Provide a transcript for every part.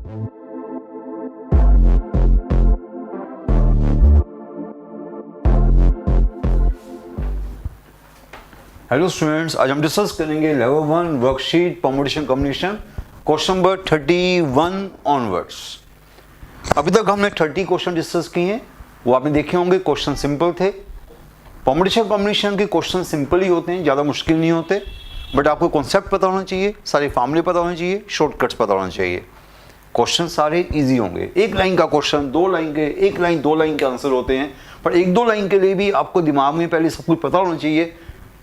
Hello students, आज हम discuss करेंगे level 1 worksheet permutation combination question number 31 onwards. अभी तक हमने 30 क्वेश्चन डिस्कस किए हैं, वो आपने देखे होंगे। क्वेश्चन सिंपल थे। परमुटेशन कॉम्बिनेशन के क्वेश्चन सिंपल ही होते हैं, ज़्यादा मुश्किल नहीं होते, बट आपको कॉन्सेप्ट पता होना चाहिए, सारे फॉर्मूले पता होने चाहिए, शॉर्टकट्स पता होना चाहिए। क्वेश्चन सारे ईजी होंगे। एक लाइन का क्वेश्चन, दो लाइन के, एक लाइन दो लाइन के आंसर होते हैं, पर एक दो लाइन के लिए भी आपको दिमाग में पहले सब कुछ पता होना चाहिए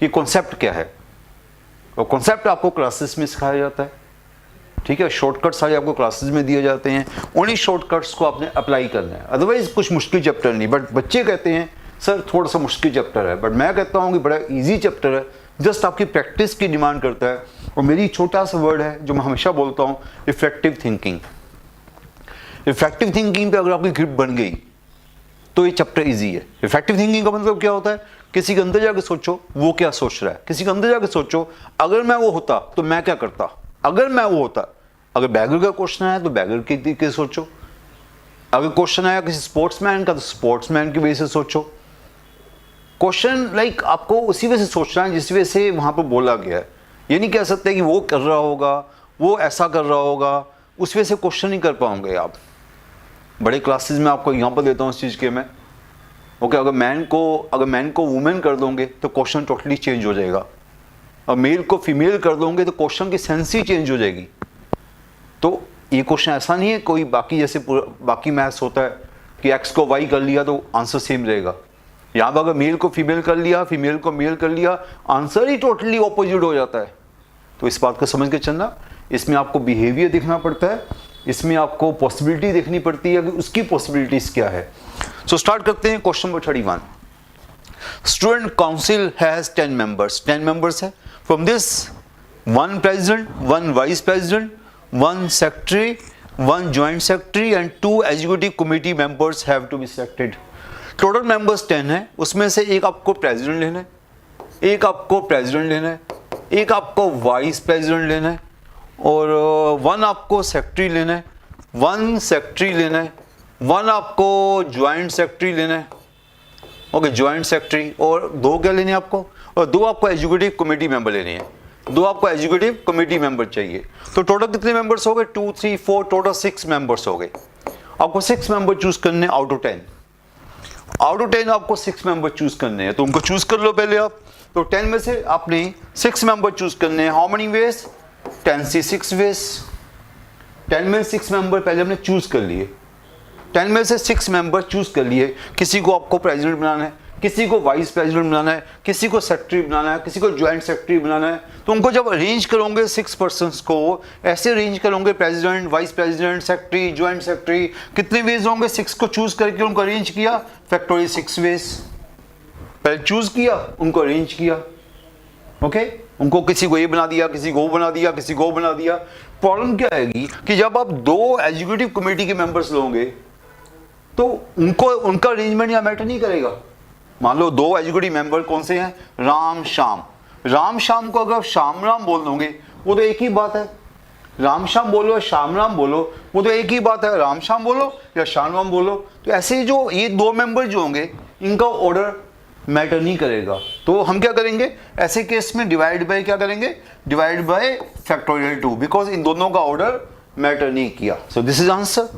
कि कॉन्सेप्ट क्या है। और कॉन्सेप्ट आपको क्लासेस में सिखाया जाता है, ठीक है। शॉर्टकट्स सारे आपको क्लासेस में दिए जाते हैं, उन्हीं शॉर्टकट्स को आपने अप्लाई करना है। अदरवाइज कुछ मुश्किल चैप्टर नहीं। बट बच्चे कहते हैं सर थोड़ा सा मुश्किल चैप्टर है, बट मैं कहता हूँ कि बड़ा इजी चैप्टर है, जस्ट आपकी प्रैक्टिस की डिमांड करता है। और मेरी छोटा सा वर्ड है जो मैं हमेशा बोलता हूँ, इफेक्टिव थिंकिंग। इफेक्टिव थिंकिंग पे अगर आपकी ग्रिप बन गई तो ये चैप्टर इजी है। इफेक्टिव थिंकिंग का मतलब क्या होता है? किसी के अंदर जाके सोचो वो क्या सोच रहा है, किसी के अंदर जाके सोचो अगर मैं वो होता तो मैं क्या करता, अगर मैं वो होता। अगर बैगर का क्वेश्चन आया तो बैगर के सोचो, अगर क्वेश्चन आया किसी स्पोर्ट्समैन का तो स्पोर्ट्समैन की वजह से सोचो। क्वेश्चन लाइक आपको उसी वजह से सोचना है जिस वजह से वहां पर बोला गया है। ये नहीं कह सकते कि वो कर रहा होगा, वो ऐसा कर रहा होगा, उस वजह से क्वेश्चन नहीं कर पाओगे आप। बड़े क्लासेस में आपको यहाँ पर देता हूँ इस चीज़ के मैं, ओके। अगर मैन को वुमेन कर दोगे तो क्वेश्चन टोटली चेंज हो जाएगा, और मेल को फीमेल कर दोगे तो क्वेश्चन की सेंस ही चेंज हो जाएगी। तो ये क्वेश्चन ऐसा नहीं है कोई बाकी जैसे बाकी मैथ्स होता है कि एक्स को वाई कर लिया तो आंसर सेम रहेगा। यहाँ पर अगर मेल को फीमेल कर लिया, फीमेल को मेल कर लिया, आंसर ही टोटली ऑपोजिट हो जाता है। तो इस बात को समझ के चलना। इसमें आपको बिहेवियर देखना पड़ता है, इसमें आपको पॉसिबिलिटी देखनी पड़ती है कि उसकी पॉसिबिलिटीज क्या है। सो स्टार्ट करते हैं question number 31। Student council has 10 members. 10 members है। From this 1 president, 1 vice president, 1 secretary, 1 joint secretary and 2 executive committee members have to be selected. Total members 10 है, उसमें से एक आपको प्रेसिडेंट लेना है, एक आपको प्रेसिडेंट लेना है, एक आपको वाइस प्रेसिडेंट लेना है, और 1 आपको सेक्रेटरी लेना है, 1 सेक्रेटरी लेना है, 1 आपको ज्वाइंट सेक्रेटरी लेना है, ओके, ज्वाइंट सेक्रेटरी, और 2 क्या लेने हैं आपको, और 2 आपको एग्जीक्यूटिव कमेटी मेंबर लेने हैं। 2 आपको एग्जीक्यूटिव कमेटी मेंबर चाहिए। तो टोटल कितने मेंबर्स हो गए? 2 3 4, टोटल 6 मेंबर्स हो गए। आपको 6 मेंबर चूज करने आउट ऑफ 10। आउट ऑफ 10 आपको 6 मेंबर चूज करने हैं, तो उनको चूज कर लो पहले आप। तो 10 में से आपने 6 मेंबर चूज करने हैं। How many veg? 10 से 6 वेज। 10 में 6 मेंबर पहले हमने चूज कर लिए। 10 में से 6 मेंबर चूज कर लिए। किसी को आपको प्रेसिडेंट बनाना है, किसी को वाइस प्रेसिडेंट बनाना है, किसी को सेक्रेटरी बनाना है, किसी को ज्वाइंट सेक्रेटरी बनाना है। तो उनको जब अरेंज करोगे 6 पर्सन्स को, ऐसे अरेंज करोगे president, vice president, secretary, joint secretary, कितने वेज होंगे? 6 को चूज करके उनको अरेंज किया, फैक्टोरियल 6 वेज। पहले चूज किया, उनको अरेंज किया, ओके। उनको किसी को ये बना दिया, किसी को वो बना दिया, किसी को वो बना दिया। प्रॉब्लम क्या आएगी कि जब आप 2 एग्जीक्यूटिव कमेटी के मेंबर्स लोगे तो उनका अरेंजमेंट यहाँ मैटर नहीं करेगा। मान लो 2 एग्जीक्यूटिव मेंबर कौन से हैं? राम श्याम। राम श्याम को अगर शाम राम बोल दोगे वो तो एक ही बात है। राम श्याम बोलो, श्याम राम बोलो, वो तो एक ही बात है। राम श्याम बोलो या श्याम राम बोलो। तो ऐसे जो ये 2 मेंबर जो होंगे इनका ऑर्डर मैटर नहीं करेगा। तो हम क्या करेंगे ऐसे केस में? डिवाइड बाय क्या करेंगे? Divide by factorial 2, because in दोनों का ऑर्डर मैटर नहीं किया। So this is answer.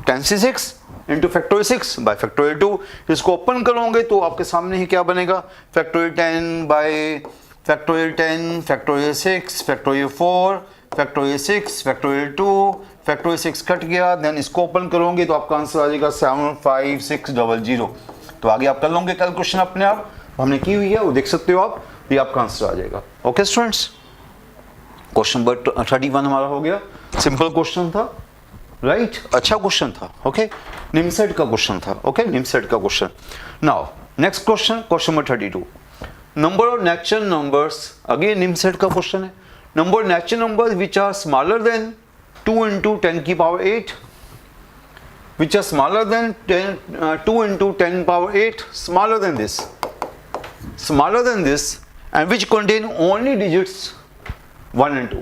10 से 6 इंटू फैक्टोरियल 6 बाय फैक्टोरियल 2। इसको ओपन करोगे तो आपके सामने ही क्या बनेगा? Factorial 10 bye factorial 10, factorial 6, factorial 4, factorial 6, factorial 2, factorial 6 cut गया। देन इसको ओपन करोगे तो आपका आंसर आ जाएगा 75600। तो आगे आप कर लोगे कैलकुलेशन अपने आप, हमने की हुई है, वो देख सकते हो आप, ये आपका आंसर आ जाएगा। ओके स्टूडेंट्स, क्वेश्चन नंबर 31 हमारा हो गया। सिंपल क्वेश्चन था, राइट? अच्छा क्वेश्चन था, ओके। निमसेट का क्वेश्चन था, ओके, निमसेट का question. Now next question, question number 32, number of natural numbers. Again NIMCET का क्वेश्चन है। Number natural numbers which are smaller than 2 into 10 की power 8, which are smaller than 2 into 10 power 8, smaller than this, and which contain only digits 1 and 2.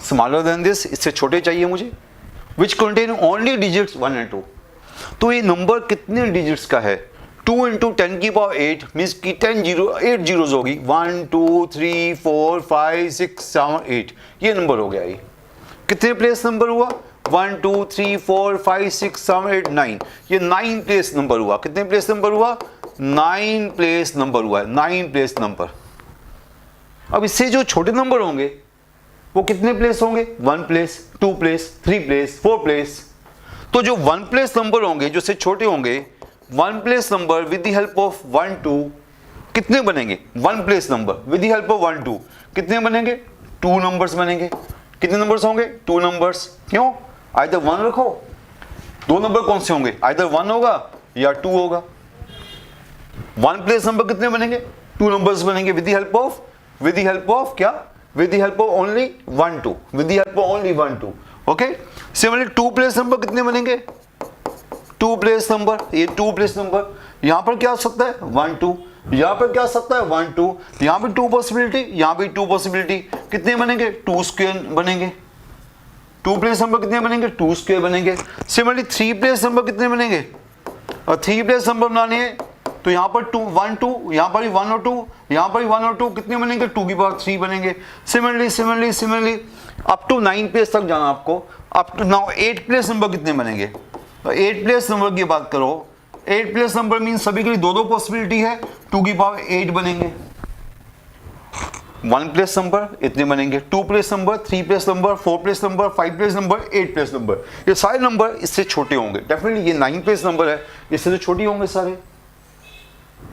Smaller than this, इससे छोटे चाहिए मुझे, which contain only digits 1 and 2। तो ये number कितने digits का है? 2 इंटू 10 की पावर 8 मीन्स की 8 जीरोज होगी। 1 2 3 4 5 6 7 8 ये नंबर हो गया। ये कितने प्लेस नंबर हुआ? 1 2 3 4 5 6 7 8 9, ये 9 प्लेस नंबर हुआ। कितने प्लेस नंबर हुआ? 9 प्लेस नंबर हुआ है, 9 प्लेस नंबर। अब इससे जो छोटे नंबर होंगे वो कितने प्लेस होंगे? 1 प्लेस, 2 प्लेस, 3 प्लेस, 4 प्लेस। तो जो 1 प्लेस नंबर होंगे, जो से छोटे होंगे, 1 place number with the help of 1 2 कितने बनेंगे? 1 place number with the help of 1 2 कितने बनेंगे? 2 नंबर्स बनेंगे। कितने नंबर्स होंगे? 2 नंबर्स। क्यों? आइदर 1 रखो। 2 नंबर कौन से होंगे? आइदर 1 होगा या 2 होगा। 1 प्लेस नंबर कितने बनेंगे? 2 नंबर्स बनेंगे विद द हेल्प ऑफ क्या? With the help of only 1 2, with the help of only 1 2। Okay, similarly 2 place number कितने बनेंगे? 2 प्लेस नंबर, ये 2 प्लेस नंबर। यहां पर क्या हो सकता है? 1 2, यहां पर क्या हो सकता है? 1 2, यहां भी 2 पॉसिबिलिटी, यहां भी 2 पॉसिबिलिटी। कितने बनेंगे? 2 स्क्वायर बनेंगे। 2 प्लेस नंबर कितने बनेंगे? 2 स्क्वायर बनेंगे। सिमिलरली 3 प्लेस नंबर कितने बनेंगे? और 3 प्लेस नंबर बनाने हैं तो यहां पर 2 1 2, यहां पर भी 1 और 2, यहां पर भी 1 और 2, कितने बनेंगे? 2 की पावर 3 बनेंगे। सिमिलरली अप टू 9 प्लेस तक जाना आपको। Up to now 8 place number कितने बनेंगे? तो 8 प्लेस नंबर की बात करो, 8 प्लेस नंबर मीन सभी के लिए 2 पॉसिबिलिटी है, 2 की पावर 8 बनेंगे। 1 प्लेस नंबर इतने बनेंगे, 2 place number, 3 place number, 4 place number, 5 place number, 8 place number. ये सारे नंबर इससे छोटे होंगे। डेफिनेटली ये 9 प्लेस नंबर है, इससे तो छोटे होंगे सारे।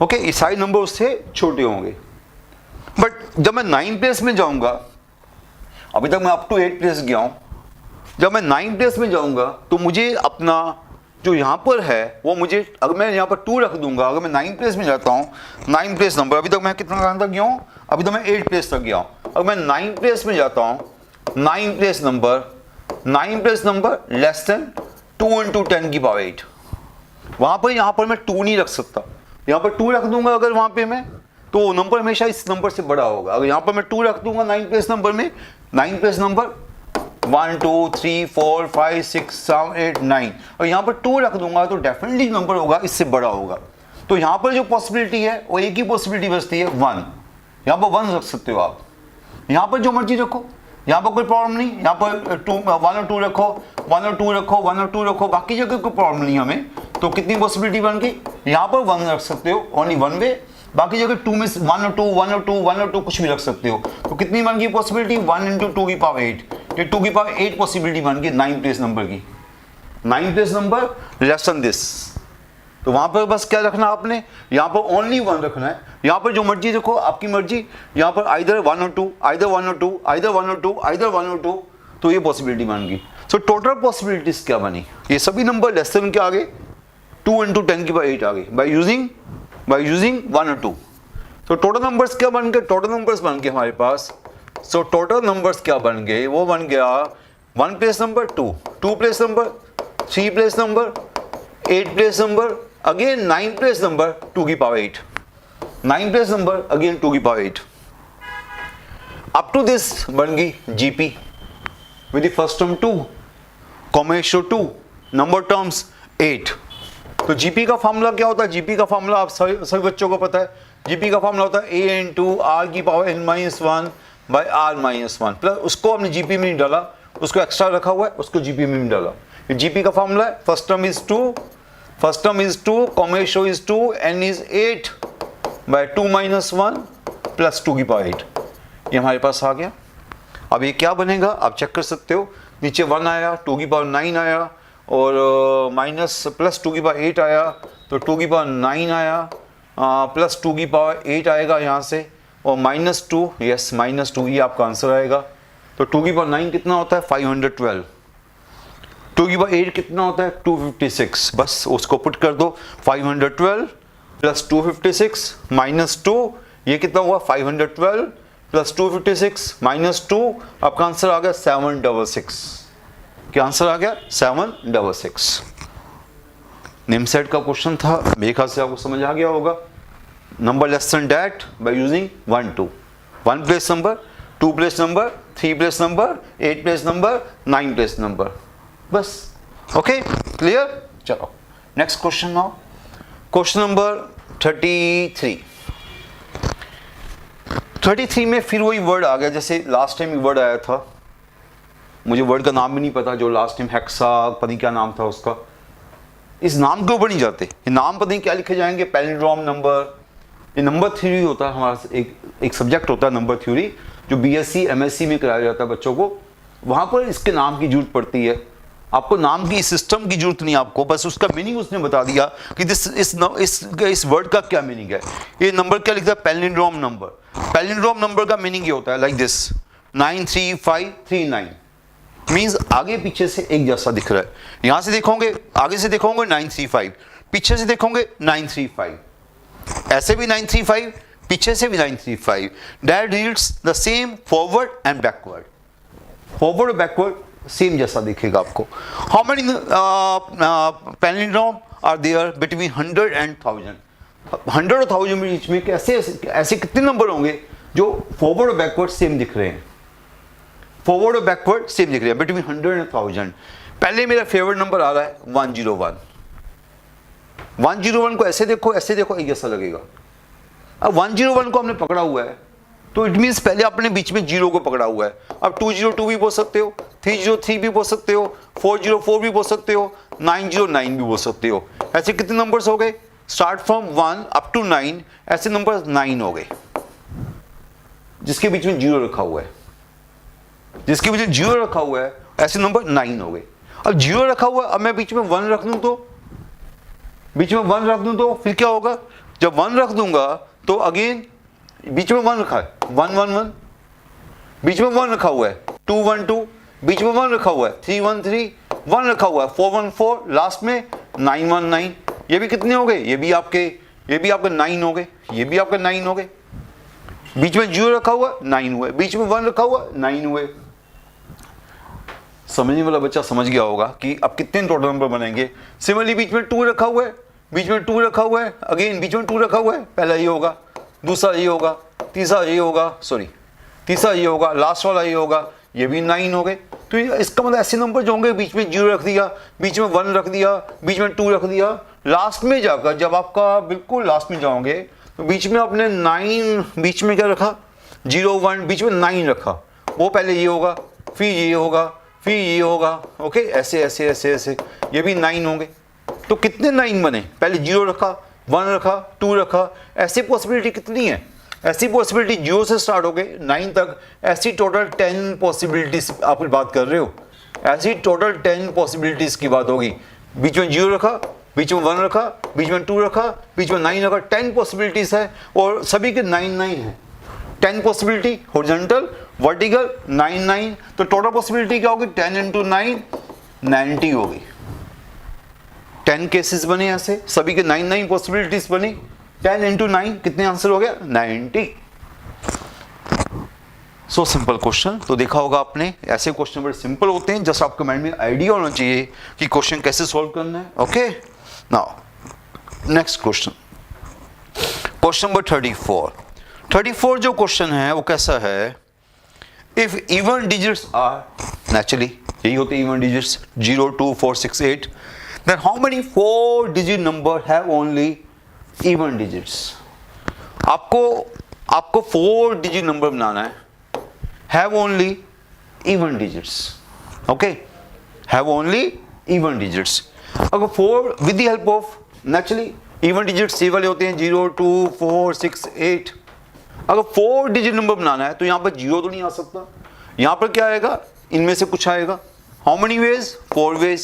ओके, ये सारे नंबर उससे छोटे होंगे। बट जब मैं 9 प्लेस में जाऊंगा, अभी तक मैं अप टू 8 प्लेस गया हूं, जब मैं 9 प्लेस में जाऊंगा तो मुझे अपना जो यहां पर है वो मुझे, अगर मैं यहां पर 2 रख दूंगा, अगर मैं 9 प्लेस में जाता हूं, 9 प्लेस नंबर, अभी तक मैं कितना तक गया हूं? अभी तक मैं 8 प्लेस तक गया हूं। अगर मैं 9 प्लेस में जाता हूं, 9 place number less then 2 into 10 की पावर 8। वहां पर यहां पर मैं 2 नहीं रख सकता। यहां पर 2 रख दूंगा अगर वहां पे मैं, तो नंबर हमेशा इस नंबर से बड़ा होगा। अगर यहां पर मैं 2 रख दूंगा 9 प्लेस नंबर में, 9 प्लेस नंबर 1 2 3 4 5 6 7 8 9, और यहां पर 2 रख दूंगा तो डेफिनेटली नंबर होगा इससे बड़ा होगा। तो यहां पर जो पॉसिबिलिटी है वो एक ही पॉसिबिलिटी बचती है, 1। यहां पर 1 रख सकते हो आप, यहां पर जो मर्जी रखो, यहां पर कोई प्रॉब्लम नहीं। यहां पर 1 और 2 रखो, 1 और 2 रखो, 1 और 2 रखो, बाकी जगह कोई प्रॉब्लम नहीं हमें। तो कितनी पॉसिबिलिटी बन गई? यहां पर 1 रख सकते हो, ओनली 1 वे। बाकी जगह 2 में 1 और 2 1 और 2 1 और 2 कुछ भी रख सकते हो। तो कितनी बन गई पॉसिबिलिटी? 1 इंटू 2 की पावर 8। ये 2 की पावर 8 पॉसिबिलिटी बन गई 9 प्लेस नंबर की। 9 place number less then this. तो वहां पर बस क्या रखना आपने? यहां पर ओनली 1 रखना है। यहां पर जो मर्जी रखो, आपकी मर्जी। यहां पर आइदर 1 और 2, आइदर 1 और 2, आइदर 1 और 2, आइदर 1 और 2। तो ये पॉसिबिलिटी बन गई। सो टोटल पॉसिबिलिटीज क्या बनी? ये सभी नंबर लेस देन क्या आ गए? 2 इंटू 10 की पावर 8 आ गई बाय यूजिंग 1 और 2। तो टोटल नंबर्स क्या बन गए? टोटल नंबर्स बन गए हमारे पास। सो टोटल नंबर्स क्या बन गए? वो बन गया 1 place number 2, 2 place number, 3 place number, 8 place number, again 9 place number 2 की पावर 8, 9 प्लेस नंबर अगेन 2 की पावर 8। अप टू दिस बन गई GP with the first term 2, common ratio 2, number terms 8। तो जीपी का फॉर्मूला क्या होता है? जीपी का फॉर्मूला आप सभी बच्चों को पता है। जीपी का फॉर्मूला होता है a इंटू आर की power n-1 by r-1 plus, उसको हमने जीपी में नहीं डाला, उसको एक्स्ट्रा रखा हुआ है, उसको जीपी में नहीं डाला। ये जीपी का फॉर्मूला है। First term is 2, common ratio is 2, n is 8 by 2-1 plus 2 की पावर 8। ये हमारे पास आ गया। अब ये क्या बनेगा आप चेक कर सकते हो। नीचे 1 आया, 2 की पावर 9 आया, और माइनस प्लस 2 की पावर 8 आया, तो 2 की पावर 9 आया, प्लस 2 की पावर 8 आएगा यहाँ से, और -2, यस -2 ये आपका आंसर आएगा। तो 2 की पावर 9 कितना होता है? 512। 2 की पावर 8 कितना होता है? 256। बस उसको पुट कर दो, 512 प्लस 256 -2, ये कितना हुआ? 512 प्लस 256 -2, आपका आंसर आ गया 766। क्या आंसर आ गया? 766। नेम सेट का क्वेश्चन था, मेरे ख्याल से आपको समझ आ गया होगा। Number less than that by using 1 2, 1 place number, 2 place number, 3 place number, 8 place number, 9 place number. बस। Okay clear. चलो next question now, question number 33 में फिर वही वर्ड आ गया जैसे लास्ट टाइम वर्ड आया था, मुझे वर्ड का नाम भी नहीं पता, जो लास्ट टाइम हेक्सा पता नहीं क्या नाम था उसका, इस नाम के ऊपर नहीं जाते, ये नाम पता नहीं क्या लिखे जाएंगे, पैलिंड्रोम नंबर, ये नंबर थ्योरी होता है हमारा, एक सब्जेक्ट होता है नंबर थ्योरी जो बीएससी एमएससी में कराया जाता है बच्चों को, वहां पर इसके नाम की जरूरत पड़ती है। आपको नाम की सिस्टम की जरूरत नहीं, आपको बस उसका मीनिंग उसने बता दिया कि इस वर्ड का क्या मीनिंग है। ये नंबर क्या लिखता है, पैलिंड्रोम नंबर। पैलिंड्रोम नंबर का मीनिंग ये होता है लाइक दिस 93539 मीन्स आगे पीछे से एक जैसा दिख रहा है। यहां से देखोगे, आगे से देखोगे 935, पीछे से देखोगे 935, ऐसे भी 935, पीछे से भी 935, that reads the same forward and backward, forward और बैकवर्ड सेम जैसा दिखेगा आपको। How many palindrome are there between 100 and 1000, 100 और 1000 के बीच में ऐसे कितने नंबर होंगे जो फॉरवर्ड और बैकवर्ड सेम दिख रहे हैं, फॉरवर्ड और बैकवर्ड सेम दिख रहे हैं बिटवीन 100 एंड 1000। पहले मेरा फेवरेट नंबर आ रहा है 101, 101 को ऐसे देखो एक जैसा लगेगा। अब 101 को हमने पकड़ा हुआ है तो इट मीन्स पहले आपने बीच में जीरो को पकड़ा हुआ है। अब 202 भी बोल सकते हो, 303 भी बोल सकते हो, 404 भी बोल सकते हो, 909 भी बोल सकते हो। ऐसे कितने नंबर्स हो गए, स्टार्ट फ्रॉम 1 अप टू 9, ऐसे नंबर 9 हो गए जिसके बीच में जीरो रखा हुआ है, जिसके बीच में जीरो रखा हुआ है, ऐसे नंबर 9 हो गए। अब जीरो रखा हुआ है, अब मैं बीच में 1 रख दूं तो, बीच में 1 रख दूं तो फिर क्या होगा, जब 1 रख दूंगा तो अगेन बीच में 1 रखा है 111, बीच में 1 रखा हुआ है 212, बीच में 1 रखा हुआ है 313, 1 रखा हुआ है 414, लास्ट में 919। ये भी कितने हो गए, ये भी आपके 9 हो गए, ये भी आपके 9 हो गए। बीच में 0 रखा हुआ 9 हुए, बीच में 1 रखा हुआ 9 हुए। समझने वाला बच्चा समझ गया होगा कि अब कितने टोटल नंबर बनेंगे। सिमिलरली बीच में 2 रखा हुआ है, बीच में 2 रखा हुआ है, अगेन बीच में 2 रखा हुआ है, पहला ये होगा, दूसरा ये होगा, तीसरा ये होगा, तीसरा ये होगा, लास्ट वाला ये होगा, ये भी 9 हो गए। तो इसका मतलब ऐसे नंबर जो होंगे बीच में 0 रख दिया, बीच में 1 रख दिया, बीच में 2 रख दिया, लास्ट में जाकर जब आपका बिल्कुल लास्ट में जाओगे तो बीच में आपने 9, बीच में क्या रखा 0 1, बीच में 9 रखा, वो पहले ये होगा, फिर ये होगा, फिर ये होगा, ओके ऐसे ऐसे ऐसे ऐसे, ये भी 9 होंगे। तो कितने 9 बने, पहले 0 रखा, 1 रखा, 2 रखा, ऐसी पॉसिबिलिटी कितनी है, ऐसी पॉसिबिलिटी 0 से स्टार्ट हो गए 9 तक, ऐसी टोटल 10 पॉसिबिलिटीज आप बात कर रहे हो, ऐसी टोटल 10 पॉसिबिलिटीज की बात होगी। बीच में 0 रखा, बीच में 1 रखा, बीच में 2 रखा, बीच में 9 रखा, 10 पॉसिबिलिटीज है और सभी के 9 है। 10 पॉसिबिलिटी हॉरिजॉन्टल, वर्टिकल 9 तो टोटल पॉसिबिलिटी क्या होगी 10 × 9 90 होगी। 10 केसेस बने ऐसे, सभी के 9 पॉसिबिलिटीज बनी, 10 × 9 कितने आंसर हो गया 90। सो सिंपल क्वेश्चन। तो देखा होगा आपने, ऐसे क्वेश्चन बड़े सिंपल होते हैं, जस्ट आपके माइंड में आइडिया होना चाहिए कि क्वेश्चन कैसे सॉल्व करना है। Okay now next question, question number 34 जो क्वेश्चन है वो कैसा है, if even digits are, naturally यही होते even digits 0 2 4 6 8, then how many 4 digit number have only even digits। आपको 4 digit number बनाना है, have only even digits, okay, have only even digits। अगर 4 with the help of naturally even digits ये वाले होते हैं 0 2 4 6 8, अगर 4 digit number बनाना है तो यहां पर 0 तो नहीं आ सकता, यहां पर क्या आएगा, इनमें से कुछ आएगा। how many ways 4 ways,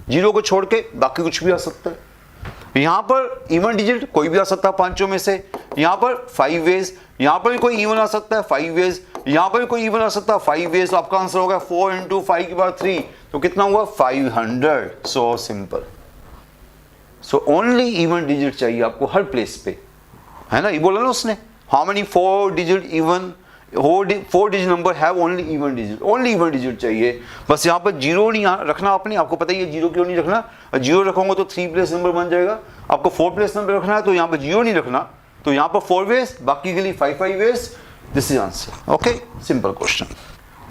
0 को छोड़ के बाकी कुछ भी आ सकता है। यहां पर इवन डिजिट कोई भी आ सकता है पांचों में से, यहां पर 5 वेज, यहां पर भी कोई इवन आ सकता है 5 वेज, यहां पर भी कोई इवन आ सकता है 5 वेज। तो आपका आंसर होगा 4 × 5 के बाद 3, तो कितना हुआ 500। So simple. So only even digit चाहिए आपको हर प्लेस पे, है ना, ये बोला ना उसने, how many 4 digit even 4 digit number have only even digit, only even digit चाहिए। बस यहाँ पर 0 नहीं रखना आपने, आपको पता ही है 0 क्यों नहीं रखना, 0 रखोगे तो 3 प्लेस नंबर बन जाएगा। आपको 4 प्लेस नंबर रखना है तो यहाँ पर 0 नहीं रखना, तो यहाँ पर 4 वेज, बाकी के लिए 5 ways. This is answer. Okay simple question.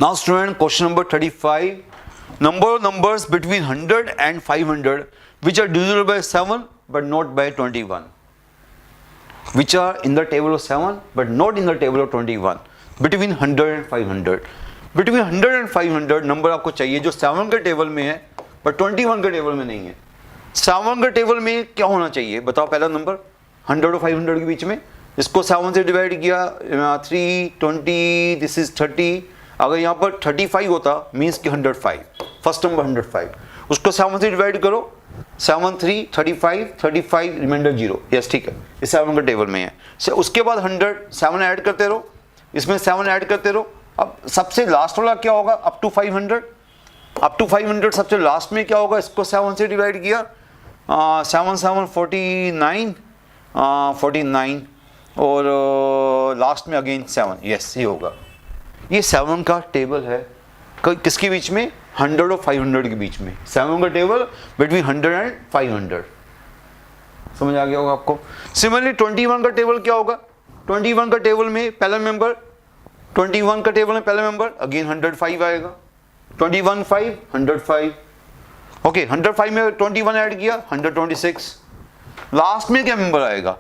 Now student question number 35 number of numbers between 100 and 500 which are divisible by 7 but not by 21, which are in the table of 7 but not in the table of 21, between 100 and 500. between 100 and 500 number आपको चाहिए जो 7 के table में है पर 21 के table में नहीं है। 7 के टेबल में क्या होना चाहिए बताओ? पहला नंबर 100 और 500 के बीच में, इसको 7 से डिवाइड किया 3 20, दिस इज 30। अगर यहाँ पर 35 होता मीन्स कि 105, फर्स्ट नंबर 105, उसको 7 से डिवाइड करो 7 3 35 रिमाइंडर 0। यस ठीक है, इस 7 के टेबल में है। उसके बाद 100 7 ऐड करते रहो, इसमें 7 ऐड करते रहो। अब सबसे लास्ट वाला क्या होगा? अप टू 500, अप टू 500 सबसे लास्ट में क्या होगा? इसको 7 से डिवाइड किया 7 7 49 49 और लास्ट में अगेन 7। यस ये होगा, ये 7 का टेबल है किसके बीच में? 100 और 500 के बीच में। 7 का टेबल बिटवीन 100 एंड 500। समझ आ गया होगा आपको। सिमिलरली 21 का टेबल क्या होगा? 21 का टेबल में पहला मेंबर, 21 का टेबल में पहला मेंबर अगेन 105 आएगा। 21 5 105। ओके 105 में 21 ऐड किया 126। लास्ट में क्या मेंबर आएगा?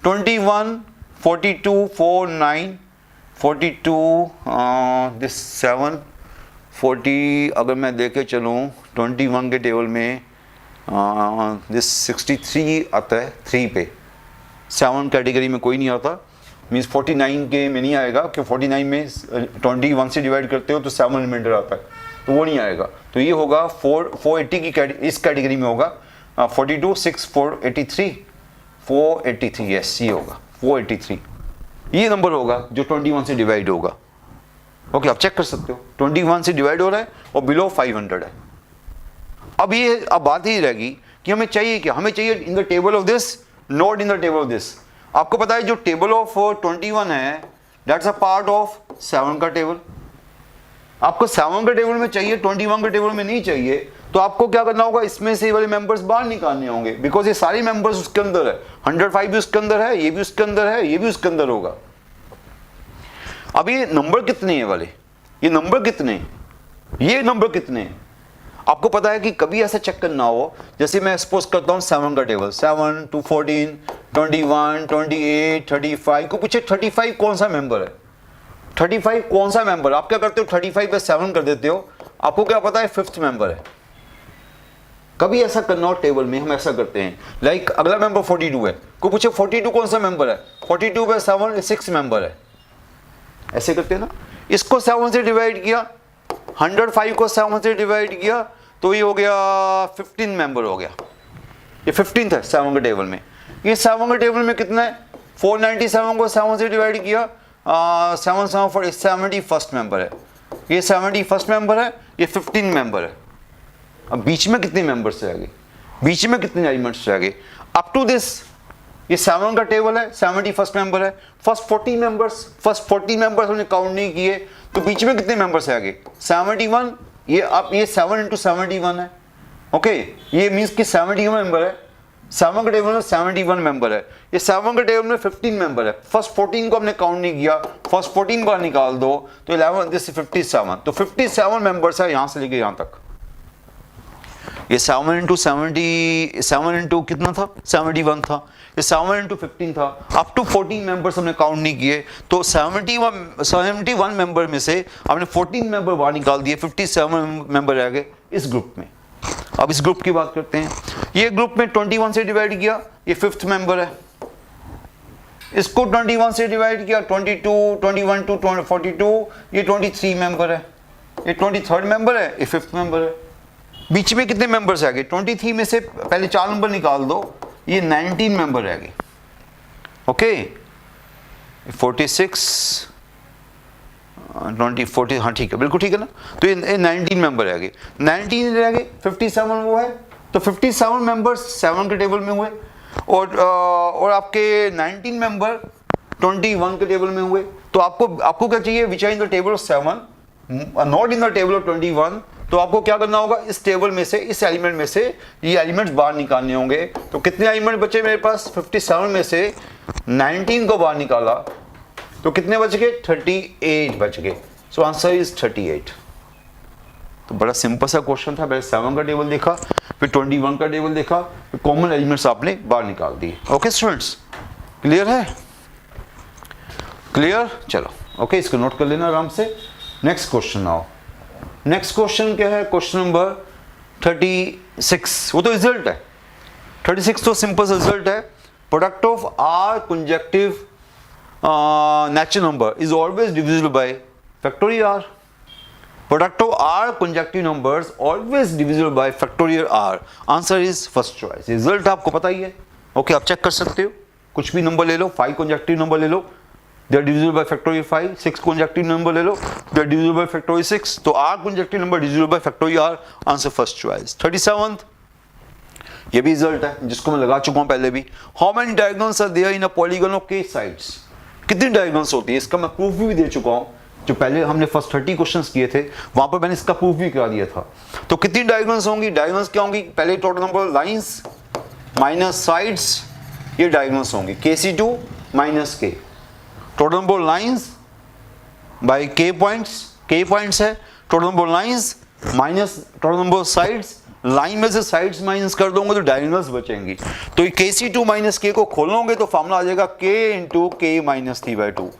21 42 4 9 42 दिस 7 40। अगर मैं देखे चलूँ 21 के टेबल में दिस 63 आता है 3 पे। 7 कैटेगरी में कोई नहीं आता, मीन्स 49 के में नहीं आएगा कि 49 में 21 से डिवाइड करते हो तो 7 रिमाइंडर आता है, तो वो नहीं आएगा। तो ये होगा 480 की इस कैटेगरी में होगा 42 6 483 483। यस ये होगा 483, ये नंबर होगा जो 21 से डिवाइड होगा। ओके आप चेक कर सकते हो 21 से डिवाइड हो रहा है और बिलो 500 है। अब बात ही रहेगी कि हमें चाहिए क्या? हमें चाहिए इन the table of this, not in the table of this. आपको पता है जो टेबल ऑफ 21 है दैट्स अ पार्ट ऑफ 7 का टेबल। आपको 7 के टेबल में चाहिए, 21 के टेबल में नहीं चाहिए, तो आपको क्या करना होगा? इसमें से वाले मेंबर्स बाहर निकालने होंगे, बिकॉज ये सारे मेंबर्स उसके अंदर है। 105 भी उसके अंदर है, ये भी उसके अंदर है, ये भी उसके अंदर होगा। अब ये नंबर कितने हैं वाले? ये नंबर कितने हैं? ये नंबर कितने हैं? आपको पता है कि कभी ऐसा चेक करना हो, जैसे मैं सपोज करता हूँ 7 का टेबल 7 to 14 21 28 35 को पूछे 35 कौन सा मेंबर है? 35 कौन सा मेंबर? आप क्या करते हो? 35 पे 7 कर देते हो, आपको क्या पता है? 5th मेंबर है। कभी ऐसा करना हो टेबल में, हम ऐसा करते हैं। लाइक अगला मेंबर 42 है, को पूछे 42 कौन सा मेंबर है? 42 पे 7 6 मेंबर है। ऐसे करते हैं ना। इसको 7 से डिवाइड किया, 105 को 7 से डिवाइड किया तो ये हो गया 15 मेंबर हो गया। ये 15th है 7 के टेबल में। ये 7 के टेबल में कितना है? 497 को 7 से डिवाइड किया 7 7 4 71st मेंबर है। ये 71st मेंबर है, ये 15 मेंबर है। अब बीच में कितने मेंबर्स से आगे? बीच में कितने एलिमेंट्स से आगे? अप टू दिस ये 7 का टेबल है, 71st मेंबर है। फर्स्ट 40 मेंबर्स हमने काउंट नहीं किए, तो बीच में कितने मेंबर्स है आगे? 71। ये अब ये 7 into 71 है। ओके ये मीन्स कि 71 मेंबर है। 7 के टेबल में 71 मेंबर है। ये 7 के टेबल में 15 मेंबर है। फर्स्ट 14 को हमने काउंट नहीं किया, फर्स्ट 14 बार निकाल दो तो 11 दिस 57। तो 57 मेंबर्स है यहाँ से लेके यहाँ तक। ये 7 into 70 7 into कितना था? 71 था। ये 7 into 15 था। अप टू 14 मेंबर्स हमने काउंट नहीं किए, तो 71 मेंबर में से हमने 14 मेंबर बाहर निकाल दिए, 57 मेंबर रह गए इस ग्रुप में। अब इस ग्रुप की बात करते हैं। ये ग्रुप में 21 से डिवाइड किया, ये 5th मेंबर है। इसको 21 से डिवाइड किया 22 21 to 42, ये 23 मेंबर है। ये 23rd मेंबर है, ये 5th मेंबर है। बीच में कितने मेंबर्स आ गए? 23 में से पहले 4 नंबर निकाल दो, ये 19 मेंबर रह गए। ओके 46 20 40 हाँ ठीक है, बिल्कुल ठीक है ना। तो ये 19 मेंबर रह गए, 19 रह गए। 57 वो है, तो 57 मेंबर्स 7 के टेबल में हुए और आपके 19 मेंबर 21 के टेबल में हुए। तो आपको क्या चाहिए? Which are in the table of 7 not in the table of 21। तो आपको क्या करना होगा? इस टेबल में से, इस एलिमेंट में से ये एलिमेंट्स बाहर निकालने होंगे। तो कितने एलिमेंट बचे मेरे पास? 57 में से 19 को बाहर निकाला तो कितने बच गए? 38 बच गए। So answer is 38। तो बड़ा सिंपल सा क्वेश्चन था, पहले 7 का टेबल देखा, फिर 21 का टेबल देखा, फिर कॉमन एलिमेंट्स आपने बाहर निकाल दिए। ओके स्टूडेंट्स, क्लियर है? क्लियर, चलो ओके, इसको नोट कर लेना आराम से। नेक्स्ट क्वेश्चन आओ। नेक्स्ट क्वेश्चन क्या है? क्वेश्चन नंबर 36, वो तो रिजल्ट है। 36 तो सिंपल रिजल्ट है। Product of r consecutive natural number is always divisible by factorial r. Product of r consecutive numbers always divisible by factorial r. Answer is first choice. Result आपको पता ही है। Okay, आप check कर सकते हो, कुछ भी नंबर ले लो, 5 कंजेक्टिव नंबर ले लो, they are divisible by factorial 5, 6 conjunctive number ले लो, they are divisible by factorial 6, तो r conjunctive number divisible by factorial r, answer first choice. 37th, ये भी रिजल्ट है जिसको मैं लगा चुका हूं पहले भी। How many diagonals are there in a polygon of k sides? कितनी डायगोनल्स होती है, इसका मैं प्रूफ भी दे चुका हूं। जो पहले हमने फर्स्ट 30 क्वेश्चंस किए थे वहां पर मैंने इसका प्रूफ भी करा दिया था। तो कितनी डायगोनल्स होंगी? डायगोनल्स क्या होंगी? पहले total number of lines minus sides, ये डायगोनल्स होंगी। kc2 minus k, total number of lines by k points है, total number of lines minus total number of sides, line में से साइड्स माइनस कर दोगे तो डायगोनल्स बचेंगी। तो kc2 माइनस k को खोलोगे तो फार्मूला आ जाएगा k इंटू k माइनस 3/2।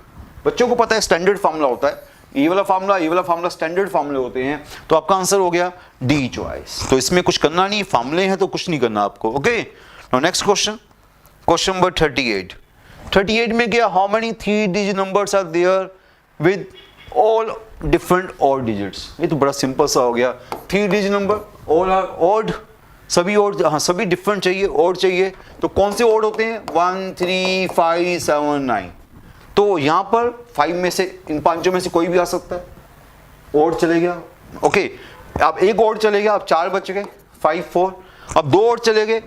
बच्चों को पता है स्टैंडर्ड फार्मूला होता है, ये वाला फार्मूला स्टैंडर्ड फार्मूले होते हैं। तो आपका आंसर हो गया डी चॉइस। तो इसमें कुछ करना नहीं, फार्मूले हैं तो कुछ नहीं करना आपको। Okay, now next question, question number 38। 38 में क्या? How many 3 digit numbers are there with all different odd digits? ये तो बड़ा सिंपल सा हो गया। 3 digit number, all are odd, सभी ऑड, हाँ सभी डिफरेंट चाहिए, ऑड चाहिए। तो कौन से ऑड होते हैं? 1, 3, 5, 7, 9। तो यहां पर 5 में से, इन पांचों में से कोई भी आ सकता है, ऑड चले गया। ओके, अब एक ऑड चले गया, अब 4 बच गए, 5, 4। अब 2 ऑड चले गए,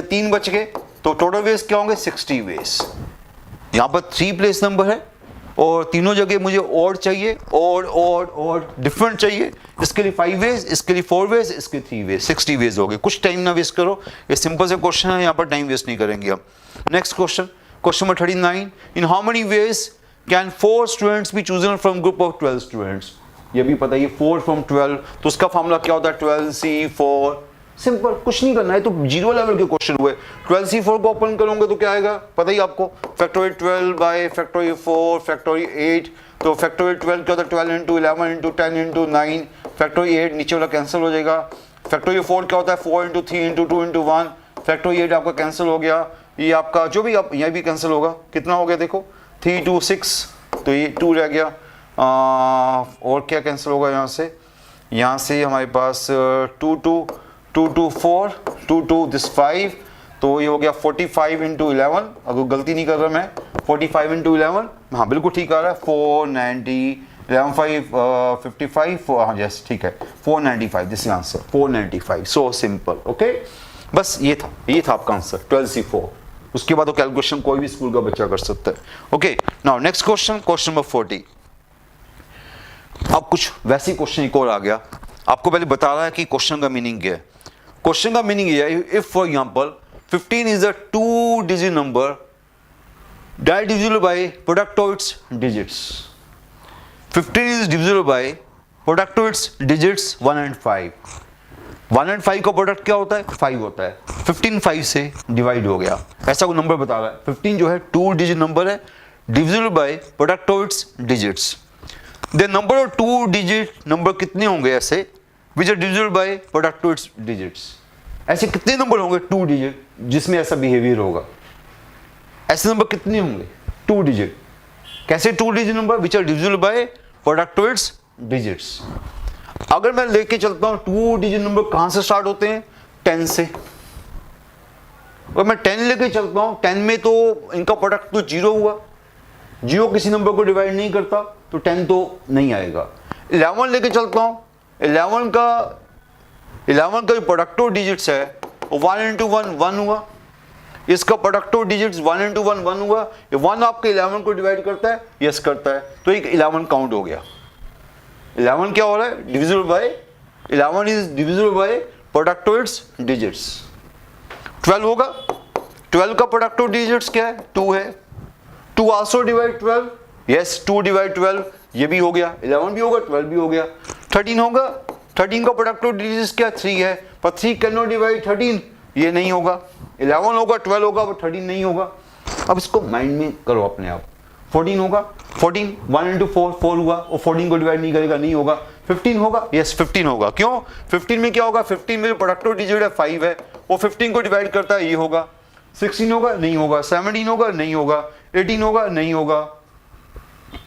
3 बच गए, तो टोटल वेज क्या होंगे? 60 वेज। यहां पर 3 प्लेस नंबर है और तीनों जगह मुझे ऑड चाहिए, ऑड डिफरेंट चाहिए। इसके लिए 5 वेज, इसके लिए 4 वेज, इसके 3 वेज, 60 वेज हो गए। कुछ टाइम ना वेस्ट करो, ये सिंपल से क्वेश्चन है, यहां पर टाइम वेस्ट नहीं करेंगे हम। Next question, question number 39। In how many ways can 4 students be chosen from group of 12 students? ये भी पता है, 4 फ्रॉम 12, तो उसका फॉर्मूला क्या होता है? 12c4। सिंपल, कुछ नहीं करना है, तो 0 लेवल के क्वेश्चन हुए। 12c4 को ओपन करोगे तो क्या आएगा पता ही आपको, फैक्टोरियल 12 बाय फैक्टोरियल 4 फैक्टोरियल 8। तो फैक्टोरियल 12 क्या होता है? 12 इंटू 11 इंटू 10 इंटू 9, फैक्टोरियल 8 नीचे वाला कैंसिल हो जाएगा। फैक्टोरियल 4 क्या होता है? 4 इंटू 3 इंटू 2 इंटू 1, फैक्टोरियल 8 आपका कैंसिल हो गया। ये आपका जो भी, आप यहाँ भी कैंसिल होगा, कितना हो गया देखो, 3, 2, 6, तो ये 2 रह गया। और क्या कैंसिल होगा यहाँ से हमारे पास 2, 2, 2, 2, 4, 2, 2, दिस 5, तो ये हो गया 45 इंटू 11। अगर गलती नहीं कर रहा मैं, 45 इंटू 11, हाँ बिल्कुल ठीक आ रहा है। 490, 11, 5, 55, हाँ यस ठीक है, 495, this is answer 495। So simple. Okay, बस ये था आपका आंसर 12c4। उसके बाद तो कैलकुलेशन कोई भी स्कूल का बच्चा कर सकता है। Okay, now next question, question number 40। अब कुछ वैसी क्वेश्चन एक और आ गया, आपको पहले बता रहा है कि क्वेश्चन का मीनिंग क्या है। क्वेश्चन का मीनिंग ये है, if for example 15 is a 2 digit number divisible by product of its digits. 15 is divisible by product of its digits 1 and 5. 1 and 5 का प्रोडक्ट क्या होता है? 5 होता है। 15 5 से डिवाइड हो गया, ऐसा कोई नंबर बता रहा है। 15 जो है 2 डिजिट नंबर है, divisible by product of its digits. The number of 2 digit number कितने होंगे ऐसे which are divisible by product of its digits? ऐसे कितने नंबर होंगे 2 डिजिट जिसमें ऐसा बिहेवियर होगा? ऐसे नंबर कितने होंगे 2 डिजिट? कैसे 2 digit number? Which are divisible by product of its digits. अगर मैं लेके चलता हूं 2 डिजिट नंबर कहां से स्टार्ट होते हैं? 10 से। और मैं 10 लेके चलता हूं, 10 में तो इनका प्रोडक्ट तो 0 हुआ, 0 किसी नंबर को डिवाइड नहीं करता, तो 10 तो नहीं आएगा। 11 लेके चलता हूं, 11 का जो प्रोडक्ट ऑफ डिजिट्स है 1 इंटू 1 1 हुआ, इसका प्रोडक्ट ऑफ डिजिट्स 1 इंटू 1 1 हुआ। ये 1 आपके 11 को डिवाइड करता है? यस करता है, तो एक 11 काउंट हो गया। 11 क्या हो रहा है? Divisible bye 11 is divisible by product of its digits. 12 होगा, 12 का प्रोडक्ट ऑफ डिजिट्स क्या है? 2 है। 2 आल्सो डिवाइड 12, यस 2 डिवाइड 12, ये भी हो गया, 11 भी होगा 12 भी हो गया। 13 होगा, 13 का प्रोडक्टिव डिजिट क्या 3 है, पर 3 कैन नॉट डिवाइड 13, ये नहीं होगा। 11 होगा, 12 होगा, वो 13 नहीं होगा। अब इसको माइंड में करो अपने आप। 14 होगा, 14 1 इंटू 4 4 हुआ, और 14 को डिवाइड नहीं करेगा, नहीं होगा। 15 होगा, यस 15 होगा। क्यों? 15 में क्या होगा, 15 में जो प्रोडक्टिव डिजिट है 5 है, वो 15 को डिवाइड करता है, ये होगा। 16 होगा, नहीं होगा। 17 होगा, नहीं होगा। 18 होगा, नहीं होगा।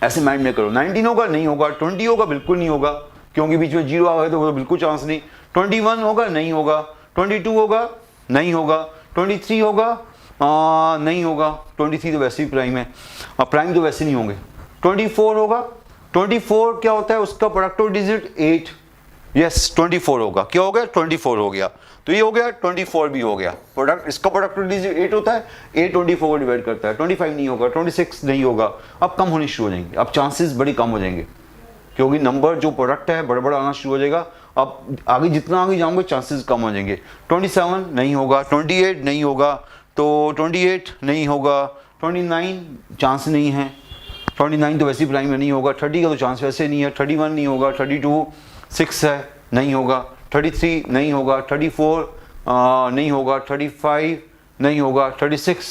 ऐसे माइंड में करो। 19 होगा, नहीं होगा। 20 होगा, बिल्कुल नहीं होगा, क्योंकि बीच में 0 आ गए तो वो बिल्कुल चांस नहीं। 21 होगा, नहीं होगा। 22 होगा, नहीं होगा। 23 होगा, नहीं होगा। 23 तो वैसे ही प्राइम है, प्राइम तो वैसे नहीं होंगे। 24 होगा, 24 क्या होता है, उसका प्रोडक्टिव डिजिट 8, यस 24 होगा। क्या हो गया, 24 हो गया, तो ये हो गया 24 भी हो गया। प्रोडक्ट इसका प्रोडक्टिव डिजिट 8 होता है, 8 24 को डिवाइड करता है। 25 नहीं होगा, 26 नहीं होगा। अब कम होने शुरू हो जाएंगे, अब चांसेस बड़ी कम हो जाएंगे, क्योंकि नंबर जो प्रोडक्ट है बड़ा बड़ा आना शुरू हो जाएगा। अब आगे जितना आगे जाऊंगे चांसेस कम हो जाएंगे। 27 नहीं होगा, 28 नहीं होगा, तो 28 नहीं होगा। 29 चांस नहीं है, 29 तो वैसे ही प्राइम में नहीं होगा। 30 का तो चांस वैसे नहीं है। 31 नहीं होगा। 32 6 है, नहीं होगा। 33 नहीं होगा। 34 नहीं होगा। 35 नहीं होगा। 36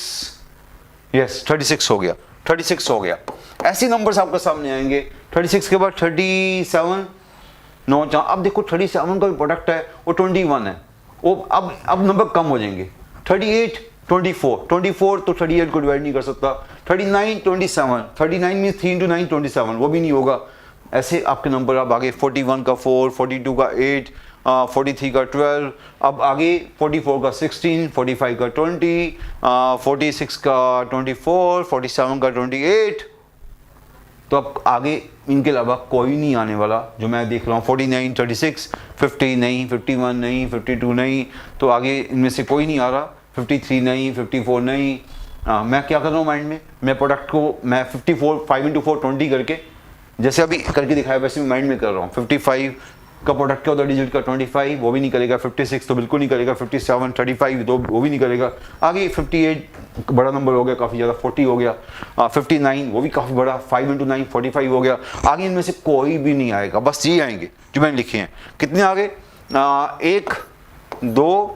यस 36 हो गया। 36 हो गया। ऐसे नंबर्स आपके सामने आएंगे। 36 के बाद 37 9 चांस। अब देखो 37 का भी प्रोडक्ट है, वो 21 है, वो अब नंबर कम हो जाएंगे। 38 24 तो 38 को डिवाइड नहीं कर सकता। 39 27, 39 मीन्स 3 into 9 27, वो भी नहीं होगा। ऐसे आपके नंबर अब आगे 41 का 4, 42 का 8, 43 का 12, अब आगे 44 का 16, 45 का 20, 46 का 24, 47 का 28। तो अब आगे इनके अलावा कोई नहीं आने वाला जो मैं देख रहा हूँ। 49 36 50 नहीं, 51 नहीं, 52 नहीं, तो आगे इनमें से कोई नहीं आ रहा। 53 नहीं, 54 नहीं। मैं क्या कर रहा हूँ माइंड में, मैं प्रोडक्ट को मैं 54 5 into 4 20 करके जैसे अभी करके दिखाया वैसे मैं माइंड में कर रहा हूँ। 55 का प्रोडक्ट क्या होता है डिजिट का 25, वो भी नहीं करेगा। 56 तो बिल्कुल नहीं करेगा। 57 35 तो वो भी नहीं करेगा। आगे 58 बड़ा नंबर हो गया काफ़ी ज़्यादा, 40 हो गया। 59 वो भी काफ़ी बड़ा, 5 into 9 45 हो गया। आगे इनमें से कोई भी नहीं आएगा, बस ये आएंगे जो मैंने लिखे हैं। कितने आगे, 1 2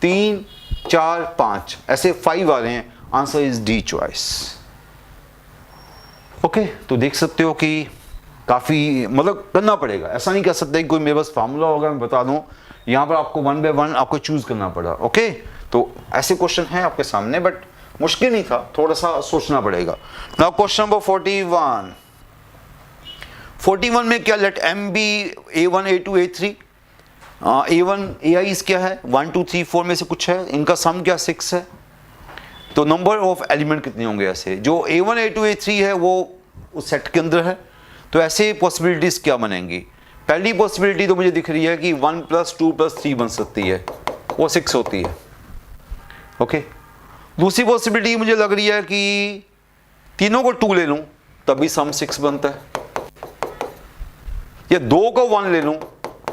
3 4 5, ऐसे 5 आ रहे हैं। Answer is D choice. Okay, तो देख सकते हो कि काफ़ी मतलब करना पड़ेगा, ऐसा नहीं कह सकते कि कोई मेरे पास फार्मूला होगा मैं बता दूं। यहाँ पर आपको 1 by 1 आपको चूज करना पड़ा। ओके, तो ऐसे क्वेश्चन हैं आपके सामने, बट मुश्किल नहीं था, थोड़ा सा सोचना पड़ेगा। नाउ क्वेश्चन नंबर 41 में क्या, late m B a1 a2 a3। a1 ai's क्या है, 1 2 3 4 में से कुछ है, इनका सम क्या 6 है। तो नंबर ऑफ एलिमेंट कितने होंगे ऐसे, जो a1 a2 a3 है वो उस सेट के अंदर है। तो ऐसे पॉसिबिलिटीज क्या बनेंगी। पहली पॉसिबिलिटी तो मुझे दिख रही है कि 1 + 2 + 3 बन सकती है, वो 6 होती है। ओके, दूसरी पॉसिबिलिटी मुझे लग रही है कि तीनों को 2 ले लूं तब भी सम 6 बनता है, या 2 को 1 ले लूं,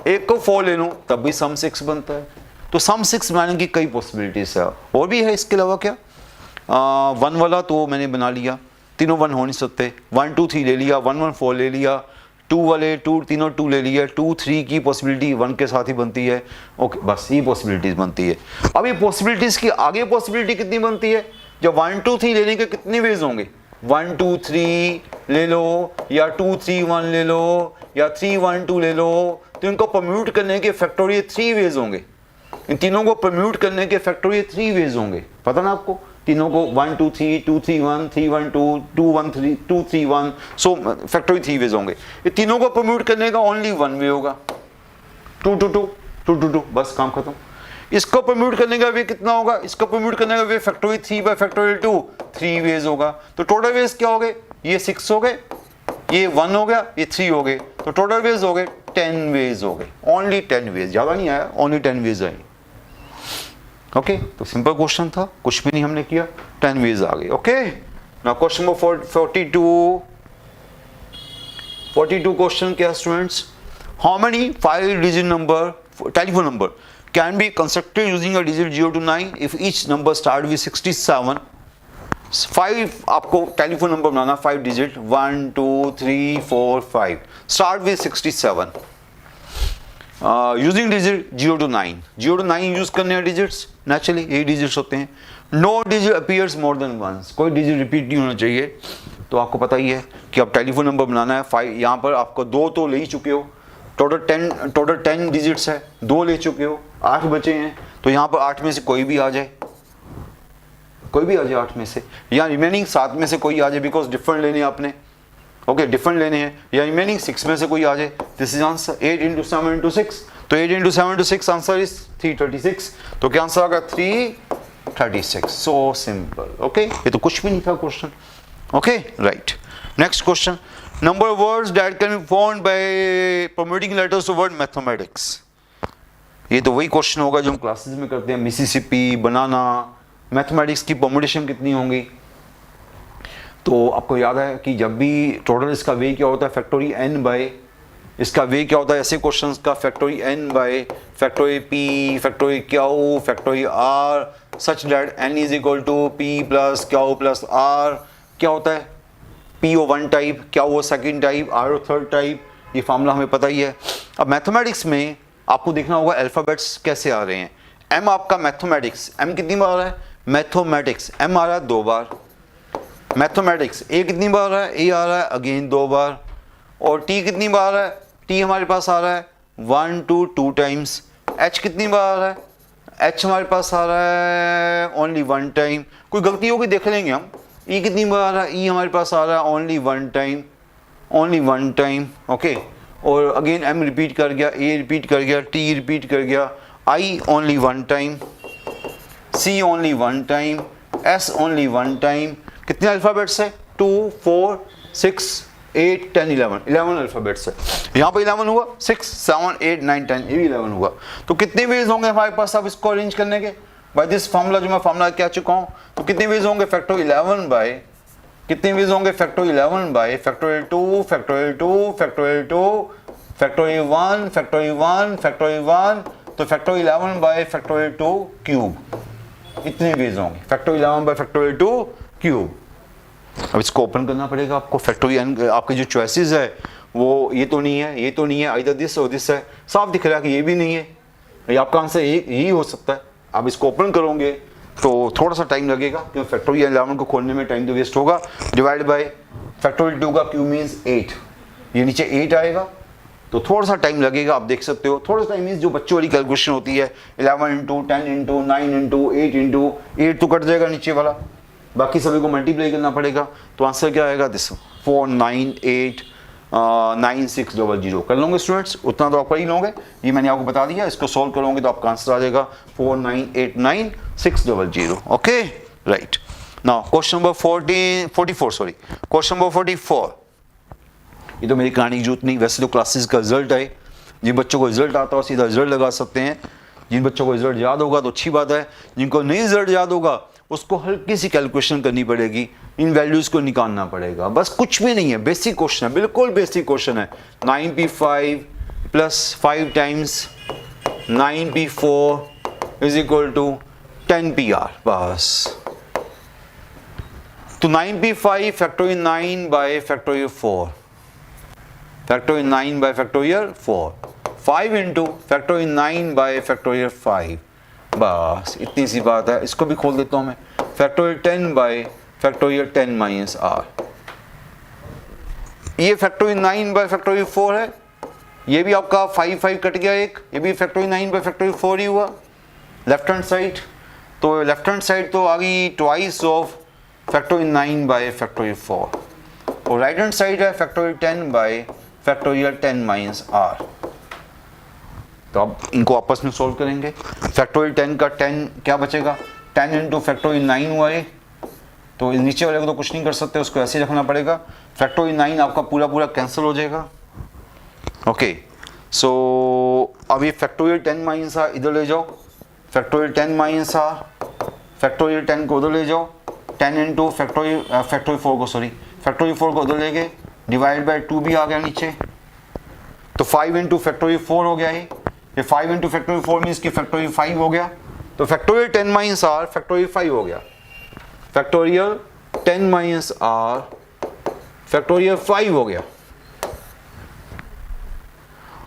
1 को 4 ले लूं तब भी सम 6 बनता है। तो सम 6 बनाने की कई पॉसिबिलिटीज है। और भी है इसके अलावा क्या, 1 वाला तो मैंने बना लिया, तीनों 1 हो नहीं सकते। 1 2 3 ले लिया, 1 1 4 ले लिया। 2 वाले तीनों 2 ले लिया। 2 3 की पॉसिबिलिटी 1 के साथ ही बनती है। ओके, बस ये पॉसिबिलिटीज बनती है। अब ये पॉसिबिलिटीज की आगे पॉसिबिलिटी कितनी बनती है, जब 1 2 3 लेने के कितने वेज होंगे, 1 2 3 ले लो, या 2 3 1 ले लो, या 3 1 2 ले लो। तो इनको परम्यूट करने के फैक्टोरियल 3 वेज होंगे। इन तीनों को परम्यूट करने के फैक्टोरियल 3 वेज होंगे, पता ना आपको। तीनों को 1 2 3 2 3 1 3 1 2 2 1 3 2 3 1, सो फैक्टोरियल 3 वेज होंगे। ये तीनों को परम्यूट करने का ओनली 1 वे होगा, 2 2 2 2 2 2, बस काम खत्म। इसको परम्यूट करने का वे कितना होगा, इसको परम्यूट करने का वे फैक्टोरियल 3 by फैक्टोरियल 2 3 वेज होगा। तो टोटल वेज क्या हो गए, ये 6 हो गए, ये 1 हो गया, ये 3 हो गए, तो टोटल वेज हो गए 10 वेज हो गए। ओनली 10 वेज, ज़्यादा नहीं आया, ओनली 10 वेज आए। ओके, तो सिंपल क्वेश्चन था, कुछ भी नहीं हमने किया, 10 वेज आ गए। Okay, now question number 42 question क्या students, how many 5 digit number telephone number can be constructed using a digit 0 to 9 if each number start with 67। 5 आपको टेलीफोन नंबर बनाना, 5 digit, 1 2 3 4 5, start with 67। Using digit 0 to 9, 0 to 9 use करने हैं digits, naturally यही digits होते हैं. No digit appears more than once, कोई digit repeat नहीं होना चाहिए. तो आपको पता ही है कि अब टेलीफोन नंबर बनाना है 5, यहाँ पर आपको 2 तो ले ही चुके हो, टोटल 10 डिजिट्स है, 2 ले चुके हो, 8 बचे हैं. तो यहाँ पर 8 में से कोई भी आ जाए, कोई भी आ जाए 8 में से, या रिमेनिंग 7 में से कोई आ जाए, बिकॉज डिफरेंट लेने हैं आपने. ओके, डिफरेंट लेने हैं, या रिमेनिंग 6 में से कोई आ जाए. This is answer 8 into 7 into 6. तो 8 into 7 into 6 आंसर इज 336. तो क्या आंसर आएगा 336. So simple. ओके, ये तो कुछ भी नहीं था question. Okay, right. Next question, number words that can be found by permuting letters to word mathematics. ये तो वही क्वेश्चन होगा जो हम क्लासेस में करते हैं. मिसिसिपी, बनाना, मैथमेटिक्स की परम्यूटेशन कितनी होंगी. तो आपको याद है कि जब भी टोटल इसका वे क्या होता है, फैक्टोरियल n बाय, इसका वे क्या होता है ऐसे क्वेश्चंस का, factorial n by factorial p, factorial q, factorial r, such that n is equal to p plus q plus r. क्या होता है, p ओ 1 टाइप, q ओ सेकेंड टाइप, r ओ थर्ड टाइप. ये फार्मूला हमें पता ही है. अब मैथमेटिक्स में आपको देखना होगा अल्फ़ाबेट्स कैसे आ रहे हैं. m आपका मैथमेटिक्स, m कितनी बार आ रहा है, मैथमेटिक्स m आ रहा है 2 बार. मैथमेटिक्स a कितनी बार आ रहा है, a आ रहा है अगेन 2 बार. और t कितनी बार आ रहा है, t हमारे पास आ रहा है 1 to 2 टाइम्स. h कितनी बार आ रहा है, h हमारे पास आ रहा है ओनली 1 टाइम. कोई गलती होगी देख लेंगे हम. e कितनी बार आ रहा है, e हमारे पास आ रहा है only 1 time, only 1 time. Okay, और अगेन m रिपीट कर गया, a रिपीट कर गया, t रिपीट कर गया, i only 1 time, c only 1 time, s only 1 time. कितने अल्फ़ाबेट्स है, 2, 4, 6, 8, 10, 11 अल्फ़ाबेट्स है. यहाँ पर 11 हुआ, 6, 7, 8, 9, 10, ये भी 11 हुआ. तो कितने वेज होंगे हमारे पास अब इसको अरेंज करने के, बाय दिस फार्मूला जो मैं फार्मूला कह चुका हूँ. तो कितने वेज होंगे, फैक्टोरियल 11 बाय, कितने वेज होंगे, factorial 11 bye factorial 2, factorial 2, factorial 2, factorial 1, factorial 1, factorial 1. तो फैक्टोरियल 11 बाय फैक्टोरियल 2 क्यूब. इतने वेज होंगे, फैक्टोरियल 11 बाय फैक्टोरियल 2 क्यूब. अब इसको ओपन करना पड़ेगा आपको. फैक्टोरियल आपके जो चॉइसेस है वो ये तो नहीं है, ये तो नहीं है, आइदर दिस और दिस है. साफ दिख रहा है कि ये भी नहीं है, ये आपका आंसर यही हो सकता है. अब इसको ओपन करोगे तो थोड़ा सा टाइम लगेगा, क्योंकि फैक्टोरियल 11 को खोलने में टाइम तो वेस्ट होगा. डिवाइड बाय फैक्टोरियल 2 का क्यूब मीन्स 8, ये नीचे 8 आएगा, तो थोड़ा सा टाइम लगेगा. आप देख सकते हो थोड़ा सा टाइम मीन्स जो बच्चों वाली कैलकुलेशन होती है 11 इंटू 10 इंटू 9 इंटू 8 इंटू 8 तो कट जाएगा नीचे वाला, बाकी सभी को मल्टीप्लाई करना पड़ेगा. तो आंसर क्या आएगा, दिस 4989600. कर लोगे स्टूडेंट्स, उतना तो आप कर ही लोगे, ये मैंने आपको बता दिया. इसको सॉल्व करोगे तो आपका आंसर आ जाएगा 4989600. Okay, right. Now question number 44, sorry, question number 44. ये तो मेरी कहानी की जरूरत नहीं, वैसे तो क्लासेस का रिजल्ट है, जिन बच्चों को रिजल्ट आता हो सीधा रिजल्ट लगा सकते हैं. जिन बच्चों को रिजल्ट याद होगा तो अच्छी बात है, जिनको नहीं रिजल्ट याद होगा उसको हल्की सी कैलकुलेशन करनी पड़ेगी, इन वैल्यूज को निकालना पड़ेगा. बस कुछ भी नहीं है, बेसिक क्वेश्चन है, बिल्कुल बेसिक क्वेश्चन है. 9p5 plus 5 times 9p4 is equal to 10pr. बस. तो 9p5 factorial 9 by factorial 4, factorial 9 by factorial 4, 5 into factorial 9 by factorial 5. बस इतनी सी बात है. इसको भी खोल देता हूं मैं, factorial 10 bye factorial 10 minus r. ये फैक्टोरियल 9 बाय फैक्टोरियल 4 है, ये भी आपका 5 कट गया एक, ये भी फैक्टोरियल 9 बाय फैक्टोरियल 4 ही हुआ लेफ्ट हैंड साइड. तो लेफ्ट हैंड साइड तो आ गई twice of factorial 9 by factorial 4, और राइट हैंड साइड है factorial 10 bye factorial 10 minus r. तो अब इनको आपस में सोल्व करेंगे. फैक्टोरियल 10 का 10 क्या बचेगा, 10 इंटू फैक्टोरियल 9 हुआ है, तो नीचे वाले को तो कुछ नहीं कर सकते, उसको ऐसे ही रखना पड़ेगा. फैक्टोरियल 9 आपका पूरा पूरा कैंसिल हो जाएगा. ओके, सो अब ये फैक्टोरियल 10 माइनस r इधर ले जाओ, फैक्टोरियल 10 माइनस r, फैक्टोरियल 10 को उधर ले जाओ, 10 इंटू फैक्टोरियल 4 को, सॉरी फैक्टोरियल 4 को उधर ले गए, डिवाइड बाय 2 भी आ गया नीचे. तो 5 इंटू फैक्टोरियल 4 हो गया है, ये 5 इंटू फैक्टोरियल 4 मीन्स कि फैक्टोरियल 5 हो गया. तो फैक्टोरियल 10 माइनस r फैक्टोरियल 5 हो गया, फैक्टोरियल 10 माइनस r फैक्टोरियल 5 हो गया.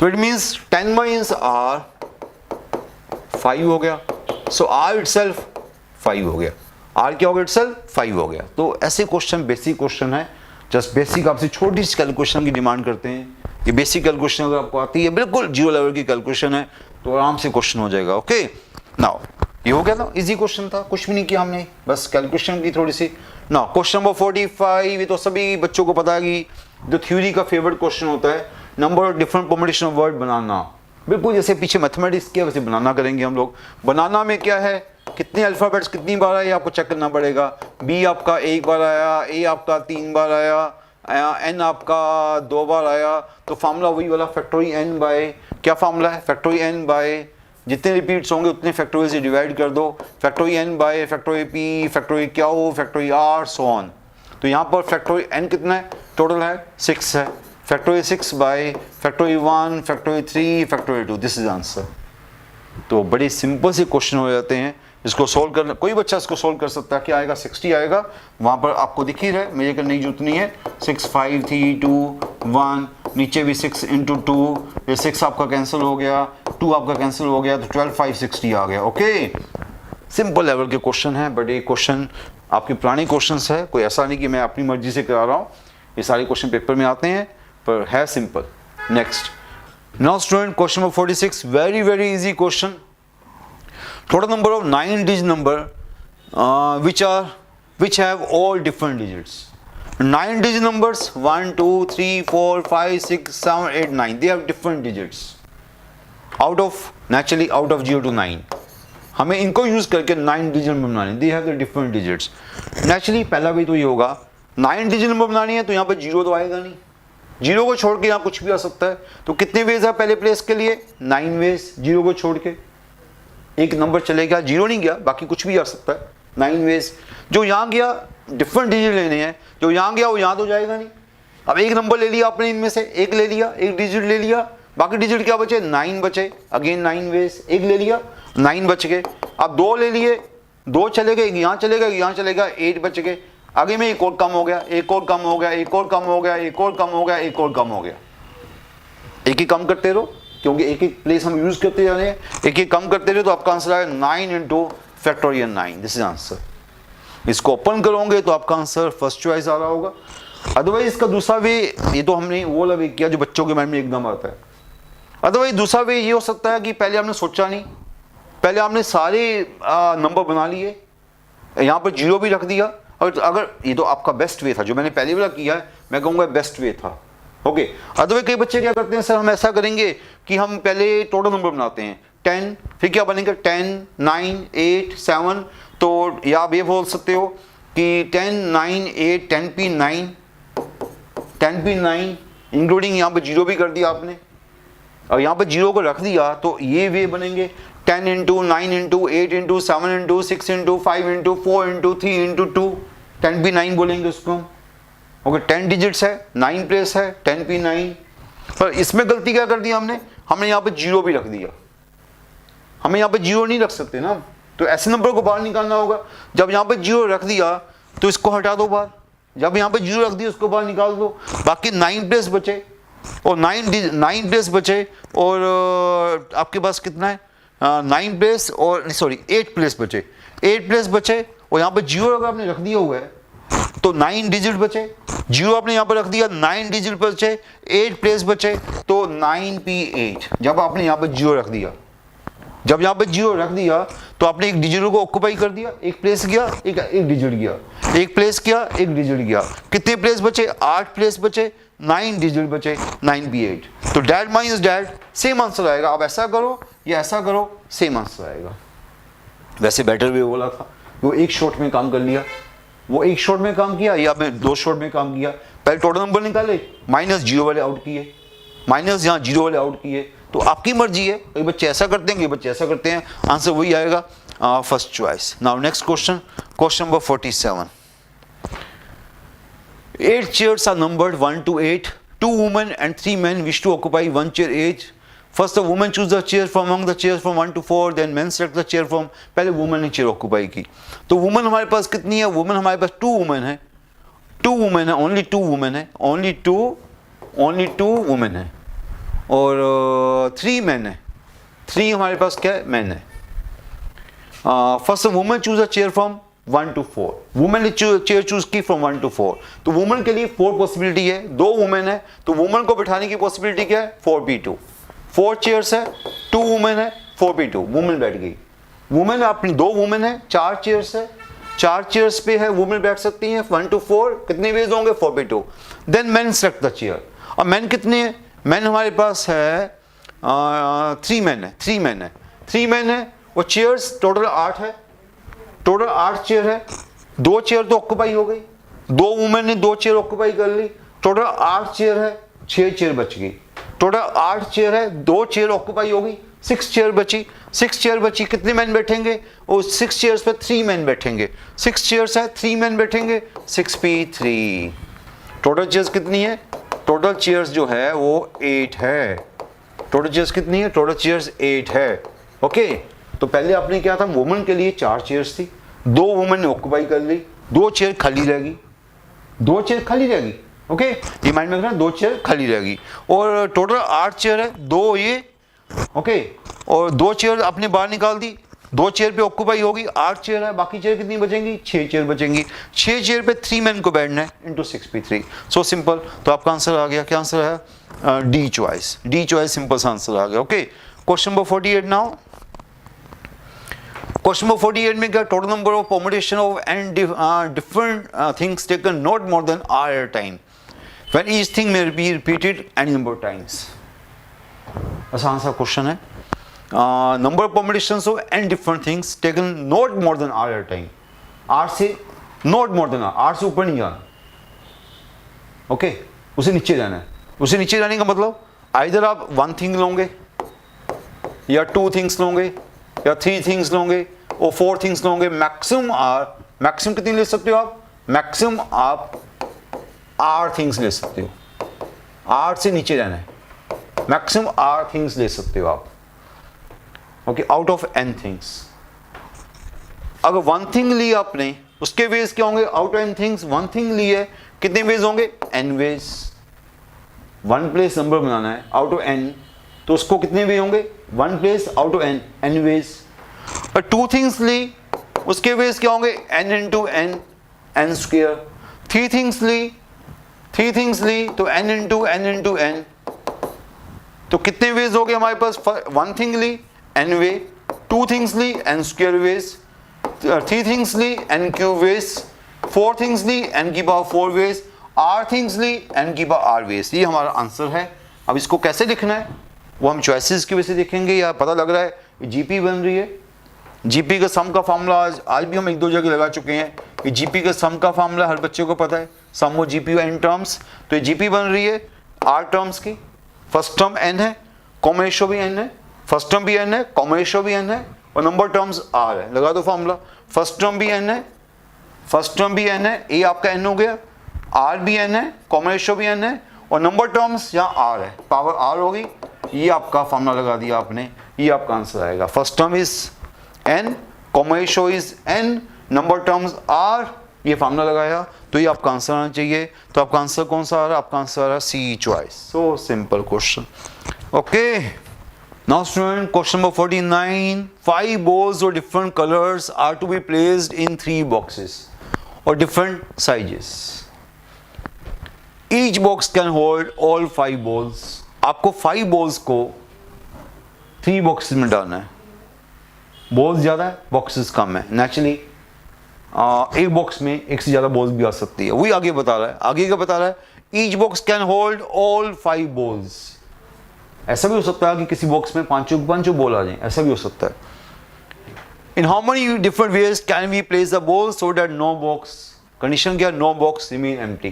तो इट मीन्स 10 माइनस आर 5 हो गया, सो आर इटसेल्फ 5 हो गया, आर क्या हो गया इटसेल्फ 5 हो गया। तो ऐसे क्वेश्चन बेसिक क्वेश्चन है, जस्ट बेसिक आपसे छोटी सी कैलकुलेशन की डिमांड करते हैं। ये बेसिक कैलकुलेशन अगर आपको आती है, बिल्कुल जीरो लेवल की कैलकुलेशन है, तो आराम से क्वेश्चन हो जाएगा। ओके नाउ ये हो गया था, इजी क्वेश्चन था, कुछ भी नहीं किया हमने, बस कैलकुलेशन की थोड़ी सी। नाउ क्वेश्चन नंबर 45, ये तो सभी बच्चों को पता है कि जो थ्योरी का फेवरेट क्वेश्चन होता है, number of different combination of word बनाना। बिल्कुल जैसे पीछे मैथमेटिक्स किया वैसे बनाना करेंगे हम लोग। बनाना में क्या है, कितने अल्फाबेट्स कितनी बार आए आपको चेक करना पड़ेगा। बी आपका एक बार आया, ए आपका 3 बार आया, एन आपका 2 बार आया, तो फार्मूला वही वाला फैक्टोरियल एन बाय, क्या फार्मूला है, फैक्टोरियल एन बाय जितने रिपीट्स होंगे उतने फैक्टोरियल से डिवाइड कर दो, factorial n by factorial p, factorial q, factorial r, so on. तो यहाँ पर फैक्टोरियल एन कितना है, टोटल है 6 है, factorial 6 bye factorial 1, factorial 3, factorial 2, this is answer. तो बड़े सिंपल से क्वेश्चन हो जाते हैं, इसको सोल्व करना कोई बच्चा इसको सोल्व कर सकता है। क्या आएगा, 60 आएगा, वहाँ पर आपको दिख ही रहा है, मेरे करने की जरूरत नहीं है। 6 5 3 2 1, नीचे भी 6 इंटू 2, ये 6 आपका कैंसिल हो गया, 2 आपका कैंसिल हो गया, तो 12 5 60 आ गया। ओके, सिंपल लेवल के क्वेश्चन है, बट ये क्वेश्चन आपके पुराने क्वेश्चन है, कोई ऐसा नहीं कि मैं अपनी मर्जी से करा रहा हूँ, ये सारे क्वेश्चन पेपर में आते हैं, पर है simple. Next, now student question number 46, very very easy question. Total number of 9 digit number which have all different digits. 9 digit numbers 1 2 3 4 5 6 7 8 9, they have different digits out of 0 to 9। हमें इनको use करके 9 digit number बनाने, they have the different digits। Naturally पहला भी तो ये होगा, 9 digit number बनानी है तो यहाँ पर जीरो तो आएगा नहीं, जीरो को छोड़ के यहाँ कुछ भी आ सकता है। तो कितने वेज है पहले प्लेस के लिए, 9 वेज, जीरो को छोड़ के एक नंबर चलेगा, जीरो नहीं गया, बाकी कुछ भी आ सकता है, 9 वेज। जो यहाँ गया डिफरेंट डिजिट लेने हैं, जो यहाँ गया वो यहाँ तो जाएगा नहीं। अब एक नंबर ले लिया आपने, इनमें से एक ले लिया, एक डिजिट ले लिया, बाकी डिजिट क्या बचे, 9 बचे, अगेन 9 वेज, एक ले लिया 9 बच गए। अब 2 ले लिए, 2 चले गए, यहाँ चलेगा, यहाँ चलेगा, 8 बच गए। आगे में एक और कम हो गया, एक और कम हो गया, एक और कम हो गया, एक और कम हो गया, एक और कम हो गया। एक ही कम करते रहो, क्योंकि एक एक प्लेस हम यूज करते जा रहे हैं, एक एक कम करते रहे, तो आपका आंसर आएगा 9 into factorial 9, this is answer. इसको ओपन करोगे तो आपका आंसर फर्स्ट चॉइस आ रहा होगा। अदरवाइज इसका दूसरा वे, ये तो हमने वो वाला वे किया जो बच्चों के माइंड में एकदम आता है। अदरवाइज दूसरा वे ये हो सकता है कि पहले आपने सोचा नहीं, पहले आपने सारे नंबर बना लिए, यहाँ पर जीरो भी रख दिया, और अगर ये तो आपका बेस्ट वे था, जो मैंने पहले वाला किया है, मैं कहूँगा बेस्ट वे था। ओके, अदरवाइज कई बच्चे क्या करते हैं, सर हम ऐसा करेंगे कि हम पहले टोटल नंबर बनाते हैं 10, फिर क्या बनेगा 10 9 8 7, तो या आप ये बोल सकते हो कि 10 9 8 10p9, 10p9 इंक्लूडिंग यहाँ पे जीरो भी कर दिया आपने, और यहाँ पे जीरो को रख दिया, तो ये वे बनेंगे 10 into 9 into 8 into 7 into 6 into 5 into 4 into 3 into 2, 10p9 बोलेंगे उसको हम। ओके, 10 डिजिट्स है, 9 प्लेस है, 10p9। पर इसमें गलती क्या कर दी हमने, हमने यहाँ पे जीरो भी रख दिया, हमें यहाँ पे जीरो नहीं रख सकते ना, तो ऐसे नंबर को बाहर निकालना होगा। जब यहाँ पे जीरो रख दिया तो इसको हटा दो बाहर, जब यहाँ पे जीरो रख दिया उसको बाहर निकाल दो, बाकी 9 प्लेस बचे, और 9 प्लेस बचे, और आपके पास कितना है 9 प्लेस, और सॉरी 8 प्लेस बचे, 8 प्लेस बचे, और यहाँ पे जीरो अगर आपने रख दिया हुआ है तो 9 डिजिट बचे, जीरो आपने यहाँ पर रख दिया, 9 डिजिट बचे, 8 प्लेस बचे, तो 9p8। जब आपने यहाँ पर जीरो रख दिया, जब यहाँ पर जीरो रख दिया तो आपने एक डिजिट को ऑक्यूपाई कर दिया, एक प्लेस गया, एक डिजिट गया, एक प्लेस किया, एक डिजिट गया, कितने प्लेस बचे, 8 प्लेस बचे, 9 डिजिट बचे, 9p8। तो that minus that same answer आएगा। आप ऐसा करो या ऐसा करो, सेम आंसर आएगा। वैसे बेटर वे बोला था, वो एक शॉट में काम कर लिया, वो एक शॉट में काम किया, या मैं 2 शॉट में काम किया। पहले टोटल नंबर निकाले, माइनस जीरो वाले आउट किए, माइनस यहाँ जीरो वाले आउट किए, तो आपकी मर्जी है, कई बच्चे ऐसा करते हैं, कई बच्चे ऐसा करते हैं, आंसर वही आएगा, first choice. Now next question, question number 47। 8 chairs are numbered 1 to 8. 2 women and 3 men wish to occupy 1 chair each. First the woman choose the chair from among the chairs from 1 to 4, then men select the chair from, पहले woman ने chair occupy की। तो woman हमारे पास कितनी है, woman हमारे पास 2 women है, 2 women है, only 2 women है, only two women है, और 3 मैन है, 3 हमारे पास क्या है, मैन है। First women choose a chair from 1 to 4, women ने चेयर चूज की फ्रॉम 1 to 4, तो वुमेन के लिए 4 पॉसिबिलिटी है, 2 वुमेन है तो वुमेन को बिठाने की पॉसिबिलिटी क्या है, 4p2, 4 चेयर्स है, 2 वुमेन है, 4p2, वुमेन बैठ गई। वुमेन अपनी 2 वुमेन है, 4 चेयर्स है, 4 चेयर्स पे है वुमेन बैठ सकती हैं, 1 to 4 कितने वेज होंगे, 4p2। Then man select the chair. अब मैन कितने हैं, मैन हमारे पास है 3 मैन है, 3 मैन है, 3 मैन है और चेयर्स टोटल 8 है, टोटल 8 चेयर है, 2 चेयर तो ऑक्यूपाई हो गई, 2 वुमेन ने 2 चेयर ऑक्यूपाई कर ली, टोटल 8 चेयर है, 6 चेयर बच गई, टोटल 8 चेयर है, 2 चेयर ऑक्यूपाई हो गई, 6 चेयर बची, 6 चेयर बची, कितने मैन बैठेंगे, और 6 चेयर्स पे 3 मैन बैठेंगे, 6 चेयर्स है, 3 मैन बैठेंगे, 6p3। टोटल चेयर्स कितनी है, टोटल चेयर्स जो है वो 8 है, टोटल चेयर्स कितनी है, टोटल चेयर्स 8 है। ओके, तो पहले आपने क्या था, वुमेन के लिए 4 चेयर्स थी, 2 वुमेन ने ऑक्यूपाई कर ली, 2 चेयर खाली रहेगी, 2 चेयर खाली रहेगी। ओके, ये माइंड में रखना, 2 चेयर खाली रहेगी और टोटल 8 चेयर है, 2 ये, ओके, और 2 चेयर आपने बाहर निकाल दी, 2 चेयर पे ऑक्यूपाई होगी, 8 चेयर है, बाकी चेयर कितनी बचेंगी, 6 चेयर बचेंगी, 6 चेयर पे 3 मैन को बैठना है इंटू 6p3। सो सिंपल, तो आपका आंसर आ गया, क्या आंसर है, D choice, D choice, simple सा आंसर आ गया। Okay, question number 48 now. Question number 48 में क्या, total number of permutation of and different things taken not more than r at a time when each thing may be repeated any number of times। आसान सा question है, number of permutations of and different things taken not more than r at a time, r से not more than r से ऊपर नहीं जाना, okay, उसे नीचे जाना है। उसे नीचे जाने का मतलब आइदर आप 1 थिंग लोगे या 2 थिंग्स लोगे या 3 थिंग्स लोगे और 4 थिंग्स लोगे, मैक्सिमम आर, मैक्सिमम कितनी ले सकते हो आप, मैक्सिमम आप 8 थिंग्स ले सकते हो, 8 से नीचे जाना है, मैक्सिमम 8 थिंग्स ले सकते हो आप। Okay, out of n things. अगर 1 थिंग ली आपने, उसके वेज क्या होंगे, out of n things 1 thing ली है, कितने वेज होंगे, n वेज। 1 प्लेस नंबर बनाना है आउट ऑफ n, तो उसको कितने वे होंगे, 1 place out of n, n ways. और 2 थिंग्स ली, उसके वेज क्या होंगे, n into n, n square. 3 things ली, 3 थिंग्स ली तो n into n into n, तो कितने वेज हो गए हमारे पास, 1 थिंग ली n वे, 2 थिंग्स ली n स्क्वेयर वेज, 3 थिंग्स ली n क्यूब वेज, 4 थिंग्स ली n की पावर 4 वेज, 8 थिंग्स ली n की पावर r वेज। ये हमारा आंसर है। अब इसको कैसे लिखना है वो हम चॉइसेस की वजह से देखेंगे, या पता लग रहा है जीपी बन रही है, जीपी का सम का फार्मूला आज भी हम 1-2 जगह लगा चुके हैं कि जीपी का सम का फार्मूला हर बच्चे को पता है, सम ऑफ जीपी एन टर्म्स। तो ये जीपी बन रही है 8 टर्म्स की, फर्स्ट टर्म n है, कॉमन रेशियो भी n है, फर्स्ट टर्म भी n है, कॉमन रेशियो भी n है और नंबर टर्म्स r है। लगा दो फार्मूला, फर्स्ट टर्म भी n है, फर्स्ट टर्म भी n है, ए आपका n हो गया, r भी n है, कॉमन रेशियो भी n है और नंबर टर्म्स यहाँ r है, पावर r होगी। ये आपका फार्मूला लगा दिया आपने, ये आपका आंसर आएगा। First term is n, common ratio is n, number terms r, ये फार्मूला लगाया तो ये आपका आंसर आना चाहिए। तो आपका आंसर कौन सा आ रहा है, आपका आंसर आ रहा है C choice. So simple question. Okay, now student, question number 49, 5 balls of different colors are to be placed in 3 boxes or different sizes. Each box can hold all 5 balls. आपको 5 balls को 3 boxes में डालना है। Balls ज़्यादा है, boxes कम है, naturally एक box में एक से ज़्यादा बॉल्स भी आ सकती है। वही आगे बता रहा है, आगे क्या बता रहा है, each box can hold all 5 balls. ऐसा भी हो सकता है कि किसी बॉक्स में 5 बॉल आ जाए, ऐसा भी हो सकता है। In how many different ways can we place the ball so that no box, condition क्या, नो बॉक्स रिमेन एम्प्टी,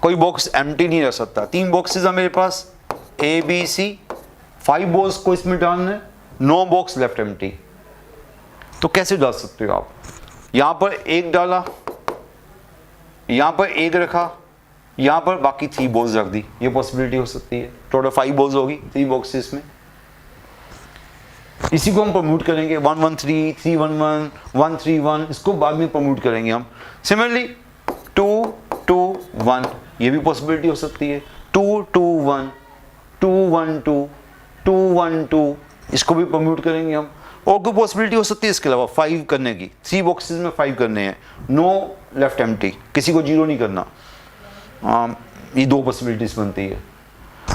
कोई बॉक्स एम्प्टी नहीं रह सकता। 3 बॉक्सेस है मेरे पास ए बी सी, 5 बॉल्स को इसमें डालना है, नो बॉक्स लेफ्ट एम्प्टी। तो कैसे डाल सकते हो आप, यहां पर 1 डाला, यहां पर 1 रखा, यहां पर बाकी 3 बॉल्स रख दी, ये पॉसिबिलिटी हो सकती है। टोटल 5 बॉल्स होगी 3 बॉक्सेस में। इसी को हम प्रमोट करेंगे 1 1 3 3 1 1 1 3 1, इसको बाद में प्रमोट करेंगे हम। सिमिलरली 2 2 1, ये भी पॉसिबिलिटी हो सकती है, 2 2 1 2 1 2 2 1 2, इसको भी परम्यूट करेंगे हम। और कोई पॉसिबिलिटी हो सकती है इसके अलावा 5 करने की, 3 बॉक्सेस में 5 करने हैं, नो लेफ्ट एम्प्टी, किसी को जीरो नहीं करना। ये 2 पॉसिबिलिटीज बनती है।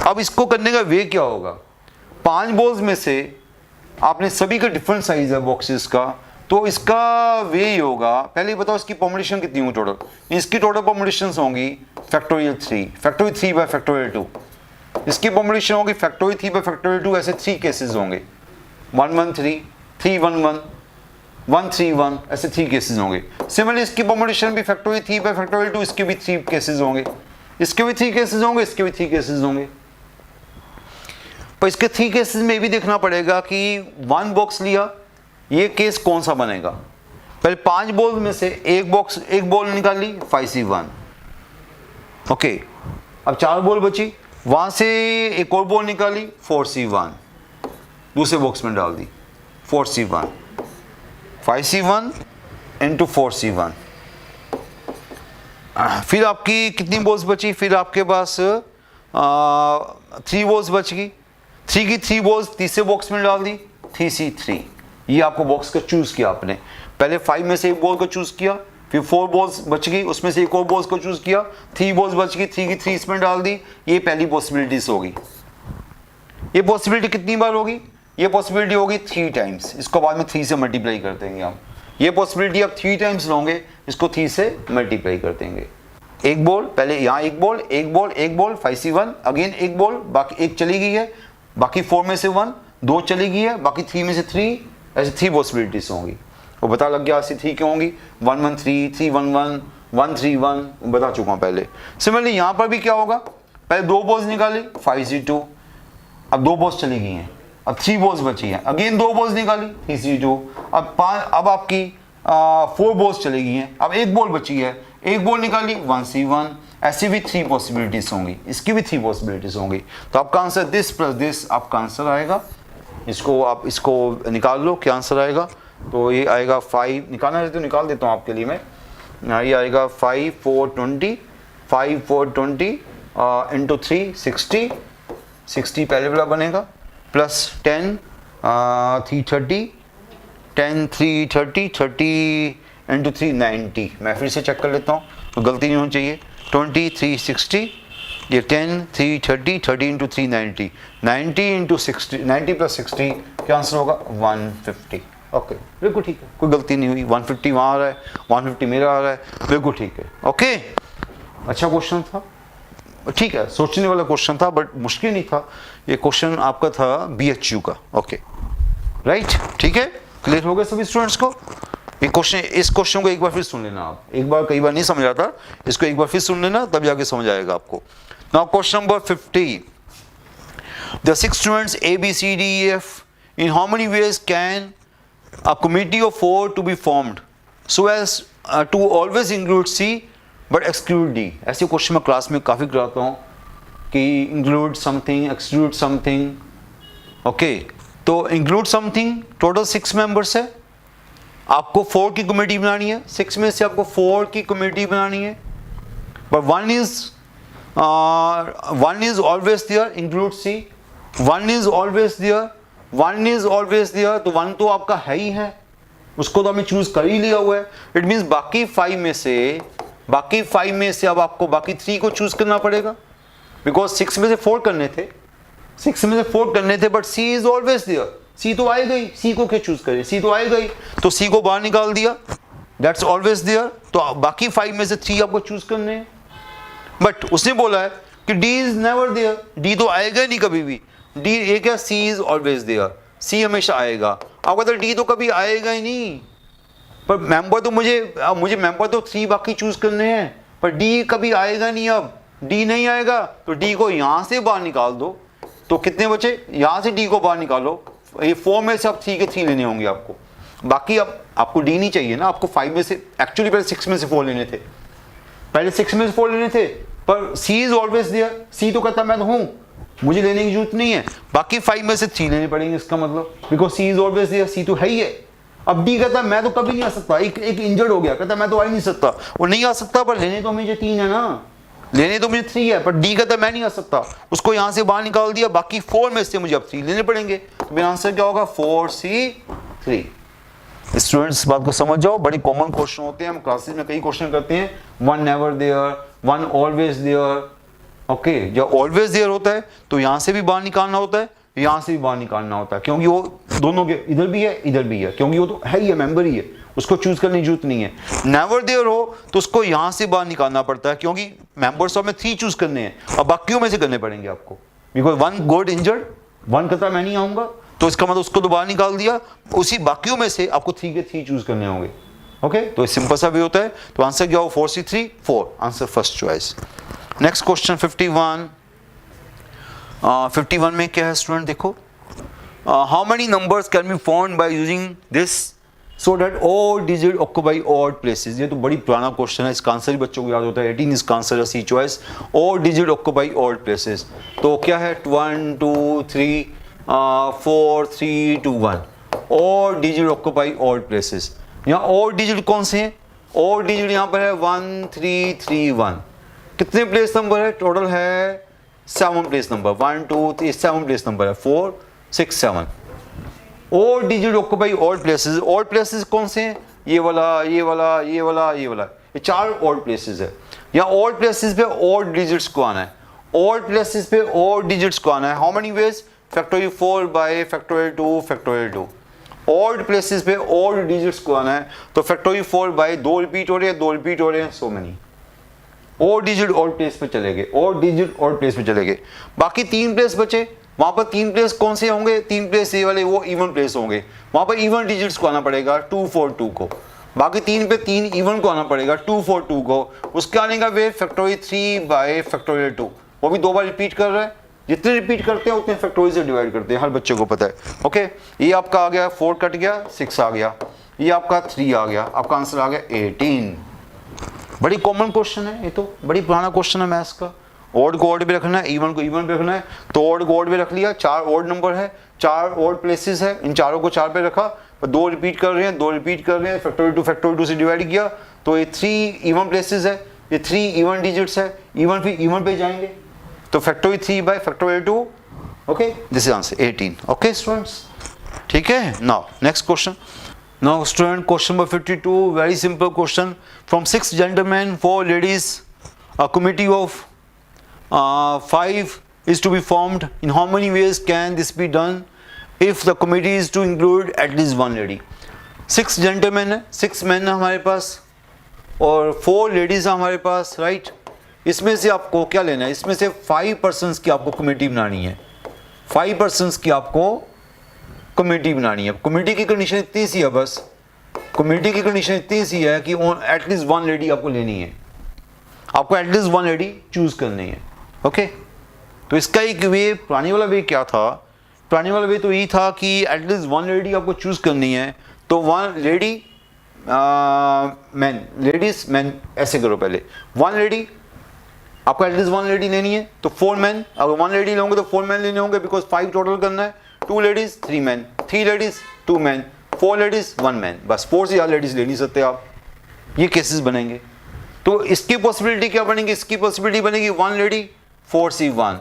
अब इसको करने का वे क्या होगा, 5 बॉल्स में से आपने सभी का डिफरेंट साइज है बॉक्सेस का, तो इसका वे ही होगा, पहले बताओ इसकी परम्यूटेशन कितनी होगी टोटल। इसकी टोटल परम्यूटेशंस होंगी फैक्टोरियल 3, फैक्टोरियल 3 बाय फैक्टोरियल 2। इसकी परम्यूटेशन होगी फैक्टोरियल 3 बाय फैक्टोरियल 2। ऐसे 3 केसेस होंगे, 1 1 3 3 1 1 1 3 1, ऐसे 3 केसेस होंगे। सिमिलरली इसकी परम्यूटेशन भी फैक्टोरियल 3 बाय फैक्टोरियल 2, इसके भी 3 केसेस होंगे, इसके भी 3 केसेस होंगे, इसके भी 3 केसेस होंगे। पर इसके 3 केसेस में भी देखना पड़ेगा कि 1 बॉक्स लिया, ये केस कौन सा बनेगा। पहले 5 बॉल में से एक बॉल निकाली 5C1, ओके। अब 4 बॉल बची, वहां से एक और बॉल निकाली 4C1, दूसरे बॉक्स में डाल दी 4C1, 5C1 इंटू 4C1। फिर आपकी कितनी बॉल्स बची, फिर आपके पास 3 बॉल्स बच गई, 3 की 3 बॉल्स तीसरे बॉक्स में डाल दी 3C3। ये आपको बॉक्स का चूज किया आपने, पहले 5 में से एक बॉल को चूज किया, फिर 4 बॉल्स बच गई, उसमें से एक और बॉल्स को चूज किया, 3 बॉल्स बच गई, 3 की 3 इसमें डाल दी। ये पहली पॉसिबिलिटीज होगी। ये पॉसिबिलिटी कितनी बार होगी, ये पॉसिबिलिटी होगी 3 टाइम्स, इसको बाद में 3 से मल्टीप्लाई कर देंगे हम। ये पॉसिबिलिटी आप 3 टाइम्स लोगे, इसको 3 से मल्टीप्लाई कर देंगे। एक बॉल, पहले यहाँ एक बॉल, एक बॉल, एक बॉल 5C1, अगेन एक बॉल, बाकी एक चली गई है, बाकी 4 में से 1, 2 चली गई है, बाकी 3 में से 3, ऐसे 3 पॉसिबिलिटीज होंगी। वो बता लग गया ऐसी 3 क्यों होंगी, 1 1 3 3 1 1 1 3 1, बता चुका हूँ पहले। सिमिलरली यहाँ पर भी क्या होगा, पहले 2 बॉल्स निकाली 5C2, अब 2 बॉल्स चली गई हैं, अब 3 बॉल्स बची हैं, अगेन 2 बॉल्स निकाली 3C2, अब आपकी 4 बॉल्स चली गई हैं, अब एक बॉल बची है, एक बॉल निकाली 1C1। ऐसी भी 3 पॉसिबिलिटीज होंगी, इसकी भी 3 पॉसिबिलिटीज होंगी। तो आपका आंसर दिस प्लस दिस आपका आंसर आएगा। इसको आप इसको निकाल लो, क्या आंसर आएगा। तो ये आएगा 5, निकालना है तो निकाल देता हूँ आपके लिए मैं। ये आएगा 5 4 20, 5 4 20 इंटू 3 60, 60 पहले वाला बनेगा, प्लस 10 3 30, 10 3 30, 30 इंटू 3 90। मैं फिर से चेक कर लेता हूँ तो गलती नहीं होनी चाहिए। 20 3 60, ये 10 3 30, 30 इंटू 3 90, 90 इंटू 60, 90 प्लस 60 क्या आंसर होगा 150। ओके बिल्कुल ठीक है, कोई गलती नहीं हुई। 150 वहाँ आ रहा है, 150 मेरा आ रहा है, बिल्कुल ठीक है। ओके अच्छा क्वेश्चन था, ठीक है, सोचने वाला क्वेश्चन था बट मुश्किल नहीं था। ये क्वेश्चन आपका था BHU का। ओके राइट, ठीक है, क्लियर हो गया सभी स्टूडेंट्स को। ये क्वेश्चन, इस क्वेश्चन को एक बार फिर सुन लेना आप, एक बार कई बार नहीं समझ आता, इसको एक बार फिर सुन लेना तब जाके समझ आएगा आपको। Now question number 50, the 6 students A B C D E F, in how many ways can a committee of 4 to be formed so as to always include C but exclude D। ऐसे question मैं class में काफ़ी कराता हूँ कि include something, exclude something। Okay तो include something, total 6 members है, आपको 4 की कमेटी बनानी है, 6 में से आपको 4 की कमेटी बनानी है, but one is always there, include C, one is always there, one is always there, तो 1 तो आपका है ही है, उसको तो हमने चूज कर ही लिया हुआ है। इट मीन्स बाकी 5 में से अब आपको बाकी 3 को चूज करना पड़ेगा, बिकॉज 6 में से 4 करने थे, 6 में से 4 करने थे, but C is always there, C तो आएगा ही, C को क्या चूज करें, C तो आएगा ही, तो C को बाहर निकाल दिया, दैट्स ऑलवेज देयर। तो बाकी 5 में से 3 आपको चूज करने हैं, बट उसने बोला है कि D is never there, D तो आएगा ही नहीं कभी भी, D ये क्या, C is always there, C हमेशा आएगा। आपको तो D तो कभी आएगा ही नहीं, पर मेंबर तो मुझे मेंबर तो 3 बाकी चूज करने हैं, पर D कभी आएगा नहीं। अब D नहीं आएगा तो D को यहाँ से बाहर निकाल दो, तो कितने बचे, यहाँ से D को बाहर निकालो, ये 4 में से अब 3 के 3 लेने होंगे आपको, बाकी अब आपको D नहीं चाहिए ना, आपको 5 में से, एक्चुअली पहले 6 में से 4 लेने थे, पहले 6 में से 4 लेने थे, पर C is always there, C तो कहता मैं तो हूँ, मुझे लेने की जरूरत नहीं है, बाकी 5 में से 3 लेने पड़ेंगे, इसका मतलब because C is always there, C तो है ही है। अब D कहता मैं तो कभी नहीं आ सकता, एक इंजर्ड हो गया, कहता मैं तो आ ही नहीं सकता, वो नहीं आ सकता, पर लेने तो मुझे 3 है ना, लेने तो मुझे 3 है, पर डी कहता मैं नहीं आ सकता, उसको यहां से बाहर निकाल दिया, बाकी 4 में से मुझे अब 3 लेने पड़ेंगे, तो मेरा आंसर क्या होगा 4C3। स्टूडेंट्स बात को समझ जाओ, बड़ी कॉमन क्वेश्चन होते हैं, हम क्लासेस में कई क्वेश्चन करते हैं, one never there, one always there. Okay, जब ऑलवेज देयर होता है तो यहां से भी बाहर निकालना होता है, यहां से भी बाहर निकालना होता है, क्योंकि वो दोनों के इधर भी है इधर भी है, क्योंकि वो तो है ही है, मेंबर ही है, उसको चूज करने की जरूरत नहीं है। नेवर देयर हो तो उसको यहां से बाहर निकालना पड़ता है, क्योंकि मेंबर्स ऑफ में 3 चूज करने हैं, अब बाकियों में से करने पड़ेंगे आपको, because one got injured, one कहता मैं नहीं आऊंगा, तो इसका मतलब उसको तो बाहर निकाल दिया, उसी बाकियों में से आपको 3 के 3 चूज करने होंगे। ओके, तो सिंपल सा भी होता है, तो आंसर क्या हो 4C3, 4 answer first choice. Next question 51। 51 में क्या है स्टूडेंट, देखो, how many numbers can be found by using this so that all digit occupy odd places. ये तो बड़ी पुराना क्वेश्चन है, इसका आंसर ही बच्चों को याद होता है, 18 इसका आंसर है, C choice, all digit occupy odd places. तो क्या है 1 2 3 4 3 2 1, odd digit occupy odd places. यहाँ ऑड डिजिट कौन से हैं, ऑड डिजिट यहाँ पर है 1 3 3 1, कितने प्लेस नंबर है, टोटल है 7 प्लेस नंबर, 1 2 3 7 प्लेस नंबर है, 4 6 7। Odd digit occupy odd places, odd places कौन से हैं, ये वाला ये वाला ये वाला ये वाला, ये 4 ऑड प्लेसेस है। यहाँ ऑड प्लेसेस पे ऑड डिजिट्स को आना है, ऑड प्लेसेस पे ऑड डिजिट्स को आना है, how many veg, factorial 4 bye factorial 2 factorial 2। Odd places पे ऑड डिजिट्स को आना है, तो फैक्टोरियल 4 बाय 2 रिपीट हो रहे हैं, 2 रिपीट हो रहे हैं, so many. Odd digit odd place पे चले गए, ऑड डिजिट ऑड प्लेस पे चले गए, बाकी 3 प्लेस बचे, वहां पर 3 प्लेस कौन से होंगे, 3 प्लेस ये वाले वो इवन प्लेस होंगे, वहां पर इवन डिजिट्स को आना पड़ेगा 2 4 2 को, बाकी 3 पे 3 इवन को आना पड़ेगा 2 4 2 को, उसके आने का वे फैक्टोरियल 3 बाय फैक्टोरियल 2, वो भी 2 बार रिपीट कर रहा है, जितने रिपीट करते हैं उतने फैक्टोरियल से डिवाइड करते हैं, हर बच्चे को पता है। ओके, ये आपका आ गया 4 कट गया 6 आ गया, ये आपका 3 आ गया, आपका आंसर आ गया 18। बड़ी कॉमन क्वेश्चन है, ये तो बड़ी पुराना क्वेश्चन है मैथ्स का। ऑड को ऑड भी रखना है, इवन को इवन भी रखना है, तो ऑड को ऑड भी रख लिया, 4 ऑड नंबर है, 4 ऑड प्लेसेस है, इन चारों को 4 पे रखा, 2 रिपीट कर रहे हैं 2 रिपीट कर रहे हैं, फैक्टोरियल 2 से डिवाइड किया, तो ये 3 इवन प्लेसेस है, ये 3 इवन डिजिट्स है, इवन फिर इवन पे जाएंगे, तो factorial 3 bye factorial 2। Okay, this is answer 18। Okay students, ठीक है। Now next question, now student question number 52, very simple question, from 6 gentlemen 4 ladies, a committee of 5 is to be formed, in how many ways can this be done if the committee is to include at least 1 lady। 6 gentlemen है, 6 men है हमारे पास और 4 ladies है हमारे पास, right. इसमें से आपको क्या लेना है, इसमें से 5 persons की आपको कमेटी बनानी है, 5 persons की आपको कमेटी बनानी है। कमेटी की कंडीशन इतनी सी है, बस कमेटी की कंडीशन इतनी सी है कि एटलीस्ट 1 लेडी आपको लेनी है, आपको एटलीस्ट 1 लेडी चूज करनी है। ओके, तो इसका एक वे, पुरानी वाला वे क्या था, पुरानी वाला वे तो ये था कि एटलीस्ट 1 लेडी आपको चूज करनी है, तो 1 लेडी मैन, लेडीज मैन, ऐसे करो पहले 1 लेडी आपको एटलीस्ट 1 लेडी लेनी है, तो 4 मैन, अगर 1 लेडी लोगे तो 4 मैन लेने होंगे, बिकॉज 5 टोटल करना है, 2 ladies 3 man, 3 ladies 2 man, 4 ladies 1 man, बस 4 से ज़्यादा लेडीज ले नहीं सकते आप, ये केसेस बनेंगे। तो इसकी पॉसिबिलिटी क्या बनेगी, इसकी पॉसिबिलिटी बनेगी 1 lady 4C1,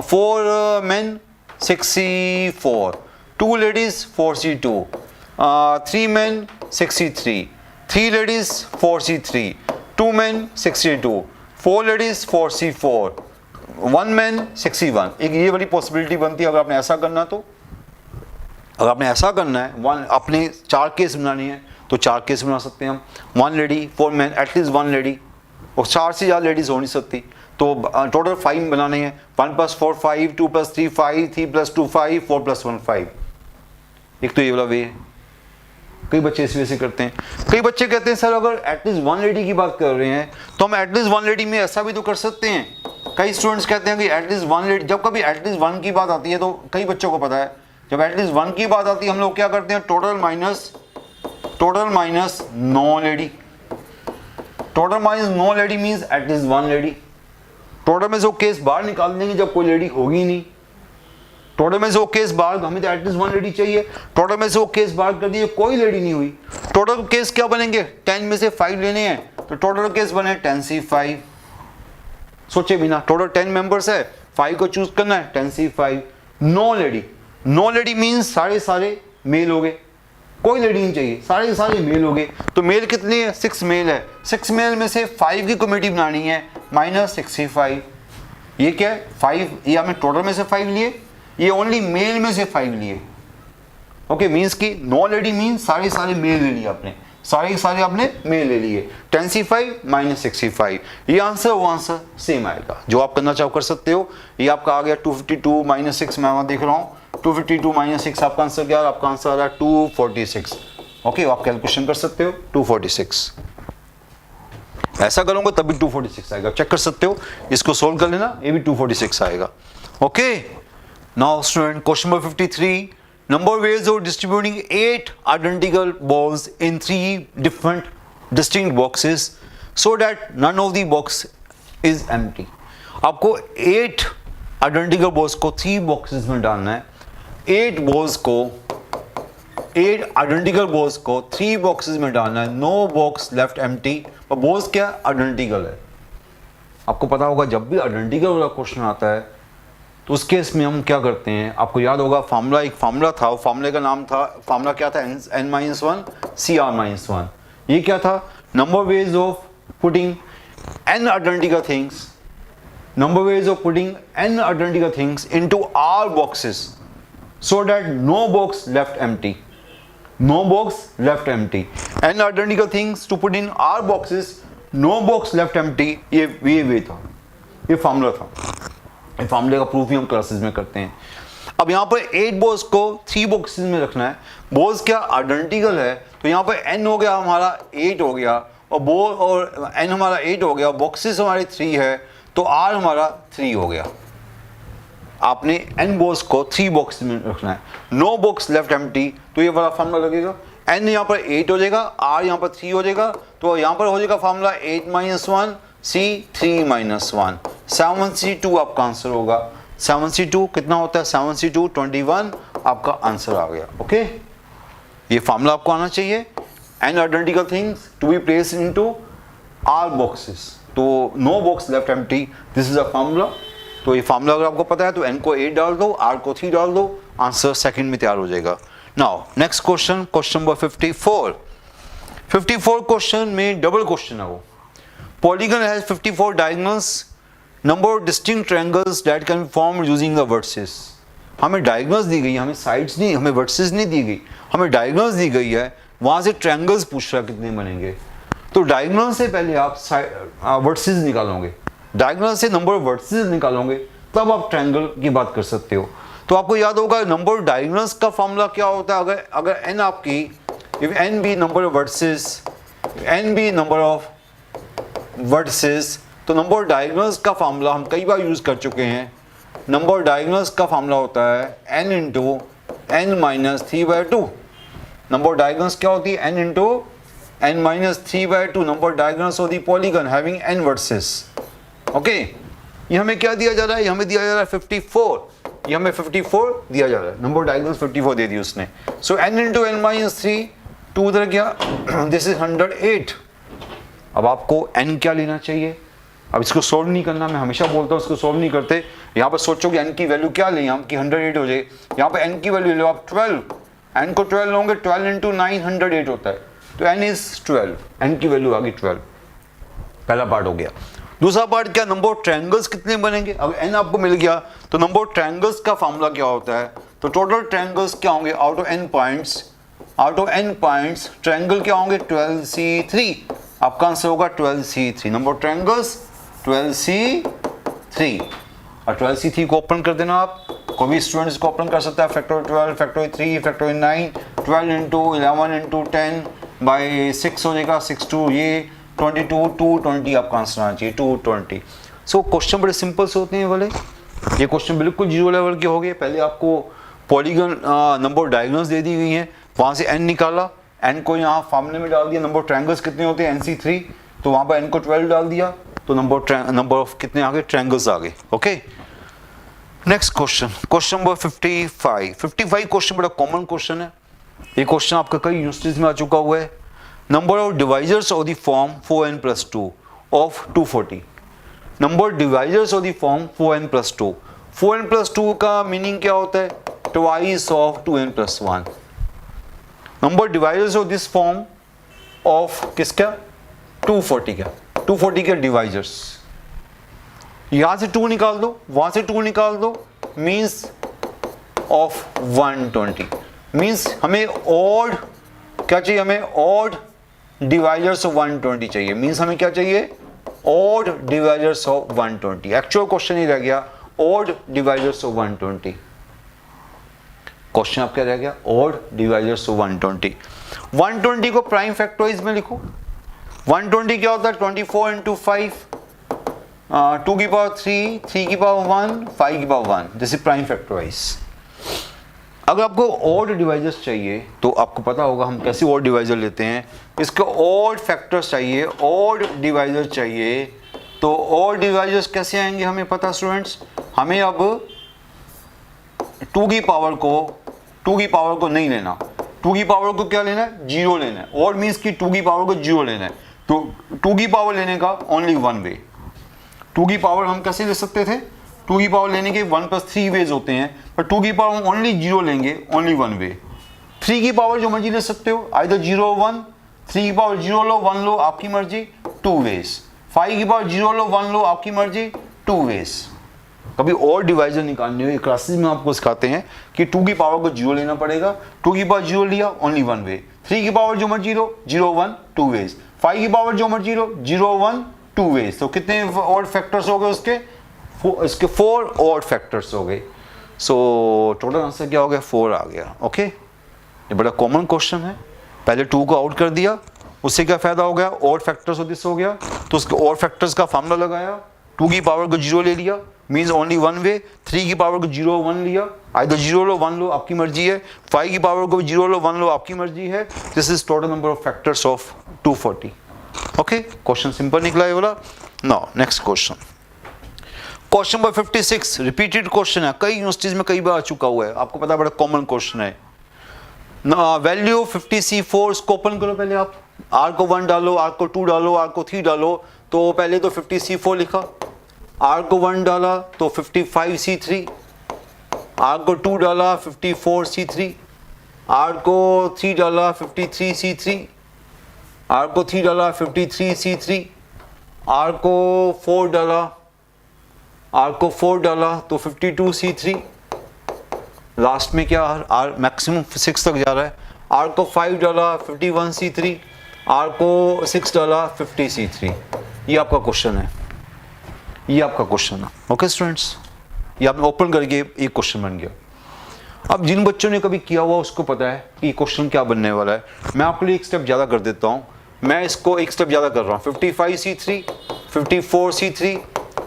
4 man 6C4, 2 ladies 4C2, 3 man 6C3, 3 ladies 4C3, 2 man 6C2, 4 ladies 4C4, 1 man 6C1, एक ये वाली पॉसिबिलिटी बनती है। अगर आपने ऐसा करना, तो अगर आपने ऐसा करना है, 1 अपने 4 केस बनानी है तो 4 केस बना सकते हैं हम, 1 लेडी 4 मैन, एटलीस्ट 1 लेडी, और 4 से ज़्यादा लेडीज हो नहीं सकती, तो टोटल 5 बनाने हैं, 1 + 4 5, 2 + 3 5, 3 + 2 5, 4 + 1 5। एक तो ये वाला वे है, कई बच्चे इस वजह से करते हैं। कई बच्चे कहते हैं सर अगर एटलीस्ट 1 लेडी की बात कर रहे हैं तो हम एटलीस्ट 1 लेडी में ऐसा भी तो कर सकते हैं। कई स्टूडेंट्स कहते हैं कि एटलीस्ट 1 लेडी, जब कभी एटलीस्ट 1 की बात आती है तो कई बच्चों को पता है, जब एटलीस्ट 1 की बात आती है हम लोग क्या करते हैं, total minus 9 lady, total minus 9 lady means at least 1 lady. Total में से वो केस बाहर निकाल देंगे जब कोई लेडी होगी नहीं, टोटल में से वो केस बाहर, हमें तो एटलीस्ट 1 लेडी चाहिए, टोटल में से वो केस बाहर कर दिए, कोई लेडी नहीं हुई, टोटल केस क्या बनेंगे, 10 में से 5 लेने हैं, तो टोटल केस बने 10C5। सोचे बिना। टोटल 10 मेंबर्स है, 5 को चूज करना है, 10C5। No lady, no lady means सारे मेल हो गए, कोई लेडी नहीं चाहिए, सारे मेल हो गए। तो मेल कितने हैं? 6 मेल है। 6 मेल में से 5 की कम्युनिटी बनानी है, -65। ये क्या है? 5, ये हमने टोटल में से 5 लिए, ये ओनली मेल में से 5 लिए। ओके, मीन्स की नो लेडी मीन्स सारे मेल ले लिए आपने, सारे आपने मेल ले लिए। 10C5 -65, ये आंसर वो आंसर सेम आएगा। जो आप करना चाहो कर सकते हो। ये आपका आ गया 252 -6, मैं वहां देख रहा हूँ 252 -6, आपका आंसर क्या है? आपका आंसर आ रहा है 246। ओके, आप कैलकुलेशन कर सकते हो 246। ऐसा करूंगा तभी 246 आएगा, चेक कर सकते हो। इसको सोल्व कर लेना, ये भी 246 आएगा। Okay, now student question number 53, number of ways of distributing 8 identical balls in 3 different distinct boxes so that none of the box is empty। आपको 8 identical balls को 3 boxes में डालना है। 8 identical balls को 3 boxes में डालना है। No box left empty। और balls क्या identical है। आपको पता होगा जब भी identical वाला क्वेश्चन आता है तो उस केस में हम क्या करते हैं, आपको याद होगा फार्मूला, एक फार्मूला था, वो फार्मूले का नाम था, फार्मूला क्या था? n-1 CR-1। ये क्या था? Number ways of putting n identical things into R boxes so that no box left empty। n identical things to put in R boxes, no box left empty। ये वे था, ये formula था। इस फार्मूले का प्रूफ ही हम क्लासेस में करते हैं। अब यहाँ पर 8 बॉल्स को 3 बॉक्सेस में रखना है। बॉल्स क्या आइडेंटिकल है, तो यहाँ पर n हो गया हमारा 8 हो गया, और बॉल और n हमारा 8 हो गया, बॉक्सेस हमारे 3 है, तो r हमारा 3 हो गया। आपने n बॉल्स को 3 बॉक्स में रखना है। नो बॉक्स लेफ्ट एम्प्टी, तो ये वाला फार्मूला लगेगा। n यहाँ पर 8 हो जाएगा, r यहाँ पर 3 हो जाएगा, तो यहाँ पर हो जाएगा फार्मूला 8 - 1 C3 - 1। 7C2 आपका आंसर होगा। 7C2 कितना होता है? 7C2 21 आपका आंसर आ गया। ओके, ये फार्मूला आपको आना चाहिए। n identical things to be placed into R boxes, तो no box left empty, this is a formula. तो ये फार्मूला अगर आपको पता है तो n को 8 डाल दो, R को 3 डाल दो, आंसर सेकंड में तैयार हो जाएगा। Now next question, question number 54 question में डबल क्वेश्चन है वो। Polygon has 54 diagonals, number of distinct triangles that can be formed using the vertices। हमें diagonals दी गई, हमें sides नहीं, हमें vertices नहीं दी गई, हमें diagonals दी गई है। वहाँ से triangles पूछ रहा है कितने बनेंगे। तो diagonal से पहले आप vertices निकालोगे, diagonal से number of vertices निकालोगे, तब आप triangle की बात कर सकते हो। तो आपको याद होगा number of diagonals का फॉर्मूला क्या होता है? अगर n आपकी, if n be number of vertices, n be number of vertices, तो नंबर डायगोनल्स का फार्मूला हम कई बार यूज कर चुके हैं। नंबर डायगोनल्स का फार्मूला होता है n into n - 3/2। Number diagonals क्या होती है? n into n - 3/2 number diagonals of the polygon having n vertices. Okay, ये हमें क्या दिया जा रहा है? हमें दिया जा रहा है 54, ये हमें 54 दिया जा रहा है। नंबर डायगोनल्स 54 दे दी उसने। सो n इंटू n - 3, 2 उधर गया, दिस इज 108। अब आपको n क्या लेना चाहिए? अब इसको सोल्व नहीं करना, मैं हमेशा बोलता हूँ इसको सोल्व नहीं करते। यहाँ पर सोचोगे n की वैल्यू क्या लें, हम की 108 हो जाए। यहाँ पर n की वैल्यू लो आप 12, n को 12 लोगे, 12 इंटू 9 108 होता है, तो n इज 12, n की वैल्यू आ गई 12। पहला पार्ट हो गया। दूसरा पार्ट क्या? नंबर ऑफ ट्रायंगल्स कितने बनेंगे। अगर n आपको मिल गया तो नंबर ऑफ ट्रायंगल्स का फॉर्मूला क्या होता है? तो टोटल ट्रायंगल्स क्या होंगे? Out of n points triangle क्या होंगे? 12C3। आपका आंसर होगा 12C3। नंबर ट्रायंगल्स 12C3, और 12C3 को ओपन कर देना। आप कोई भी स्टूडेंट इसको ओपन कर सकता है। Factorial 12, factorial 3, factorial 9, 12 into 11 into 10 by 6 हो जाएगा, 6 2 ये 22, 220 आपका आंसर आना चाहिए, 220। सो क्वेश्चन बड़े सिंपल से होते हैं वाले। ये क्वेश्चन बिल्कुल जीरो लेवल के हो गए। पहले आपको पॉलीगन नंबर डायगोनल्स दे दी गई हैं, वहाँ से n निकाला, n को यहाँ फार्मूले में डाल दिया। नंबर ट्रायंगल्स कितने होते हैं? NC3, तो वहाँ पर n को 12 डाल दिया, तो नंबर ऑफ कितने आ गए? ट्रायंगल्स आ गए। Okay, next question, question number 55 question बड़ा कॉमन क्वेश्चन है। ये क्वेश्चन आपका कई यूनिवर्सिटीज में आ चुका हुआ है। Number of divisors of the form 4n + 2 of 240। Number divisors of the form 4n+2। 4n+2 का मीनिंग क्या होता है? Twice of 2n+1। Number divisors of this form of किसका? 240 का। 240 के डिवाइजर्स, यहां से 2 निकाल दो, वहां से 2 निकाल दो, मीन्स ऑफ 120। मीन्स हमें ऑड क्या चाहिए? हमें ऑड डिवाइजर्स ऑफ 120 चाहिए। मीन्स हमें क्या चाहिए? Odd divisors of 120। Actual question ही रह गया ऑड डिवाइजर्स ऑफ 120। क्वेश्चन आप क्या रह गया? Odd divisors of 120। 120 को प्राइम फैक्टराइज में लिखो। 120 क्या होता है? 24 × 5, 2 की पावर 3, 3 की पावर 1, 5 की power 1। This is prime factorise. अगर आपको ऑड डिवाइजर्स चाहिए तो आपको पता होगा हम कैसे ऑड डिवाइजर लेते हैं। इसके ऑड फैक्टर्स चाहिए, ऑड डिवाइजर चाहिए, तो ऑड डिवाइजर्स कैसे आएंगे हमें पता स्टूडेंट्स। हमें अब 2 की पावर को नहीं लेना। 2 की पावर को क्या लेना है? 0 लेना है। ऑड मीन्स कि 2 की पावर को 0 लेना है। तो 2 की पावर लेने का ओनली वन वे। 2 की पावर हम कैसे ले सकते थे? 2 की पावर लेने के 1 + 3 वेज होते हैं, पर 2 की पावर हम ओनली 0 लेंगे, ओनली वन वे। 3 की पावर जो मर्जी ले सकते हो, आइदर 0 1, 3 की पावर 0 लो, 1 लो, आपकी मर्जी, 2 वेज। 5 की पावर 0 लो, 1 लो, आपकी मर्जी, 2 वेज। कभी और डिवाइजर निकालने हुए क्लासेस में आपको सिखाते हैं कि 2 की पावर को 0 लेना पड़ेगा। 2 की पावर 0 लिया, ओनली वन वे। 3 की पावर जो मर्जी लो, 0 1, 2 वेज। 5 की पावर जो मर्जी लो, 0 1, 2 वेज। तो कितने ऑड फैक्टर्स हो गए उसके? इसके 4 ऑड फैक्टर्स हो गए। सो टोटल आंसर क्या हो गया? 4 आ गया। ओके, ये बड़ा कॉमन क्वेश्चन है। पहले 2 को आउट कर दिया, उससे क्या फायदा हो गया? ऑड फैक्टर्स ऑफ दिस हो गया, तो उसके ऑड फैक्टर्स का फार्मूला लगाया। 2 की पावर को 0 ले लिया, मीन्स ओनली वन वे। 3 की पावर को 0 1 लिया, आइदर 0 लो, 1 लो, आपकी मर्जी है। 5 की पावर को 0 लो, 1 लो, आपकी मर्जी है। This is total number of factors of 240। Okay, question simple निकला ये वाला। Now next question, question number 56। Repeated question है, कई यूनिवर्सिटीज में कई बार आ चुका हुआ है, आपको पता है, बड़ा कॉमन क्वेश्चन है। वैल्यू 50C4, इसको ओपन करो। पहले आप R को 1 डालो, R को 2 डालो, R को 3 डालो। तो पहले तो 50C4 लिखा, R को 1 डाला तो 55C3, R को 2 डाला 54C3, R को 3 डाला 53C3, R को 3 डाला 53C3, R को 4 डाला, R को 4 डाला तो 52C3। लास्ट में क्या R मैक्सिमम 6 तक जा रहा है। R को 5 डाला 51C3, R को 6 डाला 50C3। ये आपका क्वेश्चन है, ये आपका क्वेश्चन है। ओके स्टूडेंट्स, ये आपने ओपन करके एक क्वेश्चन बन गया। अब जिन बच्चों ने कभी किया हुआ उसको पता है कि क्वेश्चन क्या बनने वाला है। मैं आपके लिए एक स्टेप ज़्यादा कर देता हूँ। मैं इसको एक स्टेप ज़्यादा कर रहा हूँ। 55C3, 54C3,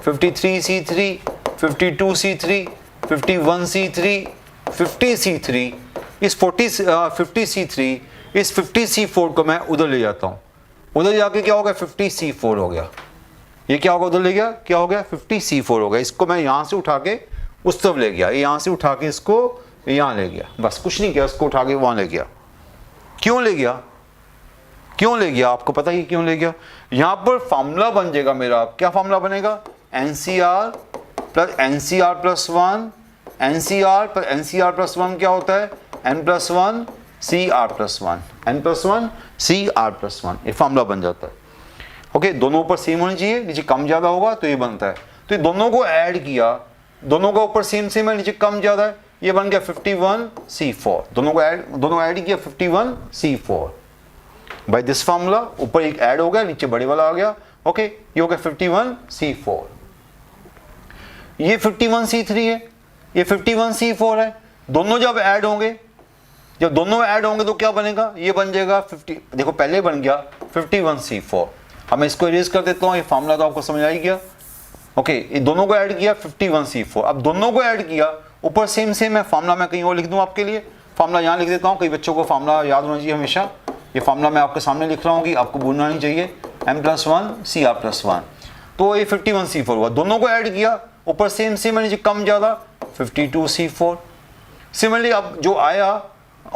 53C3, 52C3, 51C3, 50C3, इस 50C3, इस 50C4 को मैं उधर ले जाता हूँ। उधर जाके क्या हो गया? 50C4 हो गया। ये क्या होगा? उधर ले गया, क्या हो गया? 50C4 हो गया। इसको मैं यहाँ से उठा के उस तरफ ले गया, यहाँ से उठा के इसको यहाँ ले गया, बस कुछ नहीं किया, इसको उठा के वहाँ ले गया। क्यों ले गया? क्यों ले गया? आपको पता ही क्यों ले गया। यहाँ पर फार्मूला बन जाएगा मेरा। क्या फार्मूला बनेगा? NCR + NCR + 1, NCR + NCR + 1 क्या होता है? N+1 CR + 1, N+1 CR + 1। ये फार्मूला बन जाता है। ओके, दोनों ऊपर सेम होनी चाहिए, नीचे कम ज़्यादा होगा तो ये बनता है। तो ये दोनों को ऐड किया, दोनों का ऊपर सेम सेम है, नीचे कम ज़्यादा है, ये बन गया 51C4। दोनों ऐड किया 51C4 बाय दिस फार्मूला। ऊपर एक ऐड हो गया, नीचे बड़े वाला आ गया। ओके, ये हो गया 51C4। ये 51C3 है, ये 51C4 है। दोनों जब ऐड होंगे, जब दोनों ऐड होंगे तो क्या बनेगा? ये बन जाएगा 50। देखो पहले बन गया 51C4। अब मैं इसको इरेज कर देता हूँ, ये फार्मूला तो आपको समझ आ ही गया। ओके, ये दोनों को ऐड किया 51C4। अब दोनों को ऐड किया, ऊपर सेम सेम है, फार्मूला मैं कहीं और लिख दूँ आपके लिए। फार्मूला यहाँ लिख देता हूँ, कई बच्चों को फार्मूला याद होना चाहिए हमेशा। ये फार्मूला मैं आपके सामने लिख रहा हूँ कि आपको भूलना नहीं चाहिए। N+1 CR + 1। तो ये 51C4 हुआ। दोनों को ऐड किया, ऊपर सेम सेम है, नीचे कम ज़्यादा, 52C4। सिमिलरली अब जो आया,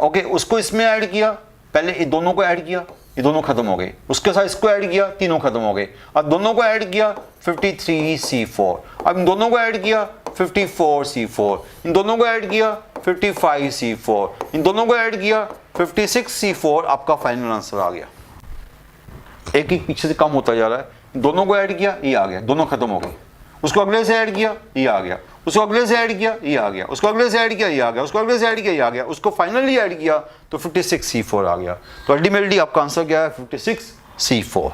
ओके, उसको इसमें ऐड किया। पहले ये दोनों को ऐड किया, ये दोनों खत्म हो गए, उसके साथ इसको ऐड किया, तीनों खत्म हो गए। अब दोनों को ऐड किया 53C4, अब इन दोनों को ऐड किया 54C4, इन दोनों को ऐड किया 55C4, इन दोनों को ऐड किया 56C4। आपका फाइनल आंसर आ गया। एक एक पीछे से कम होता जा रहा है। दोनों को ऐड किया, ये आ गया, दोनों खत्म हो गए। उसको अगले से ऐड किया, ये आ गया, उसको अगले से ऐड किया, ये आ गया, उसको अगले से ऐड किया, ये आ गया, उसको अगले से ऐड किया, ये आ गया, उसको फाइनली ऐड किया तो 56C4 आ गया। तो अल्टीमेटली आपका आंसर क्या है? 56C4।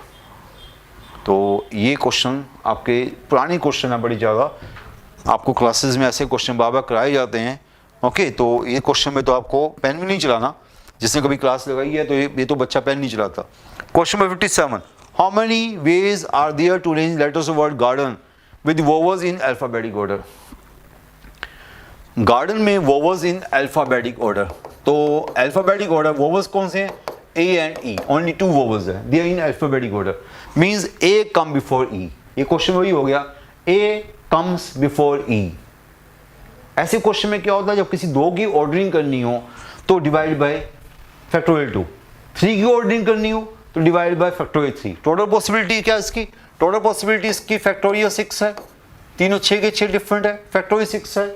तो ये क्वेश्चन आपके पुराने क्वेश्चन है, बड़ी ज़्यादा आपको क्लासेस में ऐसे क्वेश्चन बार बार कराए जाते हैं। ओके, तो ये क्वेश्चन में तो आपको पेन भी नहीं चलाना, जिसने कभी क्लास लगाई है तो ये तो बच्चा पेन नहीं चलाता। Question number 57, how many ways are there to arrange letters of word garden with vowels in alphabetic order? Garden में वोवल्स इन अल्फाबेटिक ऑर्डर, तो अल्फाबेटिक ऑर्डर वोवल्स कौन से हैं? A and E, only 2 vowels है, they are in alphabetic order, means A come before E. ये question वही हो गया, ए कम्स बिफोर ई। ऐसे क्वेश्चन में क्या होता है, जब किसी दो की ऑर्डरिंग करनी हो तो डिवाइड बाय फैक्टोरियल 2, 3 की ऑर्डरिंग करनी हो तो divide by factorial 3। Total possibility क्या इसकी? टोटल पॉसिबिलिटी इसकी फैक्टोरियल 6 है, तीनों 6 के 6 डिफरेंट है, फैक्टोरियल 6 है।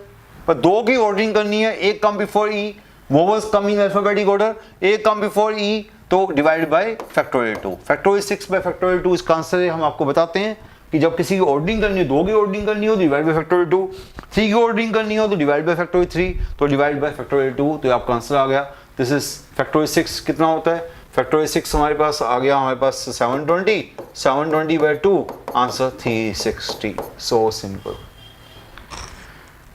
पर दो की ऑर्डरिंग करनी है, ए कम बिफोर ई, वोवल्स कम इन अल्फाबेटिक ऑर्डर, ए कम बिफोर ई, तो divide by factorial 2। Factorial 6 bye factorial 2 इसका आंसर है। हम आपको बताते हैं कि जब किसी की ऑर्डरिंग करनी हो, दो की ऑर्डरिंग करनी हो तो डिवाइड बाय फैक्टोरियल 2, 3 की ऑर्डरिंग करनी हो तो डिवाइड बाय फैक्टोरियल 3, तो डिवाइड बाय फैक्टोरियल 2, तो आपका आंसर आ गया। दिस इज फैक्टोरियल 6 कितना होता है? फैक्टोरियल 6 हमारे पास आ गया, हमारे पास 720, 720 by 2, answer 360। So simple.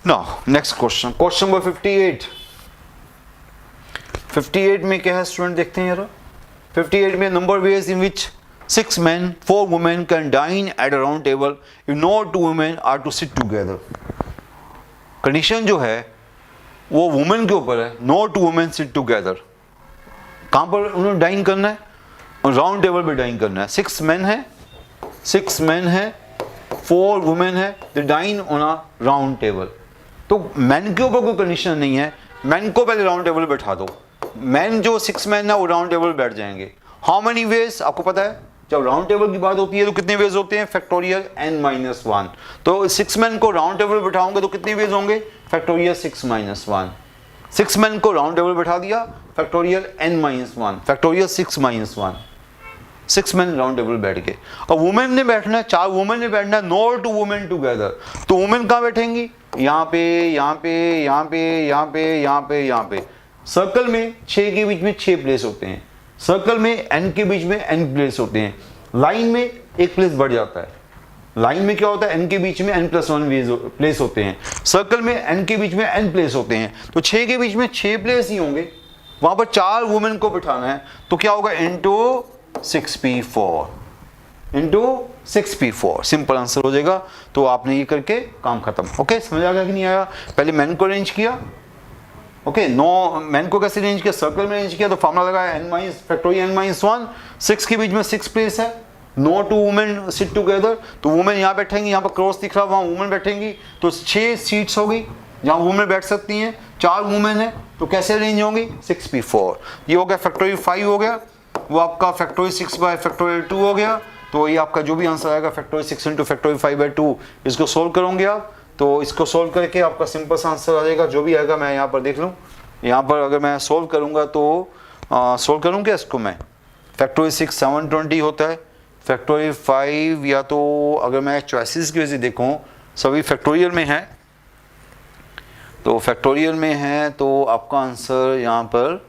Now next question, question number 58। 58 में क्या है स्टूडेंट, देखते हैं यार। 58 में number ways in which 6 men 4 women can dine at a round table if no 2 women are to sit together। Condition जो है वो वुमेन के ऊपर है, नो 2 women sit together। कहाँ पर उन्होंने डाइन करना है? राउंड टेबल पे डाइन करना है। 6 men है, 6 men है, 4 women है, they dine on a round table. तो मैन के ऊपर कोई कंडीशन नहीं है, मैन को पहले राउंड टेबल बैठा दो, मैन जो 6 men है वो राउंड टेबल बैठ जाएंगे। How many veg? आपको पता है जब राउंड टेबल की बात होती है तो कितने वेज होते हैं? Factorial n-1। तो 6 men को राउंड टेबल बैठाओगे तो कितने वेज होंगे? फैक्टोरियल 6-1। 6 men को राउंड टेबल बैठा दिया, factorial n-1, factorial 6-1, 6 men round table बैठ गए। और वुमेन ने बैठना है, 4 वुमेन ने बैठना है, नो 2 women टुगेदर। तो वुमेन कहाँ बैठेंगी? यहाँ पे, यहाँ पे, यहाँ पे, यहाँ पे, यहाँ पे, यहाँ पे। सर्कल में 6 के बीच में 6 प्लेस होते हैं, सर्कल में n के बीच में n प्लेस होते हैं, लाइन में एक प्लेस बढ़ जाता है। लाइन में क्या होता है? n के बीच में n+1 प्लेस होते हैं, सर्कल में n के बीच में n प्लेस होते हैं। तो 6 के बीच में 6 प्लेस ही होंगे, वहां पर 4 वुमेन को बिठाना है, तो क्या होगा? Into 6p4, into 6p4, simple answer हो जाएगा। तो आपने ये करके काम खत्म। ओके, समझ आ गया कि नहीं आया? पहले मैन को अरेंज किया, ओके, नो मैन को कैसे अरेंज किया? सर्कल में अरेंज किया, तो फॉर्मूला लगाया n-1, 6 के बीच में 6 प्लेस है, नो 2 वुमेन सिट टुगेदर। तो वुमेन यहाँ बैठेंगी, यहाँ पर क्रॉस दिख रहा है, वहाँ वुमेन बैठेंगी, तो 6 सीट्स होगी जहाँ वुमेन बैठ सकती हैं। 4 वुमेन है तो कैसे अरेंज होंगी? 6p4। ये हो गया फैक्टोरियल 5 हो गया, वो आपका फैक्टोरियल 6 बाय फैक्टोरियल 2 हो गया। तो ये आपका जो भी आंसर आएगा फैक्टोरियल 6 इंटू फैक्टोरियल 5/2, इसको सोल्व करोगे आप, तो इसको सोल्व करके आपका सिंपल सा आंसर आ जाएगा। जो भी आएगा, मैं यहाँ पर देख लूँ, यहाँ पर अगर मैं सोल्व करूँगा तो सोल्व करूँ क्या इसको मैं? फैक्टोरियल 6 720 होता है, फैक्टोरियल 5 या तो अगर मैं चॉइसेस की वजह से देखूँ सभी फैक्टोरियल में है, तो फैक्टोरियल में है तो आपका आंसर यहाँ पर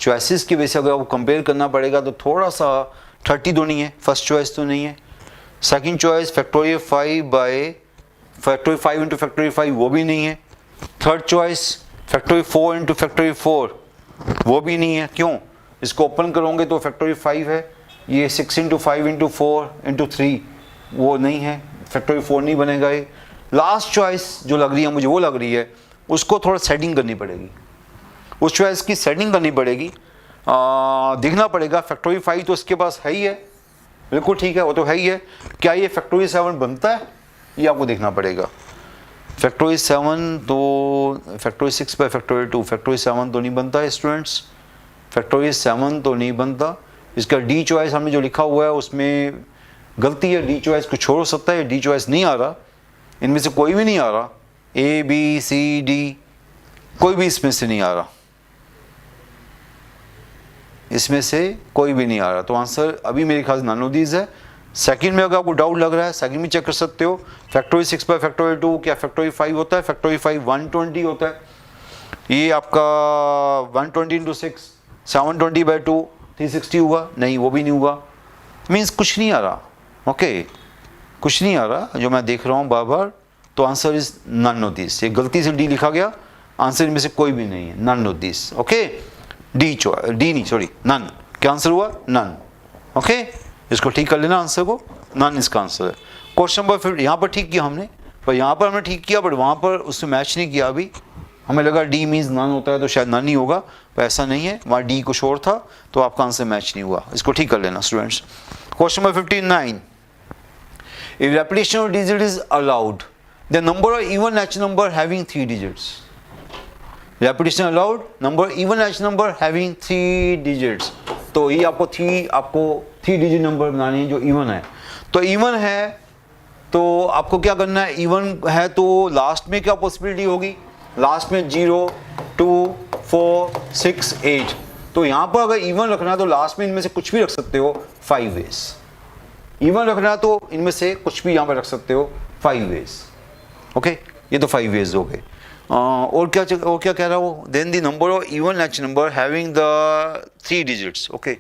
चॉइसेस की वजह से अगर आपको कंपेयर करना पड़ेगा तो थोड़ा सा 30 तो नहीं है, फर्स्ट चॉइस तो नहीं है। Second choice factorial 5 bye factorial 5 into factorial 5, वो भी नहीं है। Third choice factorial 4 into factorial 4, वो भी नहीं है। क्यों? इसको ओपन करोगे तो फैक्टोरियल 5 है, ये 6 इंटू 5 इंटू 4 इंटू 3, वो नहीं है, फैक्टोरियल 4 नहीं बनेगा ये। लास्ट चॉइस जो लग रही है मुझे, वो लग रही है, उसको थोड़ा सेटिंग करनी पड़ेगी, उस चॉइस की सेटिंग करनी पड़ेगी, देखना पड़ेगा। फैक्टोरियल 5 तो इसके पास है ही है, बिल्कुल ठीक है, वो तो है ही है। क्या ये फैक्टोरियल 7 बनता है? ये आपको देखना पड़ेगा। फैक्टोरियल 7 तो फैक्टोरियल 6 बाय फैक्टोरियल 2, फैक्टोरियल 7 तो नहीं बनता है स्टूडेंट्स, फैक्टोरियल 7 तो नहीं बनता। इसका डी चॉइस हमने जो लिखा हुआ है उसमें गलती है, डी चॉइस कुछ और हो सकता है, डी चॉइस नहीं आ रहा, इनमें से कोई भी नहीं आ रहा, ए बी सी डी कोई भी इसमें से नहीं आ रहा, इसमें से कोई भी नहीं आ रहा, तो आंसर अभी मेरे ख्याल से नन ऑफ दीज है। सेकंड में अगर आपको डाउट लग रहा है सेकंड में चेक कर सकते हो, फैक्टोरियल 6 बाय फैक्टोरियल 2 क्या फैक्टोरियल 5 होता है, फैक्टोरियल 5 120 होता है, ये आपका 120 इंटू 6 720 बाई 2 360 हुआ, नहीं वो भी नहीं हुआ, मीन्स कुछ नहीं आ रहा, ओके कुछ नहीं आ रहा जो मैं देख रहा हूँ बार बार, तो answer is none of this, ये गलती से डी लिखा गया, आंसर इनमें से कोई भी नहीं है, none of this, okay D नहीं सॉरी नन, क्या आंसर हुआ नन, ओके इसको ठीक कर लेना आंसर को, नन इसका आंसर है। क्वेश्चन नंबर 50 यहाँ पर ठीक किया हमने, पर यहाँ पर हमने ठीक किया बट वहाँ पर उससे मैच नहीं किया, अभी हमें लगा डी मीन्स नन होता है तो शायद नन ही होगा, पर ऐसा नहीं है, वहाँ डी कुछ और था तो आपका आंसर मैच नहीं हुआ, इसको ठीक कर लेना students. Question number 59, if repetition of digit is allowed, the number of even H number having 3 digits. Repetition allowed, number even H number having 3 digits. तो ये आपको 3 डिजिट नंबर बनाने हैं जो इवन है, तो इवन है तो आपको क्या करना है, इवन है तो लास्ट में क्या पॉसिबिलिटी होगी, लास्ट में 0 2 4 6 8, तो यहाँ पर अगर इवन रखना है तो लास्ट में इनमें से कुछ भी रख सकते हो 5 वेज, इवन रखना तो इनमें से कुछ भी यहाँ पर रख सकते हो 5 वेज, ओके ये तो 5 वेज हो गए। और क्या कह रहा हो, then the number of even each number having the 3 digits, okay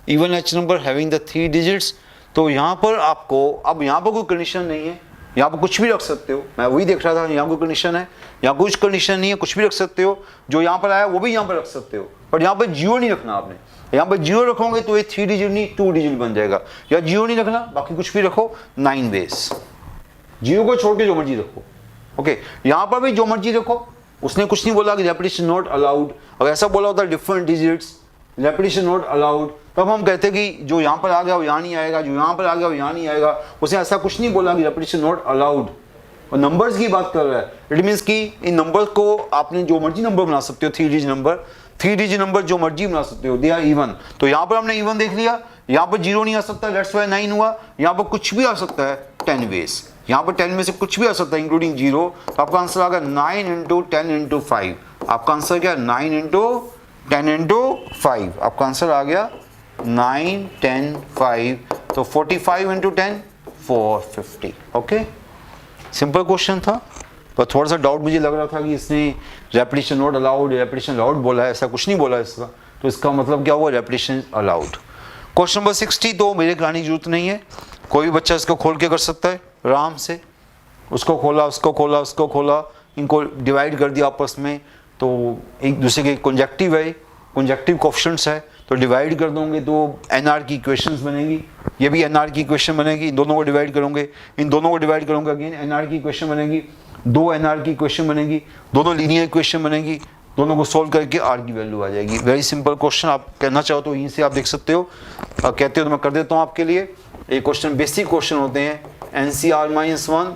even each number having the 3 digits, तो यहाँ पर आपको अब यहाँ पर कोई कंडीशन नहीं है, यहाँ पर कुछ भी रख सकते हो, मैं वही देख रहा था यहाँ कोई कंडीशन है, यहाँ कुछ कंडीशन नहीं है, कुछ भी रख सकते हो, जो यहाँ पर आया वो भी यहाँ पर रख सकते हो, पर यहाँ पर 0 नहीं रखना आपने, यहाँ पर 0 रखोगे तो ये 3 डिजिट नहीं 2 डिजिट बन जाएगा, या 0 नहीं रखना बाकी कुछ भी रखो 9 वेज, 0 को छोड़ के जो मर्जी रखो, ओके यहाँ पर भी जो मर्जी रखो, उसने कुछ नहीं बोला कि रेपिटेशन नॉट अलाउड, अगर ऐसा बोला होता different digits repetition not allowed तब हम कहते कि जो यहाँ पर आ गया वो यहाँ नहीं आएगा, जो यहाँ पर आ गया वो यहाँ नहीं आएगा, उसने ऐसा कुछ नहीं बोला कि रेपिटेशन नॉट अलाउड, और नंबर्स की बात कर रहा है, इट मीन्स कि इन नंबर्स को आपने जो मर्जी नंबर बना सकते हो, 3 डिजिट नंबर जो मर्जी बना सकते हो, दे आर इवन, तो यहाँ पर हमने इवन देख लिया, यहाँ पर 0 नहीं आ सकता, लेट्स वाई 9 हुआ, यहाँ पर कुछ भी आ सकता है 10 वेज, यहाँ पर 10 में से कुछ भी आ सकता है इंक्लूडिंग 0, तो आपका आंसर आ गया 9 इंटू 10 इंटू 5, आपका आंसर क्या 9 इंटू 10 इंटू 5, आपका आंसर आ गया 9 10 5, तो 45 इंटू 10 450, ओके सिंपल क्वेश्चन था, पर थोड़ा सा डाउट मुझे लग रहा था कि इसने repetition not allowed repetition allowed बोला है, ऐसा कुछ नहीं बोला इसका, तो इसका मतलब क्या हुआ रेपिटेशन अलाउड। क्वेश्चन नंबर 60 तो मेरे कराने की जरूरत नहीं है, कोई भी बच्चा इसको खोल के कर सकता है आराम से, उसको खोला उसको खोला उसको खोला, इनको डिवाइड कर दिया आपस में, तो एक दूसरे के कंजक्टिव है, कंजक्टिव कोएफिशिएंट्स है, तो डिवाइड कर दोगे तो एनआर की इक्वेशंस बनेगी, ये भी एनआर की इक्वेशन बनेगी, इन दोनों को डिवाइड करोगे, इन दोनों को डिवाइड करोगे अगेन एनआर की इक्वेशन बनेगी, 2 एनआर की इक्वेशन बनेगी, दोनों लीनियर इक्वेशन बनेगी, दोनों को सोल्व करके आर की वैल्यू आ जाएगी। वेरी सिंपल क्वेश्चन, आप कहना चाहो तो यहीं से आप देख सकते हो, कहते हो तो मैं कर देता हूँ आपके लिए। ये क्वेश्चन बेसिक क्वेश्चन होते हैं, NCR -1,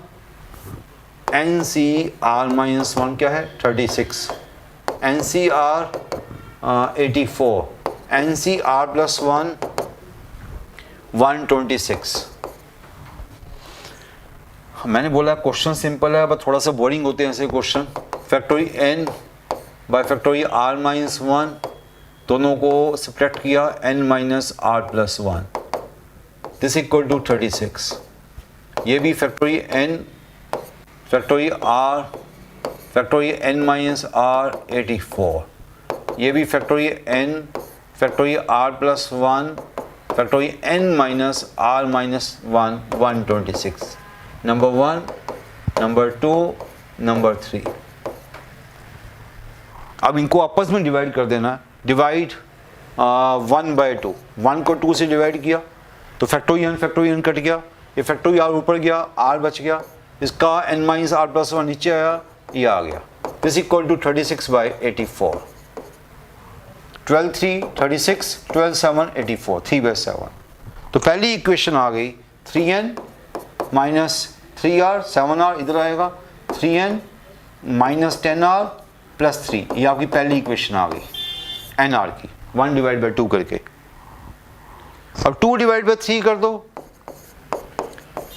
NCR -1 क्या है 36, NCR 84, NCR +1 126। मैंने बोला क्वेश्चन सिंपल है, बट थोड़ा सा बोरिंग होते हैं ऐसे question. Factorial n by factorial r -1, दोनों को सब्ट्रैक्ट किया n - r+1, this equal to 36। ये भी factorial n factorial r factorial n - r 84, ये भी factorial n factorial r+1 factorial n - r - 1 126, number 1 number 2 number 3। अब इनको आपस में डिवाइड कर देना, डिवाइड 1/2, 1 को 2 से डिवाइड किया तो फैक्टोरियल n कट गया, ये फैक्टोरियल r ऊपर गया, r बच गया, इसका n - r+1 नीचे आया, ये आ गया, दिस इक्वल टू 36/84। 12 3 36, 12 7 84, 3/7। तो पहली इक्वेशन आ गई 3n - 3r 7r इधर आएगा, 3n - 10r + 3, ये आपकी पहली इक्वेशन आ गई nr की, 1/2 करके। अब 2 डिवाइड बाई 3 कर दो,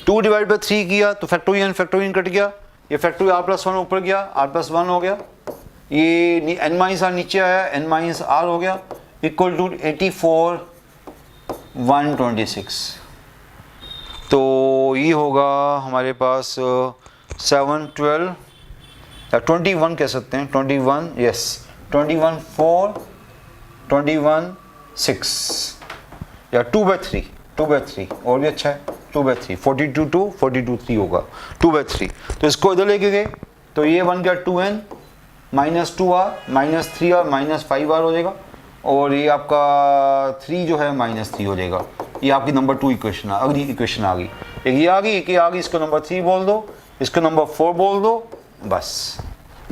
2 डिवाइड बाई 3 किया तो फैक्टोरियल कट गया, ये फैक्टोरियल r+1 ऊपर गया, r+1 हो गया, ये n माइनस आर नीचे आया, n माइनस आर हो गया, इक्वल टू 84 126। तो ये होगा हमारे पास 7 12 या 21 कह सकते हैं, 21 यस 21 4 21 6 या 2/3 और भी अच्छा है, 2/3 42 2 42 3 होगा 2/3। तो इसको इधर लेके गए तो ये बन गया 2n minus 2r minus 3r minus 5r हो जाएगा, और ये आपका 3 जो है माइनस 3 हो जाएगा। ये आपकी नंबर 2 इक्वेशन, अगली इक्वेशन आ गई, एक ये आ गई, एक ये आ गई, इसको नंबर 3 बोल दो, इसको नंबर 4 बोल दो, बस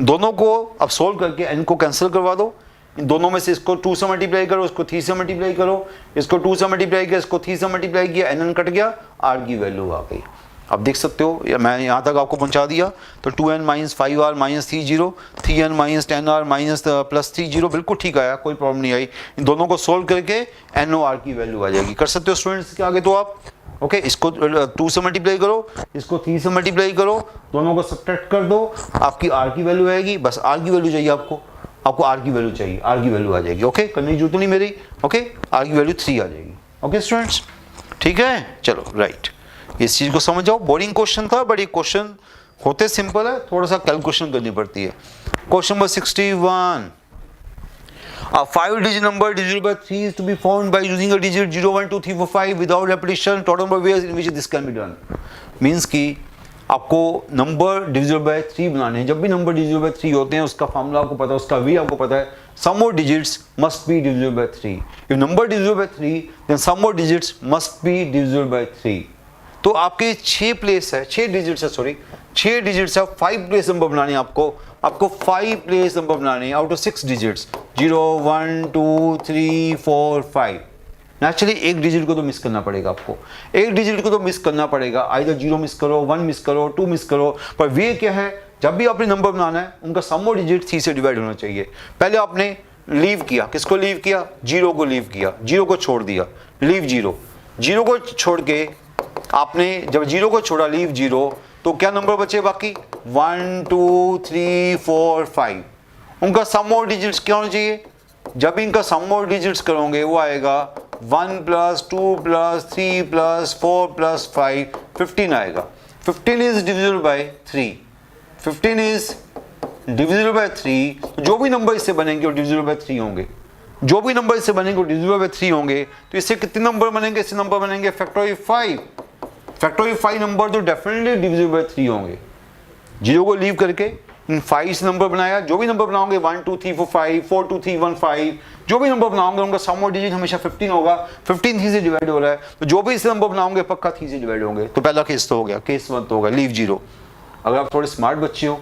दोनों को अब सोल्व करके n को कैंसिल करवा दो, इन दोनों में से इसको 2 से मल्टीप्लाई करो, इसको 3 से मल्टीप्लाई करो, इसको 2 से मल्टीप्लाई किया, इसको 3 से मल्टीप्लाई किया, n कट गया, r की वैल्यू आ गई। अब देख सकते हो या मैं यहाँ तक आपको पहुँचा दिया, तो 2n minus 5r minus 3 0, 3n minus 10r minus plus 3 0 बिल्कुल ठीक आया, कोई प्रॉब्लम नहीं आई। इन दोनों को सोल्व करके n और r की वैल्यू आ जाएगी। कर सकते हो स्टूडेंट्स के आगे तो आप ओके, इसको 2 से मल्टीप्लाई करो, इसको 3 से मल्टीप्लाई करो, दोनों को सब्ट्रैक्ट कर दो, आपकी r की वैल्यू आएगी। बस r की वैल्यू चाहिए आपको r की वैल्यू चाहिए, r की वैल्यू आ जाएगी। ओके, करने की जरूरत नहीं मेरी। ओके, r की वैल्यू 3 आ जाएगी। ओके स्टूडेंट्स, ठीक है, चलो राइट, इस चीज को समझ जाओ। बोरिंग क्वेश्चन था, बट ये क्वेश्चन होते सिंपल है, थोड़ा सा कैलकुलेशन करनी पड़ती है। Question number 61, a 5-digit number divisible by 3 is to be found by using a digit 0 1 2 3 4 5 without repetition. Total number of ways in which this can be done. Means कि आपको number divisible by 3 बनाने हैं। जब भी number divisible by 3 होते हैं, उसका formula आपको पता है, उसका वे आपको पता है, सम मोर digits must be divisible by 3। If number divisible by 3 then sum मोर digits must be divisible by 3। तो आपके 6 प्लेस है, 6 डिजिट्स है, सॉरी 6 डिजिट्स है, 5 प्लेस नंबर बनाने हैं आपको 5 प्लेस नंबर बनाने हैं आउट ऑफ 6 डिजिट्स, 0 1 2 3 4 5। नेचुरली एक डिजिट को तो मिस करना पड़ेगा आपको, एक डिजिट को तो मिस करना पड़ेगा, आइदर 0 मिस करो, 1 मिस करो, 2 मिस करो। पर वे क्या है, जब भी आपने नंबर बनाना है, उनका सम ऑफ डिजिट 3 से डिवाइड होना चाहिए। पहले आपने लीव किया, किसको लीव किया, 0 को लीव किया, 0 को छोड़ दिया, लीव 0, 0 को छोड़ के आपने जब 0 को छोड़ा, लीव 0, तो क्या नंबर बचे बाकी, 1 2 3 4 5। उनका सम ऑफ डिजिट्स क्या होना चाहिए, जब इनका सम ऑफ डिजिट्स करोगे वो आएगा 1 + 2 + 3 + 4 + 5 15 आएगा। 15 is divisible by 3, 15 is divisible by 3। जो भी नंबर इससे बनेंगे वो डिविजिबल बाय 3 होंगे, जो भी नंबर इससे बनेंगे वो डिविजिबल बाय 3 होंगे। तो इससे कितने नंबर बनेंगे, इससे नंबर बनेंगे फैक्टोरियल 5। फैक्टोरियल 5 नंबर तो डेफिनेटली डिविजिबल बाय 3 होंगे। 0 को लीव करके इन 5 से नंबर बनाया, जो भी नंबर बनाओगे 1 2 3 4 5 4 2 3 1 5, जो भी नंबर बनाओगे उनका सम ऑफ डिजिट हमेशा 15 होगा। 15 3 से डिवाइड हो रहा है, तो जो भी इसे नंबर बनाओगे पक्का 3 से डिवाइड होंगे। तो पहला केस तो हो गया, केस 1 तो होगा लीव 0। अगर आप थोड़े स्मार्ट बच्चे हो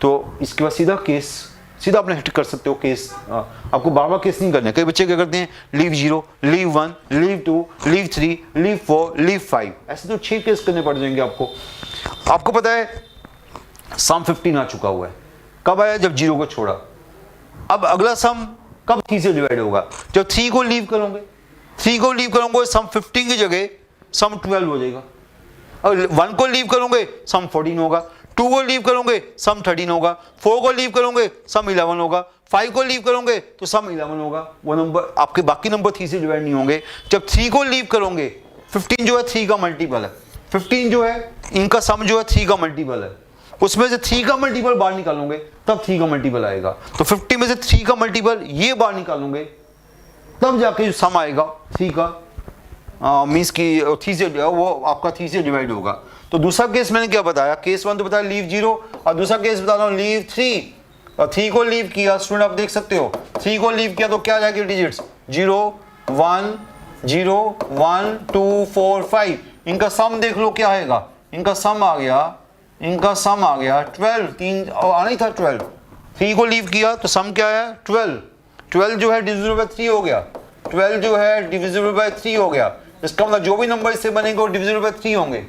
तो इसके बाद सीधा अपने हिट कर सकते हो केस। आपको बार बार केस नहीं करने। कई बच्चे क्या करते हैं, leave 0, leave 1, leave 2, leave 3, leave 4, leave 5, ऐसे तो 6 केस करने पड़ जाएंगे आपको। आपको पता है सम 15 आ चुका हुआ है, कब आया, जब 0 को छोड़ा। अब अगला सम कब 3 से डिवाइड होगा, जब 3 को लीव करोगे, 3 को लीव करोगे सम 15 की जगह सम 12 हो जाएगा। और 1 को लीव करोगे सम 14 होगा, 2 को लीव करोगे सम 13 होगा, 4 को लीव करोगे सम 11 होगा, 5 को लीव करोगे तो सम 11 होगा। वो नंबर आपके बाकी नंबर 3 से डिवाइड नहीं होंगे। जब 3 को लीव करोगे, 15 जो है 3 का मल्टीपल है, 15 जो है इनका सम जो है 3 का मल्टीपल है, उसमें से 3 का मल्टीपल बाहर निकालोगे तब 3 का मल्टीपल आएगा। तो 50 में से 3 का मल्टीपल ये बाहर निकालोगे तब जाके जो सम आएगा 3 का, मीन्स की 3 से वो आपका 3 से डिवाइड होगा। तो दूसरा केस मैंने क्या बताया, केस 1 तो बताया लीव 0, और दूसरा केस बता रहा हूँ लीव 3। और 3 को लीव किया, स्टूडेंट आप देख सकते हो 3 को लीव किया तो क्या आ जाएगी डिजिट्स, 0 1 0 1 2 4 5। इनका सम देख लो क्या आएगा, इनका सम आ गया, इनका सम आ गया 12, 3 आना ही था 12। 3 को लीव किया तो सम क्या आया 12, 12 जो है डिविजिबल बाय 3 हो गया, 12 जो है डिविजिबल बाय 3 हो गया। इसका मतलब जो भी नंबर इससे बनेंगे वो डिविजिबल बाय 3 होंगे।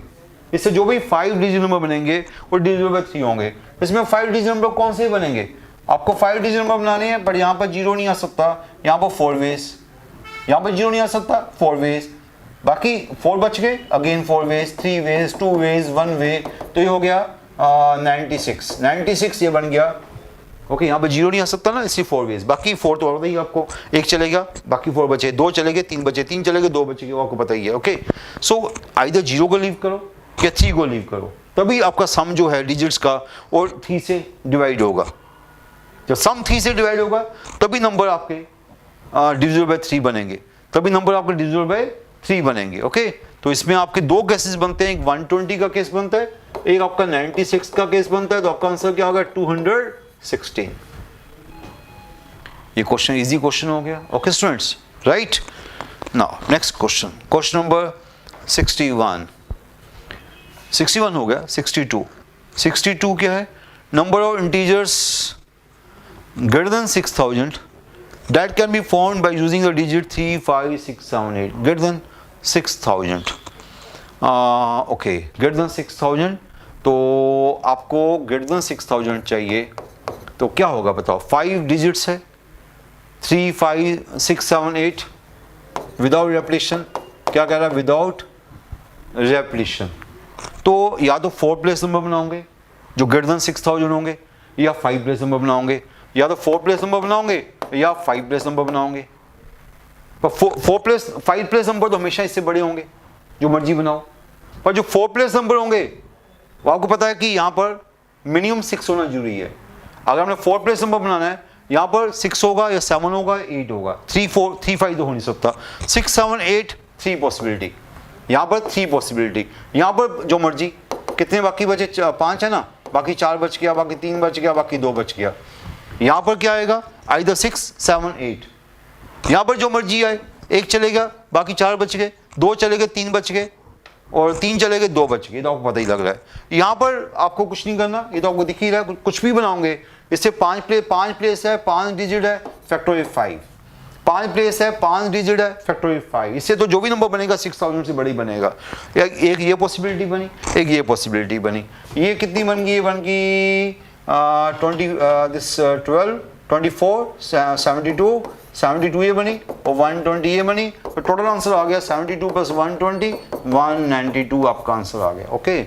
इससे जो भी 5 डिजिट नंबर बनेंगे वो डिविजिबल बाय 3 होंगे। इसमें 5 डिजिट नंबर कौन से बनेंगे, आपको 5 डिजिट नंबर बनाने हैं, पर यहाँ पर 0 नहीं आ सकता, यहाँ पर 4 वेज, यहाँ पर 0 नहीं आ सकता 4 वेज, बाकी 4 बच गए, अगेन 4 वेज, 3 वेज, 2 वेज, 1 वे, तो ये हो गया 96 ये बन गया। ओके, यहाँ पे 0 नहीं आ सकता ना, इसलिए 4 वेज, बाकी 4 तो और आपको, एक चलेगा, बाकी 4 बचे, 2 चले गए, 3 बचे, 3 चले गए, 2 बचे, आपको पता ही है। ओके, सो आइदर 0 को लीव करो या 3 को लीव करो, तभी आपका सम जो है डिजिट्स का और 3 से डिवाइड होगा। जब सम 3 से डिवाइड होगा तभी नंबर आपके डिविजिबल बाय 3 बनेंगे, तभी नंबर आपके डिविजिबल बाय 3 बनेंगे। ओके, तो इसमें आपके 2 केसेस बनते हैं, एक 120 का केस बनता है, एक आपका 96 का केस बनता है, तो आपका आंसर क्या होगा 216। ये क्वेश्चन इजी क्वेश्चन हो गया। Okay students, right. Now next question, question number 61 हो गया। 62 क्या है? Number of integers greater than 6000 that can be found by using the digit 3, 5, 6, 7, 8 greater than 6000। Okay, greater than 6000, तो आपको greater than 6000 चाहिए, तो क्या होगा बताओ? 5 डिजिट्स है, 3, 5, 6, 7, 8 विदाउट रेप्लिशन। क्या कह रहा है? विदाउट रेप्लिशन। तो या तो 4 प्लेस नंबर बनाओगे जो greater than 6000 होंगे, या 5 प्लेस नंबर बनाओगे, या तो 4 प्लेस नंबर बनाओगे या 5 प्लेस नंबर बनाओगे। पर 5 प्लेस नंबर तो हमेशा इससे बड़े होंगे, जो मर्जी बनाओ। पर जो 4 प्लेस नंबर होंगे वो आपको पता है कि यहाँ पर मिनिमम 6 होना जरूरी है। अगर हमने 4 प्लेस नंबर बनाना है, यहाँ पर 6 होगा या 7 होगा, 8 होगा, 3, 4, 3, 5 तो हो नहीं सकता। 6, 7, 8 3 पॉसिबिलिटी, यहाँ पर 3 पॉसिबिलिटी, यहाँ पर जो मर्जी। कितने बाकी बचे? 5 है ना, बाकी 4 बच गया, बाकी 3 बच गया, बाकी 2 बच गया। यहाँ पर क्या आएगा? आइदर 6, 7, 8। यहाँ पर जो मर्जी आए, 1 चलेगा, बाकी 4 बच गए, 2 चले गए, 3 बच गए, और 3 चले गए, 2 बच गए। तो आपको पता ही लग रहा है। यहाँ पर आपको कुछ नहीं करना, ये तो आपको दिख ही रहा है। कुछ भी बनाओगे इससे 5 प्लेस है, 5 डिजिट है, फैक्टोरियल 5। 5 प्लेस है, 5 डिजिट है, फैक्टोरियल 5। इससे तो जो भी नंबर बनेगा 6000 से बड़ी बनेगा। एक ये पॉसिबिलिटी बनी, एक ये पॉसिबिलिटी बनी। ये कितनी बन गई? बन गई 12, 24, 72 ये बनी, और 120 ये बनी। तो टोटल आंसर आ गया 72 + 120, 192 आपका आंसर आ गया। ओके,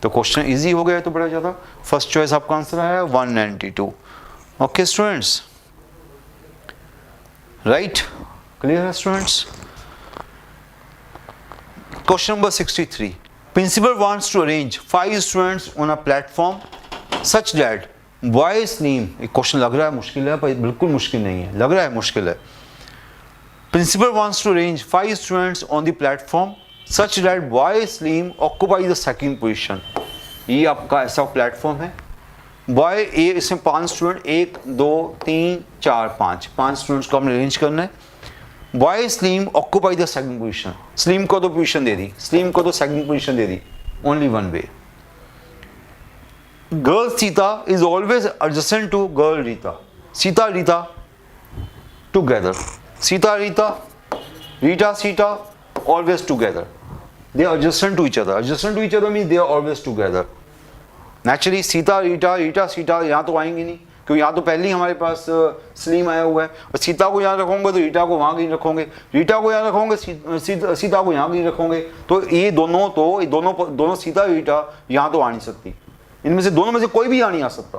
तो क्वेश्चन इजी हो गया तो बड़ा ज़्यादा। फर्स्ट चॉइस आपका आंसर आया 192। ओके स्टूडेंट्स, राइट, क्लियर है students. Question number 63, principal wants to arrange 5 students on a platform such that boys name. एक क्वेश्चन लग रहा है मुश्किल है, पर बिल्कुल मुश्किल नहीं है, लग रहा है मुश्किल है। Principal wants to arrange 5 students on the platform such that boys name occupy the second position. ये आपका ऐसा प्लेटफॉर्म है। बॉय ए, इसमें 5 स्टूडेंट, 1, 2, 3, 4, 5 स्टूडेंट्स को हमने अरेंज करना है। Boy Salim occupy the second position. Salim को तो पोजीशन दे दी, स्लीम को तो सेकंड पोजीशन दे दी, only one way. Girl Sita is always adjacent to girl Rita. Sita Rita together, Sita Rita, Rita Sita always together, they are adjacent to each other means they are always together। Naturally Sita Rita, Rita Sita यहाँ तो आएंगी नहीं, क्योंकि यहाँ तो पहले ही हमारे पास स्लीम आया हुआ है। और सीता को यहाँ रखोगे तो रीटा को वहाँ कहीं रखोगे, रीटा को यहाँ रखोगे सीता को यहाँ कहीं रखोगे। तो ये दोनों सीता रीटा यहाँ तो आ नहीं सकती। इनमें से दोनों में से कोई भी यहाँ नहीं आ सकता।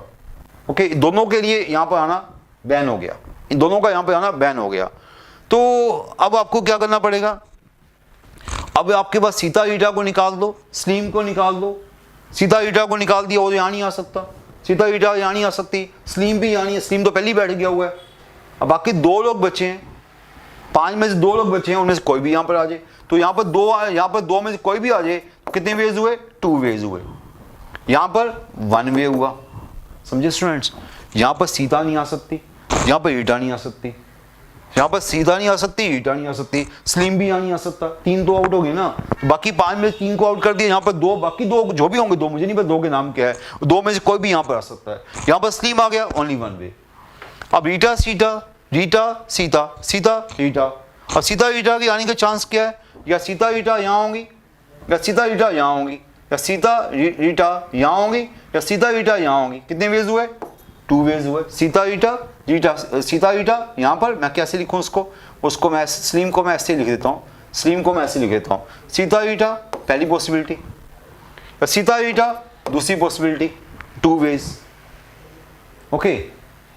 ओके, दोनों के लिए यहाँ पर आना बैन हो गया, इन दोनों का यहाँ पर आना बैन हो गया। तो अब आपको क्या करना पड़ेगा? अब आपके पास सीता रीटा को निकाल दो, स्लीम को निकाल दो। सीता रीटा को निकाल दिया, वो यहाँ नहीं आ सकता, सीता रीटा यहाँ नहीं आ सकती, स्लीम भी यहाँ नहीं है, स्लीम तो पहले ही बैठ गया हुआ है। अब बाकी 2 लोग बचे हैं, 5 में से 2 लोग बचे हैं, उनमें से कोई भी यहाँ पर आ जाए। तो यहाँ पर 2 आए, यहाँ पर 2 में से कोई भी आ जाए तो कितने वेज हुए? 2 वेज हुए। यहाँ पर 1 वे हुआ। समझे स्टूडेंट्स? यहाँ पर सीता नहीं आ सकती, यहाँ पर रीटा नहीं आ सकती, यहाँ पर सीधा नहीं आ सकती, रीटा नहीं आ सकती, स्लीम भी यहाँ नहीं आ सकता। 3 तो आउट हो गए ना, तो बाकी 5 में 3 को आउट कर दिया। यहाँ पर 2, बाकी 2 जो भी होंगे, 2 मुझे नहीं पता 2 के नाम क्या है, 2 में से कोई भी यहाँ पर आ सकता है। यहाँ पर स्लीम आ गया, ओनली 1 वे। अब रीटा सीता, रीटा सीता, सीता रीटा। अब सीता रीटा के आने का चांस क्या है? या सीता रीटा यहाँ होंगी, या सीता रीटा यहाँ होंगी, या सीता रीटा यहाँ होंगी, या सीता रीटा यहाँ होंगी। कितने वेज हुए? 2 वेज हुए। सीता रीटा, रीटा सीता रीटा। यहाँ पर मैं कैसे लिखूँ उसको मैं स्लीम को मैं ऐसे लिख देता हूँ, स्लीम को मैं ऐसे लिख देता हूँ, सीता ईटा पहली पॉसिबिलिटी, सीता ईटा दूसरी possibility, two ways. Okay,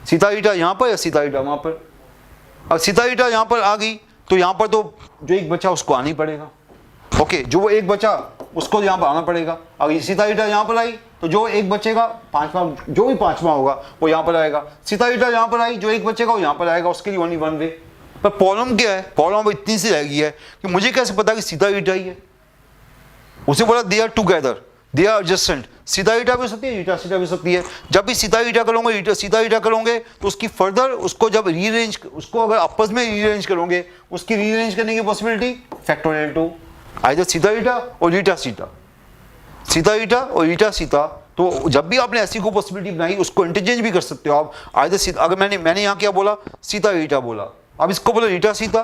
Sita ईटा यहाँ पर या सीता ईटा वहाँ पर। अब सीता ईटा यहाँ पर आ गई तो यहाँ पर तो जो एक बचा उसको आना ही पड़ेगा। ओके, जो वो एक बचा उसको यहाँ पर आना पड़ेगा। अगर सीता ईटा यहाँ पर आई तो जो एक बचेगा पांचवा, जो भी पांचवा होगा वो यहाँ पर आएगा। सीता ईटा यहाँ पर आई, जो एक बचेगा वो यहाँ पर आएगा, उसके लिए ओनली वन वे। पर प्रॉब्लम क्या है, प्रॉब्लम इतनी सी रह गई है कि मुझे कैसे पता कि सीता ईटा ही है। उसे बोला they are together, they are adjacent, Sita ईटा भी हो सकती है, ईटा सीटा भी हो सकती है। जब भी सीता ईटा करोगे, ईटा सीता ईटा करोगे तो उसकी फर्दर उसको जब रीअरेंज, उसको अगर आपस में रीअरेंज करोगे, उसकी रीअरेंज करने की पॉसिबिलिटी फैक्टोरियल 2, आइदर सीता ईटा और ईटा सीता, सीता ईटा और ईटा सीता। तो जब भी आपने ऐसी को पॉसिबिलिटी बनाई उसको इंटरचेंज भी कर सकते हो आप, आइदर सीता। अगर मैंने यहाँ क्या बोला, सीता ईटा बोला, अब इसको बोला ईटा सीता,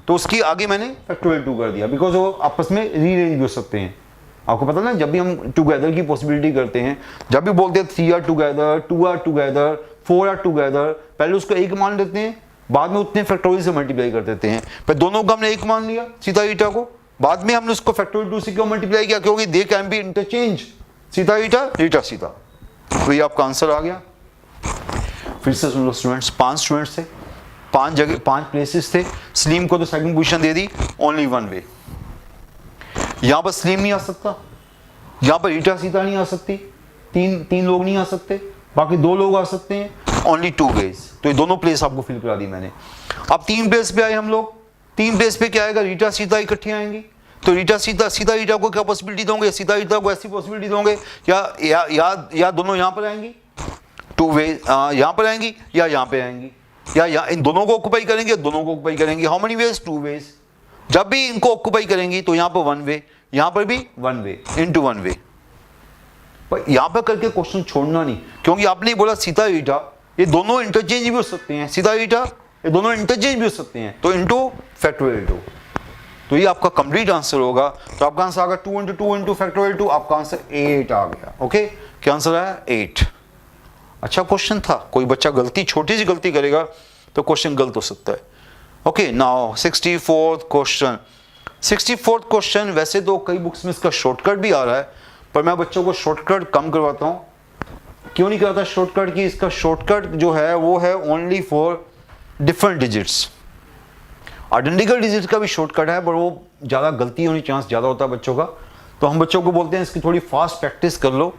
तो उसकी आगे मैंने फैक्टोरियल 2 कर दिया, बिकॉज वो आपस में रीअरेंज भी हो सकते हैं। आपको पता ना, जब भी हम टुगेदर की पॉसिबिलिटी करते हैं, जब भी बोलते हैं 3 are together, 2 are together, 4 are together, पहले उसको एक मान लेते हैं, बाद में उतने फैक्टोरियल से मल्टीप्लाई कर देते हैं। फिर दोनों को हमने एक मान लिया सीता ईटा को, बाद में हमने उसको फैक्टोरियल 2 से क्यों मल्टीप्लाई किया, क्योंकि they can be interchange, Sita ईटा ईटा सीता। तो ये आपका आंसर आ गया। फिर से सुन लो स्टूडेंट्स, 5 स्टूडेंट्स थे, 5 जगह 5 प्लेसेस थे। स्लीम को तो सेकंड पोजीशन दे दी, ओनली वन वे। यहां पर स्लीम नहीं आ सकता, यहां पर ईटा सीता नहीं आ सकती, तीन लोग नहीं आ सकते, बाकी 2 लोग आ सकते हैं, ओनली 2 वेज। तो ये दोनों प्लेस आपको फिल करा दी मैंने। अब 3 प्लेस पे आए हम लोग, 3 प्लेस पे क्या आएगा, ईटा सीता इकट्ठी आएंगी। तो ईटा सीता, सीता ईटा को क्या पॉसिबिलिटी दोगे, सीता ईटा को ऐसी पॉसिबिलिटी दोगे या दोनों यहां पर आएंगी, 2 वे यहां पर आएंगी या यहां पे आएंगी, या इन दोनों को ऑक्युपाई करेंगे, दोनों को ऑक्युपाई करेंगे। How many ways, 2 ways. जब भी इनको ऑक्युपाई करेंगी तो यहां पर वन वे, यहां पर भी one way, into one way. पर यहां पर करके क्वेश्चन छोड़ना नहीं, क्योंकि आपने बोला सीता ईटा, ये दोनों इंटरचेंज भी हो सकते हैं, सीता ईटा ये दोनों इंटरचेंज भी हो सकते हैं, तो इनटू फैक्टोरियल 2। तो ये आपका कंप्लीट आंसर होगा। तो आपका आंसर आ गया 2 × 2 × फैक्टोरियल 2, आपका आंसर 8 आ गया। ओके, क्या आंसर आया, 8। अच्छा क्वेश्चन था, कोई बच्चा गलती, छोटी सी गलती करेगा तो क्वेश्चन गलत हो सकता है। Okay, now 64th question. 64th question, वैसे तो कई बुक्स में इसका शॉर्टकट भी आ रहा है, पर मैं बच्चों को शॉर्टकट कम करवाता हूं। क्यों नहीं करता शॉर्टकट की, इसका शॉर्टकट जो है वो है only for different digits. Identical digit का भी शॉर्टकट है, पर वो ज़्यादा गलती होने चांस ज़्यादा होता है बच्चों का। तो हम बच्चों को बोलते हैं इसकी थोड़ी फास्ट प्रैक्टिस कर लो।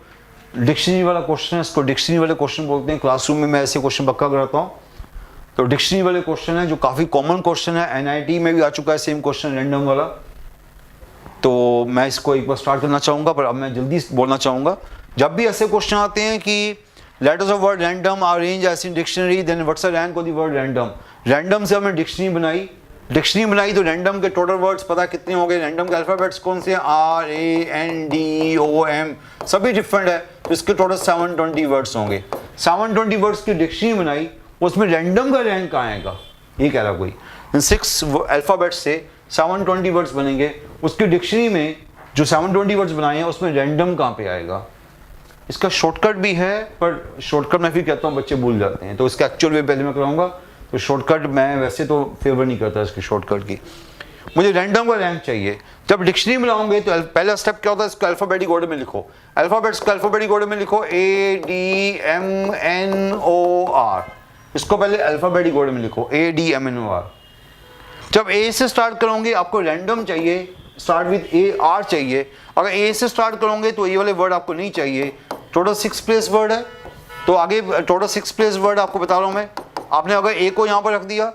डिक्शनरी वाला क्वेश्चन है, इसको डिक्शनरी वाले क्वेश्चन बोलते हैं। क्लासरूम में मैं ऐसे क्वेश्चन पक्का कराता हूँ। तो डिक्शनरी वाले क्वेश्चन है जो काफ़ी कॉमन क्वेश्चन है, एनआईटी में भी आ चुका है सेम क्वेश्चन, रैंडम वाला। तो मैं इसको एक बार स्टार्ट करना चाहूँगा, पर अब मैं जल्दी बोलना चाहूँगा। जब भी ऐसे क्वेश्चन आते हैं कि letters of word random are arranged as in dictionary, then what's the rank of the word random. Random से हमने डिक्शनरी बनाई, तो रैंडम के टोटल वर्ड्स पता कितने हो गए। रैंडम के अल्फाबेट्स कौन से हैं, RANDOM, सभी डिफरेंट है, तो इसके टोटल 720 वर्ड्स होंगे। 720 वर्ड्स की डिक्शनरी बनाई, उसमें रैंडम का रैंक कहाँ आएगा, ये कह रहा कोई। इन 6 अल्फाबेट्स से 720 वर्ड्स बनेंगे, उसकी डिक्शनरी में जो 720 वर्ड्स बनाए हैं उसमें रैंडम कहाँ पे आएगा। इसका शॉर्टकट भी है, पर शॉर्टकट मैं फिर कहता हूँ बच्चे भूल जाते हैं, तो इसका एक्चुअल वे पहले मैं कराऊंगा। तो शॉर्टकट मैं वैसे तो फेवर नहीं करता इसकी शॉर्टकट की, मुझे रैंडम का रैंक चाहिए। जब डिक्शनरी में लाओगे तो पहला स्टेप क्या होता है, इसको अल्फाबेटिक ऑर्डर में लिखो। अल्फाबेट्स को अल्फाबेटिक ऑर्डर में लिखो, ADMNOR, इसको पहले अल्फाबेटिक ऑर्डर में लिखो, ADMNOR। जब ए से स्टार्ट करोगे आपको रैंडम चाहिए, स्टार्ट विद AR चाहिए। अगर ए से स्टार्ट करोगे तो ये वाले वर्ड आपको नहीं चाहिए। टोटल 6 प्लेस वर्ड है, तो आगे टोटल 6 प्लेस वर्ड आपको बता रहा हूँ मैं। आपने अगर ए को यहाँ पर रख दिया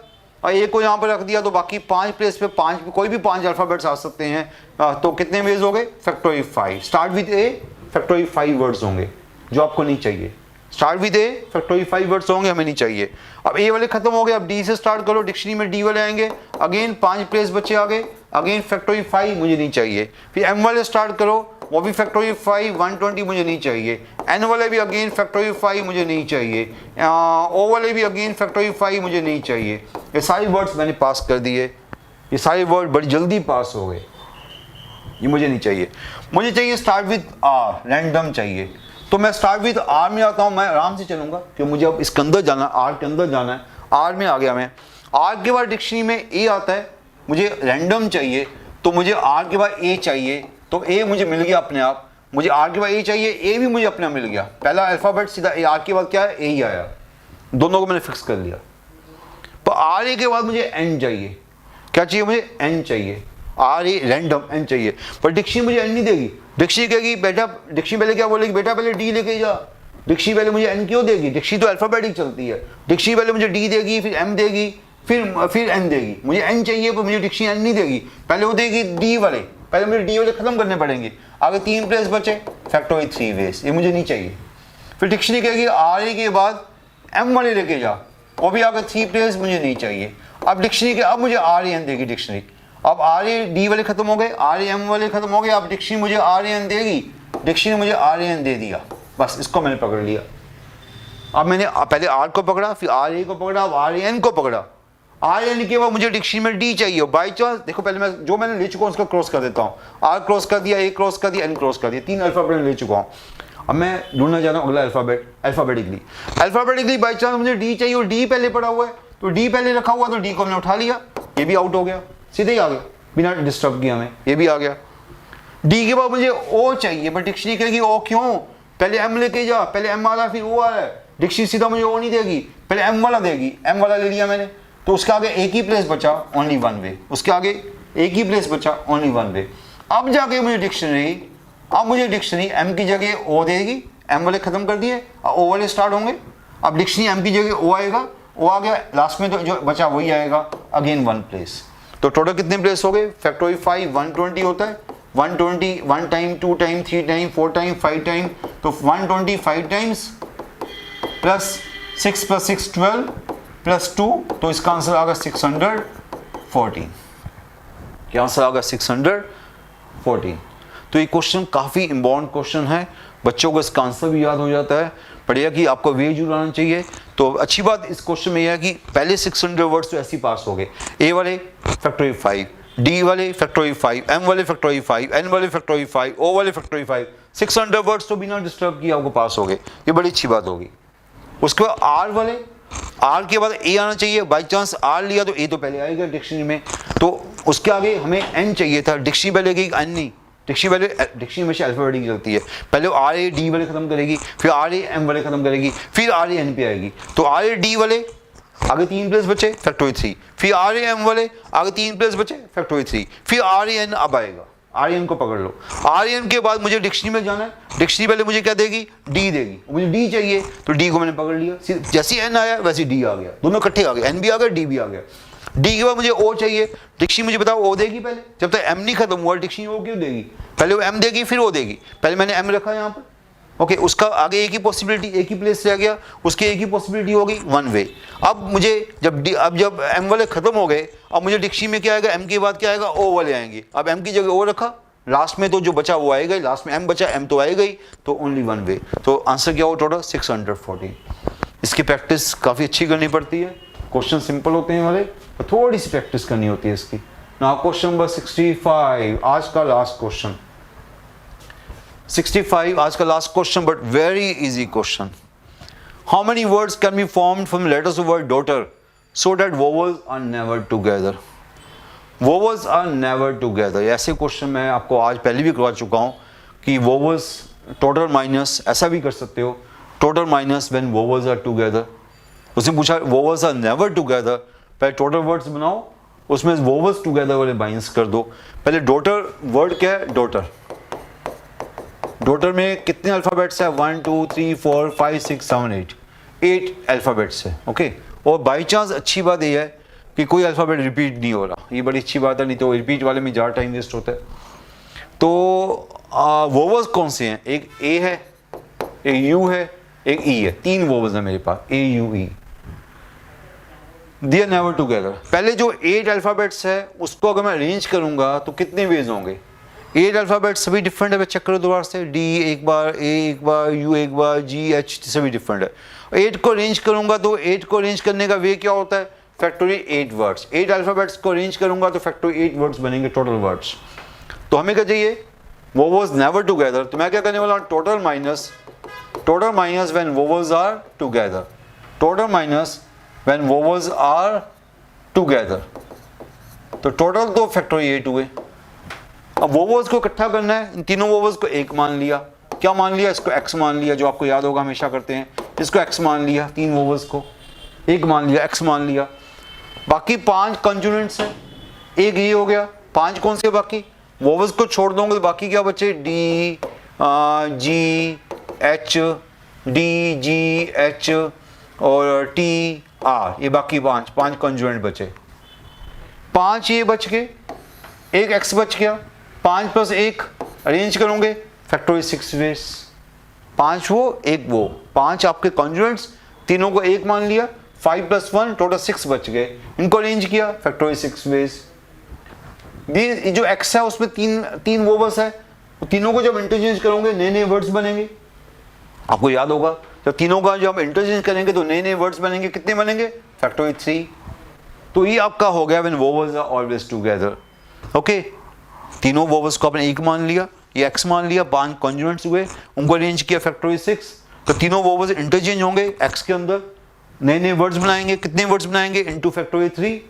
और ए को यहाँ पर रख दिया, तो बाकी 5 प्लेस पे 5, कोई भी 5 अल्फाबेट्स आ सकते हैं। तो कितने वेज हो गए, factorial 5। Start with A, factorial 5 words होंगे जो आपको नहीं चाहिए। Start with A, factorial 5 words होंगे, हमें नहीं चाहिए। अब ए वाले खत्म हो गए, अब डी से स्टार्ट करो, डिक्शनरी में डी वाले आएंगे, अगेन 5 प्लेस बच्चे आ गए, अगेन फैक्टोरियल 5 मुझे नहीं चाहिए। फिर एम वाले स्टार्ट करो, वो भी फैक्टोरियल 5, 120 मुझे नहीं चाहिए। एन वाले भी अगेन फैक्टोरियल 5 मुझे नहीं चाहिए। ओ वाले भी अगेन फैक्टोरियल 5 मुझे नहीं चाहिए। ये सारे वर्ड्स मैंने पास कर दिए, ये सारे वर्ड बड़ी जल्दी पास हो गए, ये मुझे नहीं चाहिए। मुझे चाहिए स्टार्ट विद आर, रैंडम चाहिए। तो मैं स्टार्ट विद आर में आता हूँ, मैं आराम से चलूंगा क्योंकि मुझे अब इसके अंदर जाना है, आर के अंदर जाना है। आर में आ गया मैं, आर के बाद डिक्शनरी में ए आता है, मुझे रैंडम चाहिए, तो मुझे आर के बाद ए चाहिए, तो ए मुझे मिल गया अपने आप। मुझे आर के बाद ए चाहिए, ए भी मुझे अपने आप मिल गया। पहला अल्फाबेट सीधा ए, आर के बाद क्या है, ए ही आया, दोनों को मैंने फिक्स कर लिया। पर आर ए के बाद मुझे एन चाहिए, क्या चाहिए मुझे, एन चाहिए। आर ए रैंडम एन चाहिए, पर डिक्शनरी मुझे एन नहीं देगी। डिक्शनरी कहेगी बेटा, डिक्शनरी पहले क्या बोलेगी, बेटा पहले डी लेके जा। डिक्शनरी पहले मुझे एन क्यों देगी, डिक्शनरी तो अल्फाबेटिक चलती है। डिक्शनरी पहले मुझे डी देगी, फिर एम देगी, फिर एन देगी। मुझे एन चाहिए पर मुझे डिक्शनरी एन नहीं देगी, पहले वो देगी डी वाले। पहले मुझे डी वाले खत्म करने पड़ेंगे, आगे 3 प्लेस बचे, फैक्टोरियल 3 वेज, ये मुझे नहीं चाहिए। फिर डिक्शनरी कहेगी आर ए के बाद एम वाले लेके जा, वो भी आगे 3 प्लेस मुझे नहीं चाहिए। अब डिक्शनरी के अब मुझे आर ए एन देगी डिक्शनरी। अब आर ए डी वाले खत्म हो गए, आर ए एम वाले खत्म हो गए, अब डिक्शनरी मुझे आर ए एन देगी, डिक्शनरी मुझे आर ए एन दे दिया, बस इसको मैंने पकड़ लिया। अब मैंने पहले आर को पकड़ा, फिर आर ए को पकड़ा, अब आर ए एन को पकड़ा। आर एन के बाद मुझे डिक्शनरी में डी चाहिए, बाई चांस देखो पहले मैं जो मैंने ले चुका हूँ उसका क्रॉस कर देता हूँ। आर क्रॉस कर दिया, ए क्रॉस कर दिया, एन क्रॉस कर दिया, 3 अल्फाबेट ले चुका हूँ। अब मैं ढूंढना चाह रहा हूँ अगला अल्फाबेट, अल्फाबेटिकली बाई चांस मुझे डी चाहिए और डी पहले पड़ा हुआ है, तो डी पहले रखा हुआ, तो डी को मैंने उठा लिया, ये भी आउट हो गया, सीधे ही आ गया बिना डिस्टर्ब किया हमें, ये भी आ गया। डी के बाद मुझे ओ चाहिए, बट डिक्शनरी कहेगी ओ क्यों, पहले एम लेके जा, पहले एम आ रहा फिर ओ आ रहा है। डिक्शनरी सीधा मुझे ओ नहीं देगी, पहले एम वाला देगी, एम वाला ले लिया मैंने, तो उसके आगे एक ही प्लेस बचा, ओनली वन वे, उसके आगे एक ही प्लेस बचा, ओनली वन वे। अब जाके मुझे डिक्शनरी एम की जगह ओ देगी, एम वाले खत्म कर दिए, ओ वाले स्टार्ट होंगे। अब डिक्शनरी एम की जगह ओ आएगा, ओ आ गया, लास्ट में तो जो बचा वही आएगा, अगेन 1 प्लेस। तो टोटल कितने प्लेस हो गए, फैक्टोरियल 5 120 होता है, 120 1 time 2 time 3 time 4 time 5 time, तो 125 टाइम्स प्लस 6 + 6 12 प्लस 2, तो इसका आंसर आएगा 614। क्या आंसर आएगा 614। तो ये क्वेश्चन काफ़ी इंपॉर्टेंट क्वेश्चन है, बच्चों को इसका आंसर भी याद हो जाता है, बढ़िया कि आपको वे जरूर आना चाहिए। तो अच्छी बात इस क्वेश्चन में यह है कि पहले 600 वर्ड्स तो ऐसे ही पास हो गए, ए वाले फैक्टोरियल 5, डी वाले फैक्टोरियल 5, एम वाले फैक्टोरियल 5, एन वाले फैक्टोरियल 5, ओ वाले फैक्टोरियल 5, 600 वर्ड्स तो बिना डिस्टर्ब किए आपको पास हो गए, ये बड़ी अच्छी बात होगी। उसके बाद आर वाले, आर के बाद ए आना चाहिए, बाई चांस आर लिया तो ए तो पहले आएगा डिक्शनरी में, तो उसके आगे हमें एन चाहिए था, डिक्शनरी पहले गई, एन नहीं, डिक्शनरी हमेशा अल्फाबेटिक चलती है, पहले आर ए डी वाले खत्म करेगी, फिर आर ए एम वाले खत्म करेगी, फिर आर ए एन पे आएगी, तो आर ए डी वाले आगे 3 प्लेस बचे, फैक्टोरियल 3, फिर आर ए एम वाले आगे 3 प्लेस बचे, फैक्टोरियल 3, फिर आर ए एन अब आएगा, आर ए एन को पकड़ लो। आर ए एन के बाद मुझे डिक्शनरी में जाना है, डिक्शनरी पहले मुझे क्या देगी, डी देगी, मुझे डी चाहिए, तो डी को मैंने पकड़ लिया, जैसे एन आया वैसे डी आ गया, दोनों इकट्ठे आ गए, एन भी आ गया, डी भी आ गया। डी के बाद मुझे ओ चाहिए, डिक्शनरी मुझे बताओ ओ देगी पहले, जब तक एम नहीं खत्म हुआ डिक्शनरी ओ क्यों देगी, पहले वो एम देगी फिर ओ देगी, पहले मैंने एम रखा यहाँ पर, ओके, उसका आगे एक ही पॉसिबिलिटी, एक ही प्लेस रह गया, उसकी एक ही पॉसिबिलिटी होगी, 1 वे। अब मुझे जब एम वाले खत्म हो गए, अब मुझे डिक्शनरी में क्या आएगा, एम के बाद क्या आएगा, ओ वाले आएंगे, अब एम की जगह ओ रखा, लास्ट में तो जो बचा वो आएगा, लास्ट में एम बचा, एम तो आएगा ही, तो ओनली 1 वे। तो आंसर क्या हो टोटल 614। इसकी प्रैक्टिस काफ़ी अच्छी करनी पड़ती है, क्वेश्चन सिंपल होते हैं वाले, तो थोड़ी सी प्रैक्टिस करनी होती है इसकी। नाउ क्वेश्चन नंबर 65, आज का लास्ट क्वेश्चन 65, आज का last question, but very easy question. How many words can be formed from letters of word daughter so that vowels are never together. Vowels are never together, ऐसे question मैं आपको आज पहले भी करवा चुका हूँ कि वोवल्स टोटल माइनस, ऐसा भी कर सकते हो, total minus when vowels are together. उसने पूछा वोवल्स आर नेवर टुगेदर, पहले टोटल वर्ड्स बनाओ, उसमें वोवल्स टुगेदर वाले माइनस कर दो। पहले डॉटर वर्ड क्या है, डॉटर, डॉटर में कितने अल्फ़ाबेट्स है, 1 2 3 4 5 6 7 8 अल्फ़ाबेट्स है, ओके। और बाई चांस अच्छी बात यह है कि कोई अल्फ़ाबेट रिपीट नहीं हो रहा, ये बड़ी अच्छी बात है, नहीं तो रिपीट वाले में ज़्यादा टाइम वेस्ट होता है। तो वोवल्स कौन से हैं, एक ए है, एक यू है, एक ई है, 3 वोवल्स हैं मेरे पास, A U E, they are never together. पहले जो 8 अल्फ़ाबेट्स है उसको अगर मैं अरेंज करूंगा तो कितने वेज होंगे, 8 अल्फ़ाबेट्स सभी डिफरेंट है, चेक करो दोबारा से, डी एक बार, ए एक बार, यू एक बार, जी एच सभी डिफरेंट है। 8 को अरेंज करूंगा तो 8 को अरेंज करने का वे क्या होता है, फैक्टोरियल 8 वर्ड्स, 8 अल्फ़ाबेट्स को अरेंज करूंगा तो फैक्टोरियल 8 वर्ड्स बनेंगे टोटल वर्ड्स। तो हमें क्या चाहिए, वोवल्स नेवर टुगेदर, तो मैं क्या करने वाला हूँ, total minus when vowels are together, total minus when vowels are together. तो टोटल तो फैक्टोरियल 8 हुए। अब वोवर्स को इकट्ठा करना है, इन तीनों वोवर्स को एक मान लिया, क्या मान लिया, इसको x मान लिया, जो आपको याद होगा हमेशा करते हैं, इसको x मान लिया, तीन वोवर्स को एक मान लिया, x मान लिया। बाकी 5 कंजोनेंट्स हैं, एक ये हो गया, 5 कौन से बाकी, वोवर्स को छोड़ दोगे तो बाकी क्या बचे, D G H, D G H और T R, ये बाकी 5 कंजोनेंट बचे। 5 ये बच गए, एक x बच गया, 5 + 1 अरेंज करोगे फैक्टोरियल 6 वेज, 5 वो एक वो, 5 आपके कंजोनेंट्स, तीनों को एक मान लिया, 5 + 1 टोटल 6 बच गए, इनको अरेंज किया फैक्टोरियल 6 वेज। ये जो x है उसमें तीन वोवर्स है, तीनों को जब इंटरचेंज करोगे नए नए वर्ड्स बनेंगे। आपको याद होगा जब तीनों का जब इंटरचेंज करेंगे तो नए नए वर्ड्स बनेंगे, कितने बनेंगे, फैक्टोरियल 3। तो ये आपका हो गया when vowels are always together. Okay, तीनों वोवर्स को आपने एक मान लिया, ये x मान लिया, 5 कंजोनेंट्स हुए, उनको अरेंज किया फैक्टोरियल 6, तो तीनों वोवर्स इंटरचेंज होंगे x के अंदर, नए नए वर्ड्स बनाएंगे, कितने वर्ड्स बनाएंगे, इनटू फैक्टोरियल 3,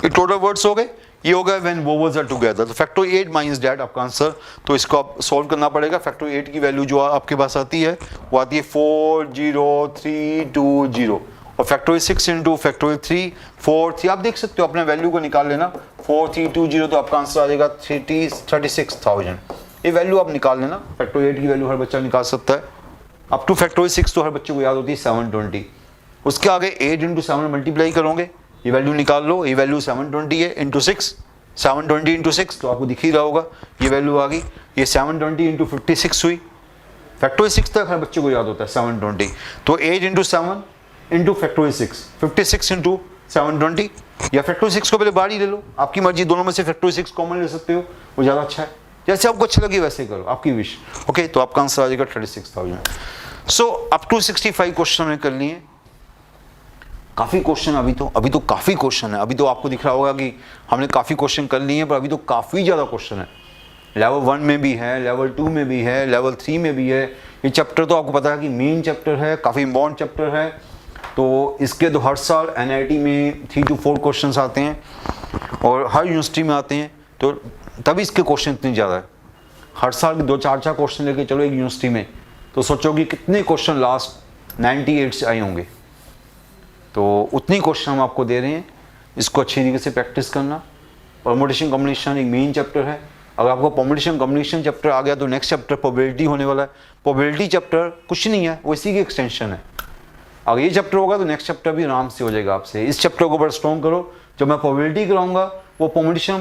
ये टोटल वर्ड्स हो गए। ये हो गया व्हेन वोवर्स आर टुगेदर। तो फैक्टोरियल 8 माइनस दैट आपका आंसर, तो इसको आप सॉल्व करना पड़ेगा। फैक्टोरियल 8 की वैल्यू जो आपके पास आती है वो आती है 40320, और फैक्टोरियल 6 इंटू फैक्टोरियल 3 4 आप देख सकते हो, अपने वैल्यू को निकाल लेना, 4320, तो आपका आंसर आ जाएगा 36,000। ये वैल्यू आप निकाल लेना, फैक्टोरियल 8 की वैल्यू हर बच्चा निकाल सकता है, अप टू फैक्टोरियल 6 तो हर बच्चे को याद होती है 720। उसके आगे 8 × 7 मल्टीप्लाई करोगे, ये वैल्यू निकाल लो, ये वैल्यू 720 है इंटू 6, 720 इंटू 6 तो आपको दिख ही रहा होगा, ये वैल्यू आ गई, ये 720 इंटू 56 हुई, फैक्टोरियल 6 तक हर बच्चे को याद होता है 720, तो 8 × 7 इंटू फैक्टोरियल 6, 56 इंटू 720, या फैक्टोरियल 6 को पहले बाहर ही ले लो, आपकी मर्जी, दोनों में से फैक्टोरियल 6 कॉमन ले सकते हो, वो ज़्यादा अच्छा है, जैसे आपको अच्छा लगे वैसे करो, आपकी विश। ओके, तो आपका आंसर आ जाएगा 36,000। सो अप टू 65 क्वेश्चन हमने कर लिए। काफ़ी क्वेश्चन अभी तो काफ़ी क्वेश्चन है, अभी तो आपको दिख रहा होगा कि हमने काफ़ी क्वेश्चन कर लिए हैं, पर अभी तो काफ़ी ज़्यादा क्वेश्चन है, लेवल 1 में भी है, लेवल 2 में भी है, लेवल 3 में भी है। ये चैप्टर तो आपको पता है कि मेन चैप्टर है, काफ़ी इम्पॉर्टेंट चैप्टर है, तो इसके तो हर साल NIT में 3 to 4 क्वेश्चन आते हैं और हर यूनिवर्सिटी में आते हैं, तो तभी इसके क्वेश्चन इतने ज़्यादा है। हर साल 2-4 क्वेश्चन लेके चलो एक यूनिवर्सिटी में, तो सोचो कि कितने क्वेश्चन लास्ट 98 से आए होंगे, तो उतनी क्वेश्चन हम आपको दे रहे हैं, इसको अच्छी तरीके से प्रैक्टिस करना। परमुटेशन कॉम्बिनेशन एक मेन चैप्टर है, अगर आपको परमुटेशन कॉम्बिनेशन चैप्टर आ गया तो नेक्स्ट चैप्टर प्रोबेबिलिटी होने वाला है। प्रोबेबिलिटी चैप्टर कुछ नहीं है, वो इसी की एक्सटेंशन है। अगर ये चैप्टर होगा तो नेक्स्ट चैप्टर भी आराम से हो जाएगा आपसे। इस चैप्टर को बड़ा स्ट्रॉन्ग करो, जब मैं प्रोबेबिलिटी कराऊंगा वो permutation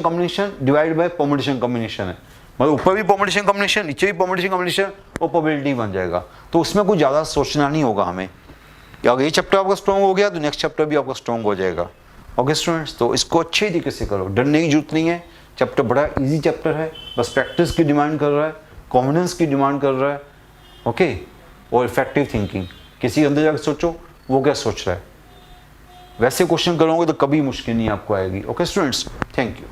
combination divide by permutation combination है, मतलब ऊपर भी परमुटेशन कॉम्बिनेशन, नीचे भी परमुटेशन कॉम्बिनेशन, वो प्रोबेबिलिटी बन जाएगा, तो उसमें कुछ ज़्यादा सोचना नहीं होगा हमें। अगर ये चैप्टर आपका स्ट्रॉन्ग हो गया तो नेक्स्ट चैप्टर भी आपका स्ट्रॉन्ग हो जाएगा। ओके स्टूडेंट्स, तो इसको अच्छे तरीके से करो, डरने की जरूरत नहीं है, चैप्टर बड़ा इजी चैप्टर है, बस प्रैक्टिस की डिमांड कर रहा है, कॉन्फिडेंस की डिमांड कर रहा है। ओके, और इफेक्टिव थिंकिंग, किसी अंदर जाकर सोचो वो क्या सोच रहा है, वैसे क्वेश्चन करोगे तो कभी मुश्किल नहीं आपको आएगी। Okay students, thank you.